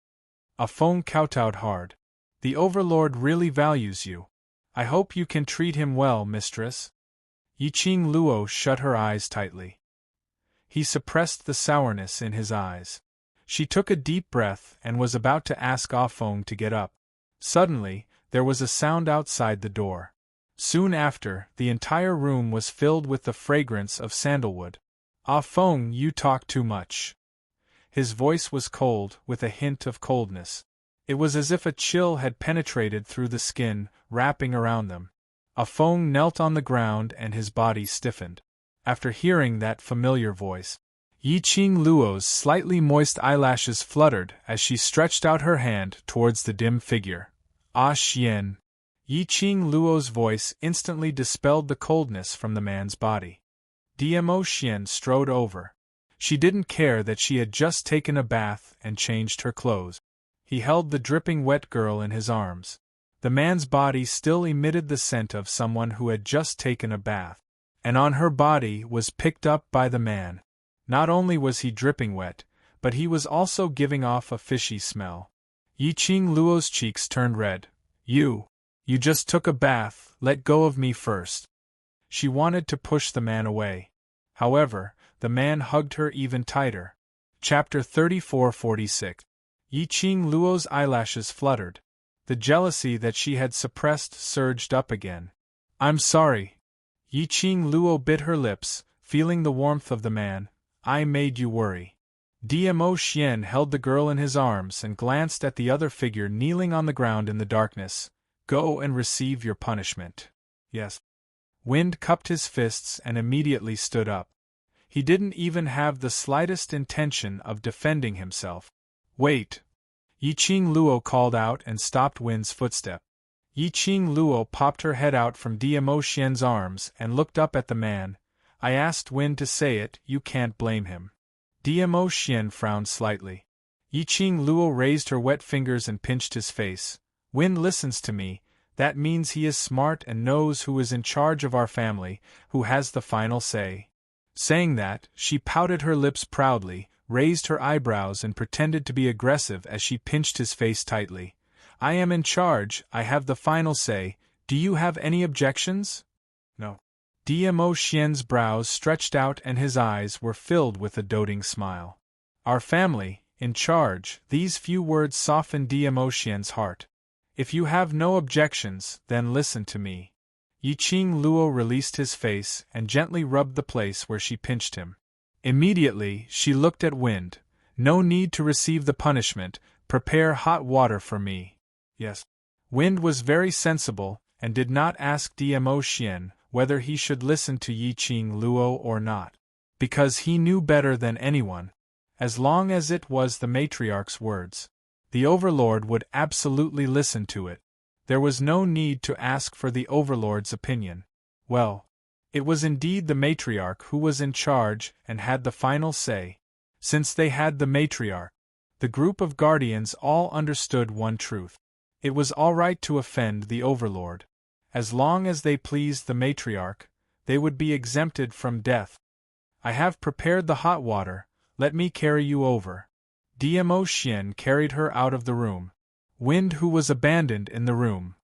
Ah Feng kowtowed hard. "The Overlord really values you. I hope you can treat him well, mistress." Yiqing Luo shut her eyes tightly. He suppressed the sourness in his eyes. She took a deep breath and was about to ask Ah Feng to get up. Suddenly, there was a sound outside the door. Soon after, the entire room was filled with the fragrance of sandalwood. "Ah Feng, you talk too much." His voice was cold, with a hint of coldness. It was as if a chill had penetrated through the skin, wrapping around them. Ah Feng knelt on the ground and his body stiffened. After hearing that familiar voice, Yiqing Luo's slightly moist eyelashes fluttered as she stretched out her hand towards the dim figure. "Ah Xian." Yiqing Luo's voice instantly dispelled the coldness from the man's body. Dmo Xian strode over. She didn't care that she had just taken a bath and changed her clothes. He held the dripping wet girl in his arms. The man's body still emitted the scent of someone who had just taken a bath. And on her body was picked up by the man. Not only was he dripping wet, but he was also giving off a fishy smell. Yiqing Luo's cheeks turned red. You just took a bath, let go of me first." She wanted to push the man away. However, the man hugged her even tighter. Chapter 34-46. Yiqing Luo's eyelashes fluttered. The jealousy that she had suppressed surged up again. "I'm sorry." Yiqing Luo bit her lips, feeling the warmth of the man. "I made you worry." Dmo Xian held the girl in his arms and glanced at the other figure kneeling on the ground in the darkness. "Go and receive your punishment." "Yes." Wind cupped his fists and immediately stood up. He didn't even have the slightest intention of defending himself. "Wait!" Yiqing Luo called out and stopped Wind's footstep. Yiqing Luo popped her head out from Dmo Xian's arms and looked up at the man. "I asked Wind to say it, you can't blame him." Dmo Xian frowned slightly. Yiqing Luo raised her wet fingers and pinched his face. "Wind listens to me, that means he is smart and knows who is in charge of our family, who has the final say." Saying that, she pouted her lips proudly, raised her eyebrows and pretended to be aggressive as she pinched his face tightly. "I am in charge, I have the final say, do you have any objections?" "No." Dmo Xian's brows stretched out and his eyes were filled with a doting smile. "Our family, in charge," these few words softened Dmo Xian's heart. "If you have no objections, then listen to me." Yiqing Luo released his face and gently rubbed the place where she pinched him. Immediately, she looked at Wind. "No need to receive the punishment, prepare hot water for me." "Yes." Wind was very sensible, and did not ask Dmo Xian whether he should listen to Yiqing Luo or not. Because he knew better than anyone. As long as it was the matriarch's words, the Overlord would absolutely listen to it. There was no need to ask for the Overlord's opinion. Well, it was indeed the matriarch who was in charge and had the final say. Since they had the matriarch, the group of guardians all understood one truth. It was all right to offend the Overlord. As long as they pleased the matriarch, they would be exempted from death. "I have prepared the hot water, let me carry you over." Dmo Xian carried her out of the room. Wind who was abandoned in the room.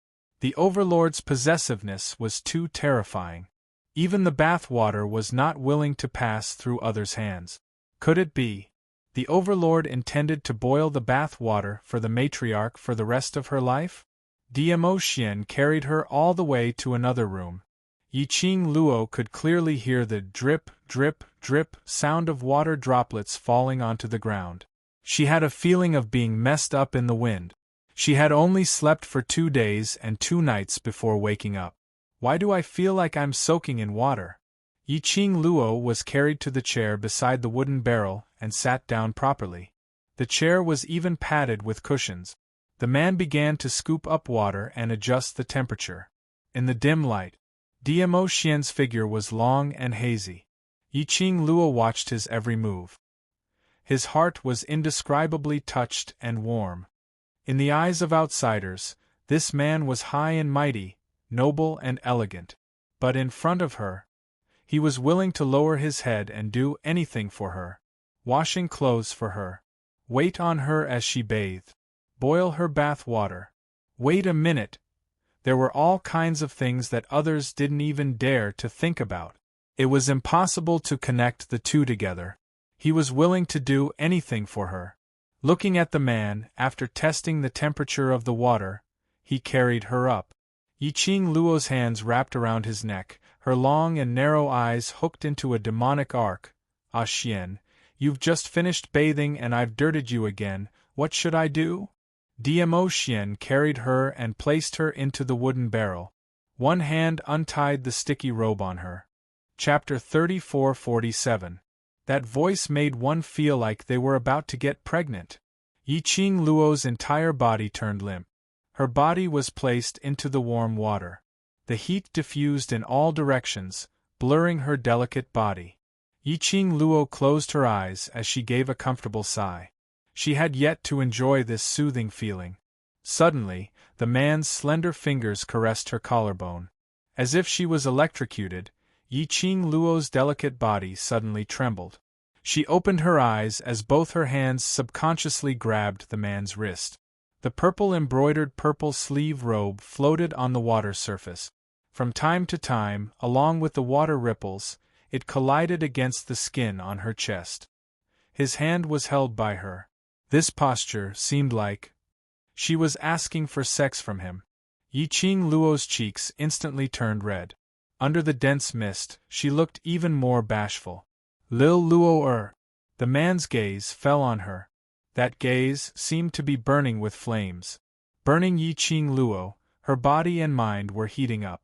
The Overlord's possessiveness was too terrifying. Even the bath water was not willing to pass through others' hands. Could it be? The Overlord intended to boil the bath water for the matriarch for the rest of her life? Dmo Xian carried her all the way to another room. Yiqing Luo could clearly hear the drip, drip, drip sound of water droplets falling onto the ground. She had a feeling of being messed up in the wind. She had only slept for 2 days and 2 nights before waking up. "Why do I feel like I'm soaking in water?" Yiqing Luo was carried to the chair beside the wooden barrel and sat down properly. The chair was even padded with cushions. The man began to scoop up water and adjust the temperature. In the dim light, Dmo Xian's figure was long and hazy. Yiqing Luo watched his every move. His heart was indescribably touched and warm. In the eyes of outsiders, this man was high and mighty, noble and elegant. but in front of her. He was willing to lower his head and do anything for her. Washing clothes for her. Wait on her as she bathed. Boil her bath water. Wait a minute. There were all kinds of things that others didn't even dare to think about. It was impossible to connect the two together. He was willing to do anything for her. Looking at the man, after testing the temperature of the water, he carried her up. Yiqing Luo's hands wrapped around his neck, her long and narrow eyes hooked into a demonic arc. Ah Xian, you've just finished bathing and I've dirted you again, what should I do? Dmo Xian carried her and placed her into the wooden barrel. One hand untied the sticky robe on her. Chapter 34-47. That voice made one feel like they were about to get pregnant. Yiqing Luo's entire body turned limp. Her body was placed into the warm water. The heat diffused in all directions, blurring her delicate body. Yiqing Luo closed her eyes as she gave a comfortable sigh. She had yet to enjoy this soothing feeling. Suddenly, the man's slender fingers caressed her collarbone. As if she was electrocuted, Yiqing Luo's delicate body suddenly trembled. She opened her eyes as both her hands subconsciously grabbed the man's wrist. The purple-embroidered purple sleeve robe floated on the water surface. From time to time, along with the water ripples, it collided against the skin on her chest. His hand was held by her. This posture seemed like she was asking for sex from him. Yiqing Luo's cheeks instantly turned red. Under the dense mist, she looked even more bashful. Lil Luo. The man's gaze fell on her. That gaze seemed to be burning with flames. Burning Yiqing Luo, her body and mind were heating up.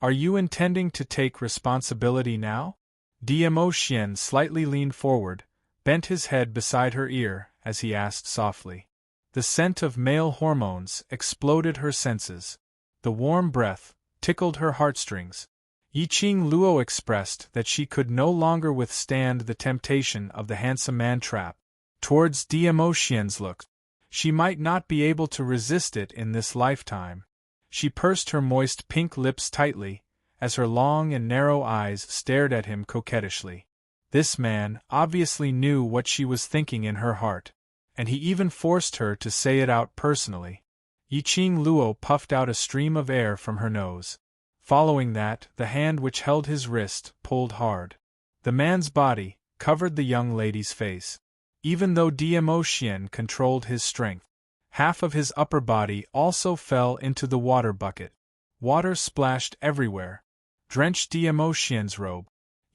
Are you intending to take responsibility now? Dmo Xian slightly leaned forward, bent his head beside her ear, as he asked softly. The scent of male hormones exploded her senses. The warm breath tickled her heartstrings. Yiqing Luo expressed that she could no longer withstand the temptation of the handsome man trap. Towards Dmo Xian's look, she might not be able to resist it in this lifetime. She pursed her moist pink lips tightly, as her long and narrow eyes stared at him coquettishly. This man obviously knew what she was thinking in her heart, and he even forced her to say it out personally. Yiqing Luo puffed out a stream of air from her nose. Following that, the hand which held his wrist pulled hard. The man's body covered the young lady's face. Even though Dmo Xian controlled his strength, half of his upper body also fell into the water bucket. Water splashed everywhere, drenched Dmo Xian's robe.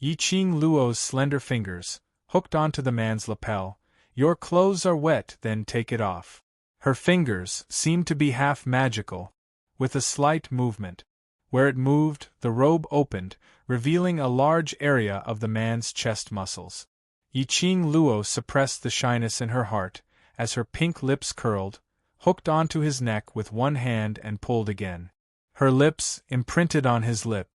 Yiqing Luo's slender fingers hooked onto the man's lapel. Your clothes are wet, then take it off. Her fingers seemed to be half magical. With a slight movement, where it moved, the robe opened, revealing a large area of the man's chest muscles. Yiqing Luo suppressed the shyness in her heart, as her pink lips curled, hooked onto his neck with one hand and pulled again. Her lips imprinted on his lip.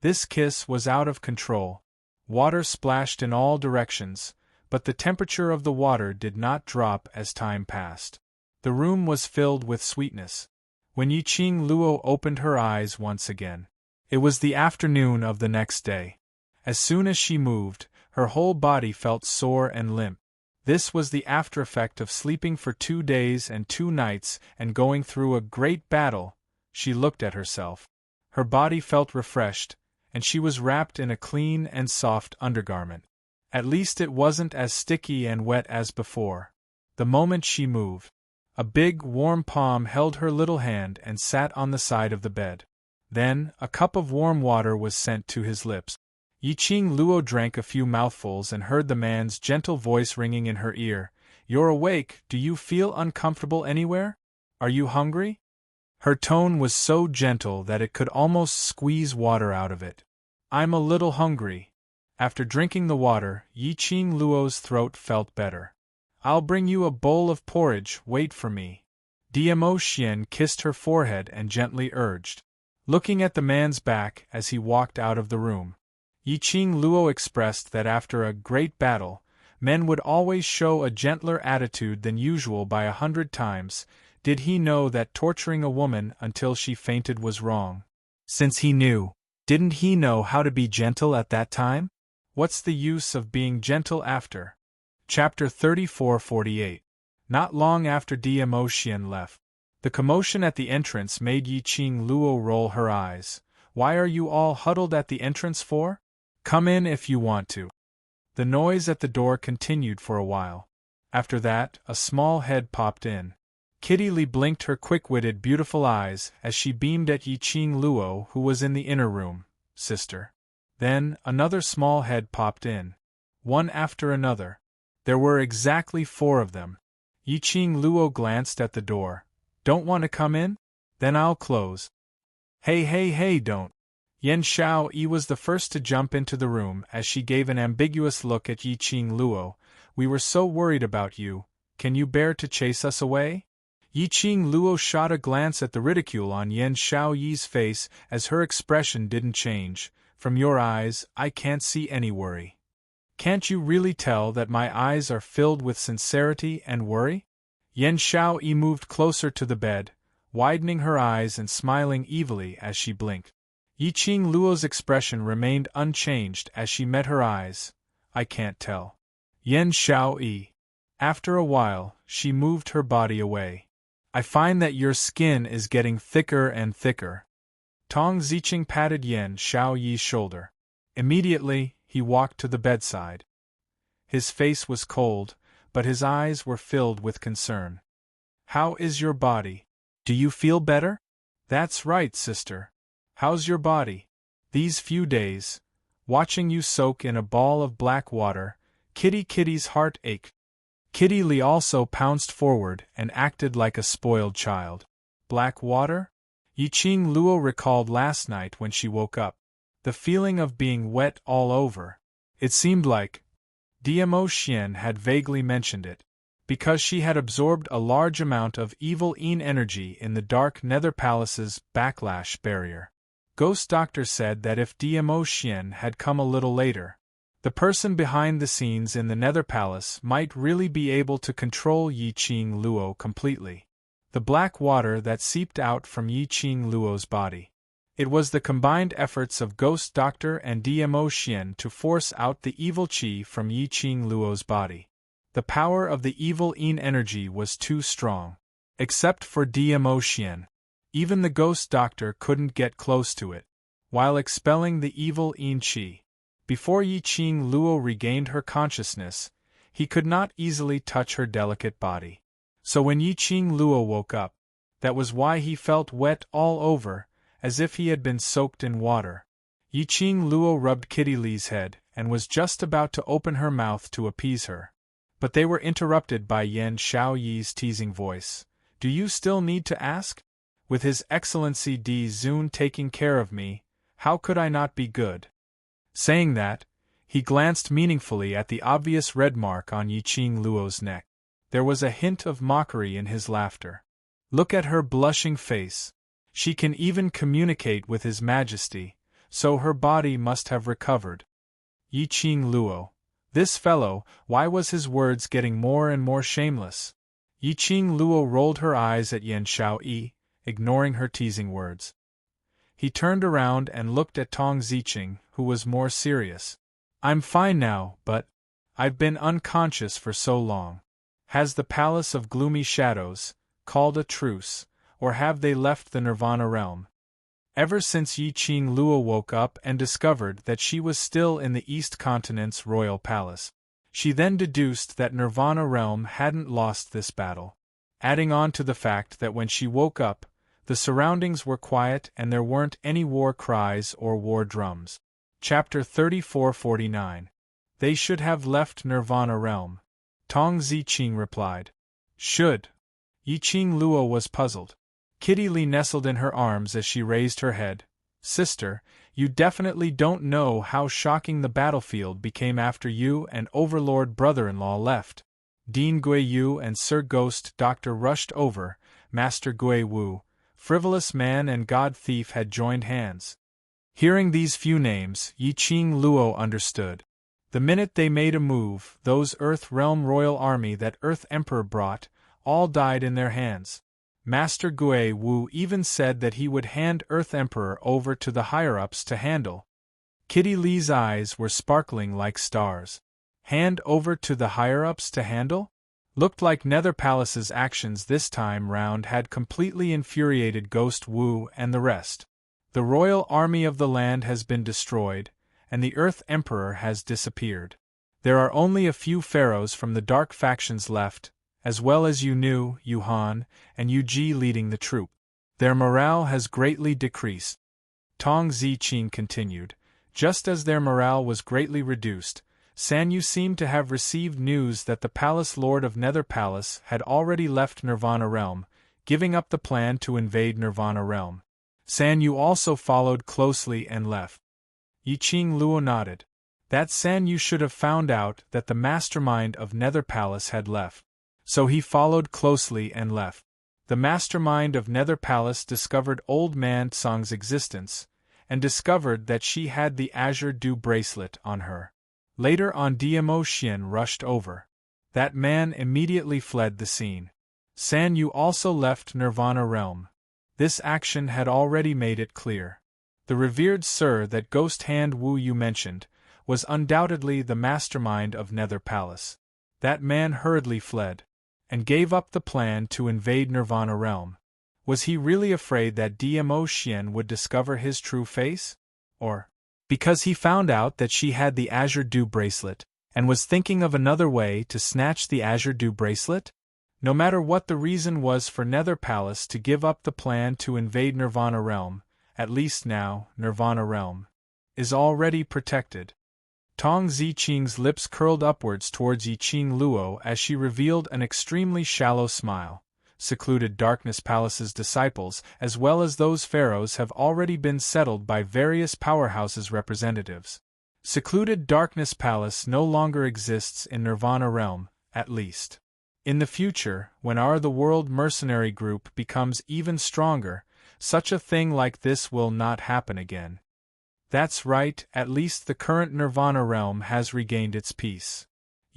This kiss was out of control. Water splashed in all directions, but the temperature of the water did not drop as time passed. The room was filled with sweetness. When Yiqing Luo opened her eyes once again, it was the afternoon of the next day. As soon as she moved, her whole body felt sore and limp. This was the after-effect of sleeping for 2 days and 2 nights and going through a great battle. She looked at herself. Her body felt refreshed, and she was wrapped in a clean and soft undergarment. At least it wasn't as sticky and wet as before. The moment she moved, a big, warm palm held her little hand and sat on the side of the bed. Then, a cup of warm water was sent to his lips. Yiqing Luo drank a few mouthfuls and heard the man's gentle voice ringing in her ear. You're awake, do you feel uncomfortable anywhere? Are you hungry? Her tone was so gentle that it could almost squeeze water out of it. I'm a little hungry. After drinking the water, Yiqing Luo's throat felt better. I'll bring you a bowl of porridge, wait for me. Dmo Xian kissed her forehead and gently urged, looking at the man's back as he walked out of the room. Yiqing Luo expressed that after a great battle, men would always show a gentler attitude than usual by 100 times. Did he know that torturing a woman until she fainted was wrong? Since he knew, Didn't he know how to be gentle at that time? What's the use of being gentle after? Chapter 34-48. Not long after Dmo Xian left, the commotion at the entrance made Yiqing Luo roll her eyes. Why are you all huddled at the entrance for? Come in if you want to. The noise at the door continued for a while. After that, a small head popped in. Kitty Li blinked her quick-witted beautiful eyes as she beamed at Yiqing Luo, who was in the inner room. Sister. Then, another small head popped in. One after another. There were exactly 4 of them. Yiqing Luo glanced at the door. Don't want to come in? Then I'll close. Hey, don't. Yan Xiaoyi was the first to jump into the room as she gave an ambiguous look at Yiqing Luo. We were so worried about you. Can you bear to chase us away? Yiqing Luo shot a glance at the ridicule on Yan Xiaoyi's face as her expression didn't change. From your eyes, I can't see any worry. Can't you really tell that my eyes are filled with sincerity and worry? Yan Xiaoyi moved closer to the bed, widening her eyes and smiling evilly as she blinked. Yiqing Luo's expression remained unchanged as she met her eyes. I can't tell. Yan Xiaoyi. After a while, she moved her body away. I find that your skin is getting thicker and thicker. Tong Ziqing patted Yan Xiaoyi's shoulder. Immediately, he walked to the bedside. His face was cold, but his eyes were filled with concern. How is your body? Do you feel better? That's right, sister. How's your body? These few days, watching you soak in a ball of black water, Kitty's heart ached. Kitty Li also pounced forward and acted like a spoiled child. Black water? Yiqing Luo recalled last night when she woke up. The feeling of being wet all over. It seemed like Dmo Xian had vaguely mentioned it, because she had absorbed a large amount of evil Yin energy in the Dark Nether Palace's backlash barrier. Ghost Doctor said that if Dmo Xian had come a little later, the person behind the scenes in the Nether Palace might really be able to control Yiqing Luo completely. The black water that seeped out from Yiqing Luo's body. It was the combined efforts of Ghost Doctor and Dmo Xian to force out the evil qi from Yiqing Luo's body. The power of the evil Yin energy was too strong. Except for Dmo Xian. Even the Ghost Doctor couldn't get close to it, while expelling the evil Yin qi. Before Yiqing Luo regained her consciousness, he could not easily touch her delicate body. So when Yiqing Luo woke up, that was why he felt wet all over, as if he had been soaked in water. Yiqing Luo rubbed Kitty Li's head and was just about to open her mouth to appease her. But they were interrupted by Yan Xiaoyi's teasing voice. Do you still need to ask? With His Excellency D Zun taking care of me, how could I not be good? Saying that, he glanced meaningfully at the obvious red mark on Yiqing Luo's neck. There was a hint of mockery in his laughter. Look at her blushing face. She can even communicate with His Majesty, so her body must have recovered. Yiqing Luo. This fellow, why was his words getting more and more shameless? Yiqing Luo rolled her eyes at Yan Xiaoyi, ignoring her teasing words. He turned around and looked at Tong Ziqing, who was more serious. I'm fine now, but I've been unconscious for so long. Has the Palace of Gloomy Shadows called a truce, or have they left the Nirvana realm? Ever since Yiqing Luo woke up and discovered that she was still in the East Continent's royal palace, she then deduced that Nirvana realm hadn't lost this battle. Adding on to the fact that when she woke up, the surroundings were quiet and there weren't any war cries or war drums. Chapter 34-49. They should have left Nirvana realm. Tong Ziqing replied. Should. Yiqing Luo was puzzled. Kitty Li nestled in her arms as she raised her head. Sister, you definitely don't know how shocking the battlefield became after you and Overlord brother-in-law left. Dean Gui Yu and Sir Ghost Doctor rushed over. Master Gui Wu, frivolous man and god thief, had joined hands. Hearing these few names, Yiqing Luo understood. The minute they made a move, those Earth Realm royal army that Earth Emperor brought, all died in their hands. Master Gui Wu even said that he would hand Earth Emperor over to the higher-ups to handle. Kitty Lee's eyes were sparkling like stars. Hand over to the higher-ups to handle? Looked like Nether Palace's actions this time round had completely infuriated Ghost Wu and the rest. The royal army of the land has been destroyed, and the Earth Emperor has disappeared. There are only a few pharaohs from the dark factions left, as well as Yu Nu, Yu Han, and Yu Ji leading the troop. Their morale has greatly decreased. Tong Ziqing continued. Just as their morale was greatly reduced, San Yu seemed to have received news that the Palace Lord of Nether Palace had already left Nirvana Realm, giving up the plan to invade Nirvana Realm. San Yu also followed closely and left. Yiqing Luo nodded. That San Yu should have found out that the mastermind of Nether Palace had left. So he followed closely and left. The mastermind of Nether Palace discovered Old Man Tsang's existence, and discovered that she had the Azure Dew bracelet on her. Later on, Dmo Xian rushed over. That man immediately fled the scene. San Yu also left Nirvana Realm. This action had already made it clear. The revered Sir that Ghost Hand Wu you mentioned was undoubtedly the mastermind of Nether Palace. That man hurriedly fled, and gave up the plan to invade Nirvana Realm. Was he really afraid that Dmo Xian would discover his true face? Or, because he found out that she had the Azure Dew bracelet, and was thinking of another way to snatch the Azure Dew bracelet? No matter what the reason was for Nether Palace to give up the plan to invade Nirvana Realm, at least now, Nirvana Realm is already protected. Tong Ziqing's lips curled upwards towards Yiqing Luo as she revealed an extremely shallow smile. Secluded Darkness Palace's disciples, as well as those pharaohs, have already been settled by various powerhouses' representatives. Secluded Darkness Palace no longer exists in Nirvana Realm, at least. In the future, when the World Mercenary Group becomes even stronger, such a thing like this will not happen again. That's right, at least the current Nirvana Realm has regained its peace.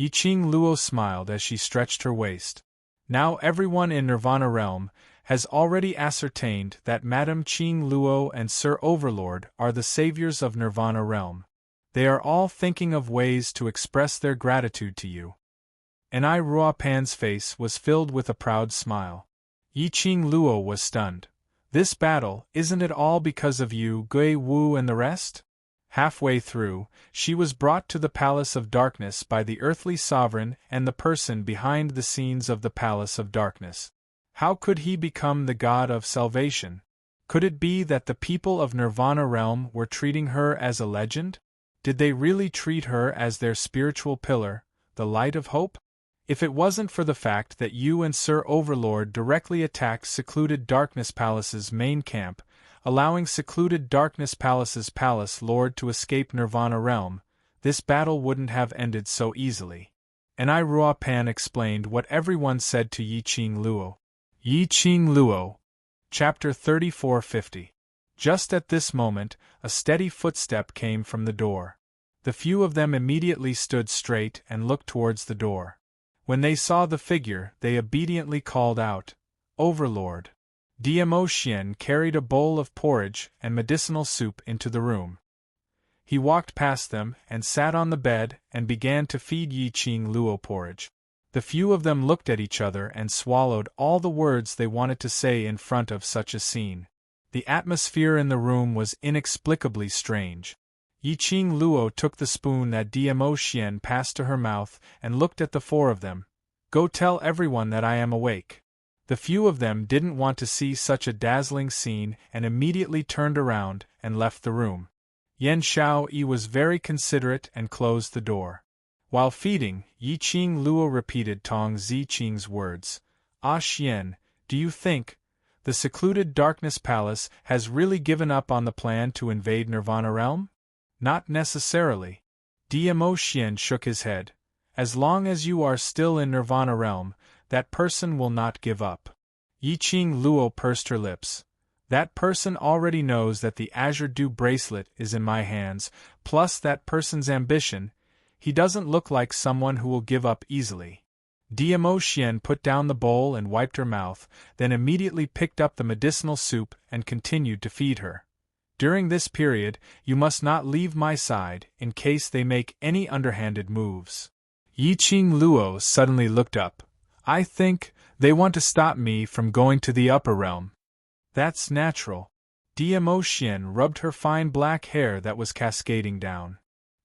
Yiqing Luo smiled as she stretched her waist. Now everyone in Nirvana Realm has already ascertained that Madame Qing Luo and Sir Overlord are the saviors of Nirvana Realm. They are all thinking of ways to express their gratitude to you. And Ruopan's face was filled with a proud smile. Yiqing Luo was stunned. This battle, isn't it all because of you, Gui Wu and the rest? Halfway through, she was brought to the Palace of Darkness by the earthly sovereign and the person behind the scenes of the Palace of Darkness. How could he become the god of salvation? Could it be that the people of Nirvana Realm were treating her as a legend? Did they really treat her as their spiritual pillar, the light of hope? If it wasn't for the fact that you and Sir Overlord directly attacked Secluded Darkness Palace's main camp, allowing Secluded Darkness Palace's Palace Lord to escape Nirvana Realm, this battle wouldn't have ended so easily. And Ruopan explained what everyone said to Yiqing Luo. Yiqing Luo. Chapter 3450. Just at this moment, a steady footstep came from the door. The few of them immediately stood straight and looked towards the door. When they saw the figure, they obediently called out, "Overlord." Dmo Xian carried a bowl of porridge and medicinal soup into the room. He walked past them and sat on the bed and began to feed Yiqing Luo porridge. The few of them looked at each other and swallowed all the words they wanted to say in front of such a scene. The atmosphere in the room was inexplicably strange. Yiqing Luo took the spoon that Dmo Xian passed to her mouth and looked at the four of them. "Go tell everyone that I am awake." The few of them didn't want to see such a dazzling scene and immediately turned around and left the room. Yan Xiaoyi was very considerate and closed the door. While feeding, Yiqing Luo repeated Tong Ziqing's words. Xian, do you think the Secluded Darkness Palace has really given up on the plan to invade Nirvana Realm? Not necessarily. Dmo Xian shook his head. As long as you are still in Nirvana Realm, that person will not give up. Yiqing Luo pursed her lips. That person already knows that the Azure Dew bracelet is in my hands, plus that person's ambition. He doesn't look like someone who will give up easily. Dmo Xian put down the bowl and wiped her mouth, then immediately picked up the medicinal soup and continued to feed her. During this period, you must not leave my side, in case they make any underhanded moves. Yiqing Luo suddenly looked up. I think they want to stop me from going to the upper realm. That's natural. Dmo Xian rubbed her fine black hair that was cascading down.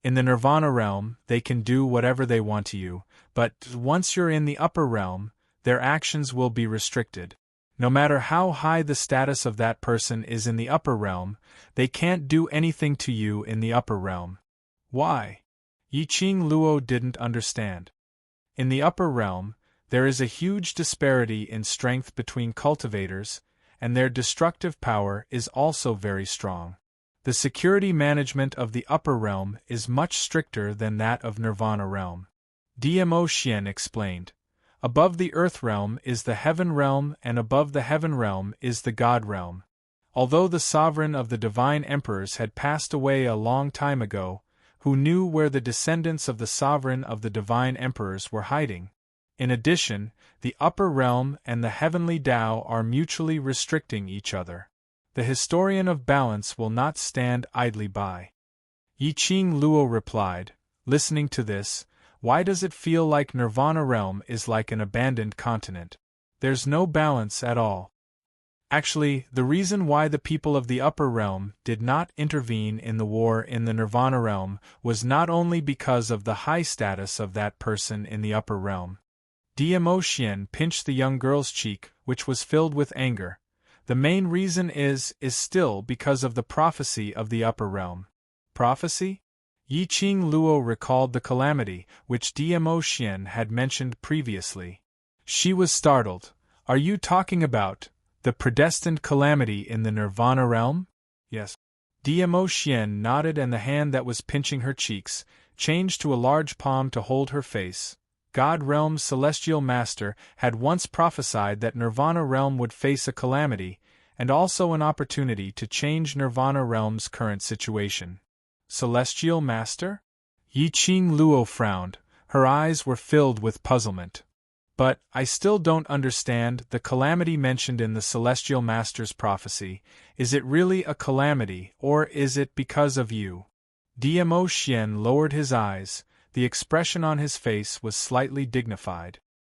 In the Nirvana realm, they can do whatever they want to you, but once you're in the upper realm, their actions will be restricted. No matter how high the status of that person is in the upper realm, they can't do anything to you in the upper realm. Why? Yiqing Luo didn't understand. In the upper realm, there is a huge disparity in strength between cultivators, and their destructive power is also very strong. The security management of the upper realm is much stricter than that of Nirvana realm. Dmo Xian explained. Above the earth realm is the heaven realm, and above the heaven realm is the God realm. Although the sovereign of the divine emperors had passed away a long time ago, who knew where the descendants of the sovereign of the divine emperors were hiding? In addition, the upper realm and the heavenly Tao are mutually restricting each other. The historian of balance will not stand idly by. Yiqing Luo replied, listening to this, why does it feel like Nirvana realm is like an abandoned continent? There's no balance at all. Actually, the reason why the people of the upper realm did not intervene in the war in the Nirvana realm was not only because of the high status of that person in the upper realm. Dmo Xian pinched the young girl's cheek, which was filled with anger. The main reason is still because of the prophecy of the upper realm. Prophecy? Yiqing Luo recalled the calamity, which Dmo Xian had mentioned previously. She was startled. Are you talking about the predestined calamity in the Nirvana realm? Yes. Dmo Xian nodded, and the hand that was pinching her cheeks changed to a large palm to hold her face. God Realm's celestial master had once prophesied that Nirvana realm would face a calamity, and also an opportunity to change Nirvana realm's current situation. Celestial master? Yiqing Luo frowned. Her eyes were filled with puzzlement. But I still don't understand the calamity mentioned in the celestial master's prophecy. Is it really a calamity, or is it because of you? Dmo Xian lowered his eyes. The expression on his face was slightly dignified.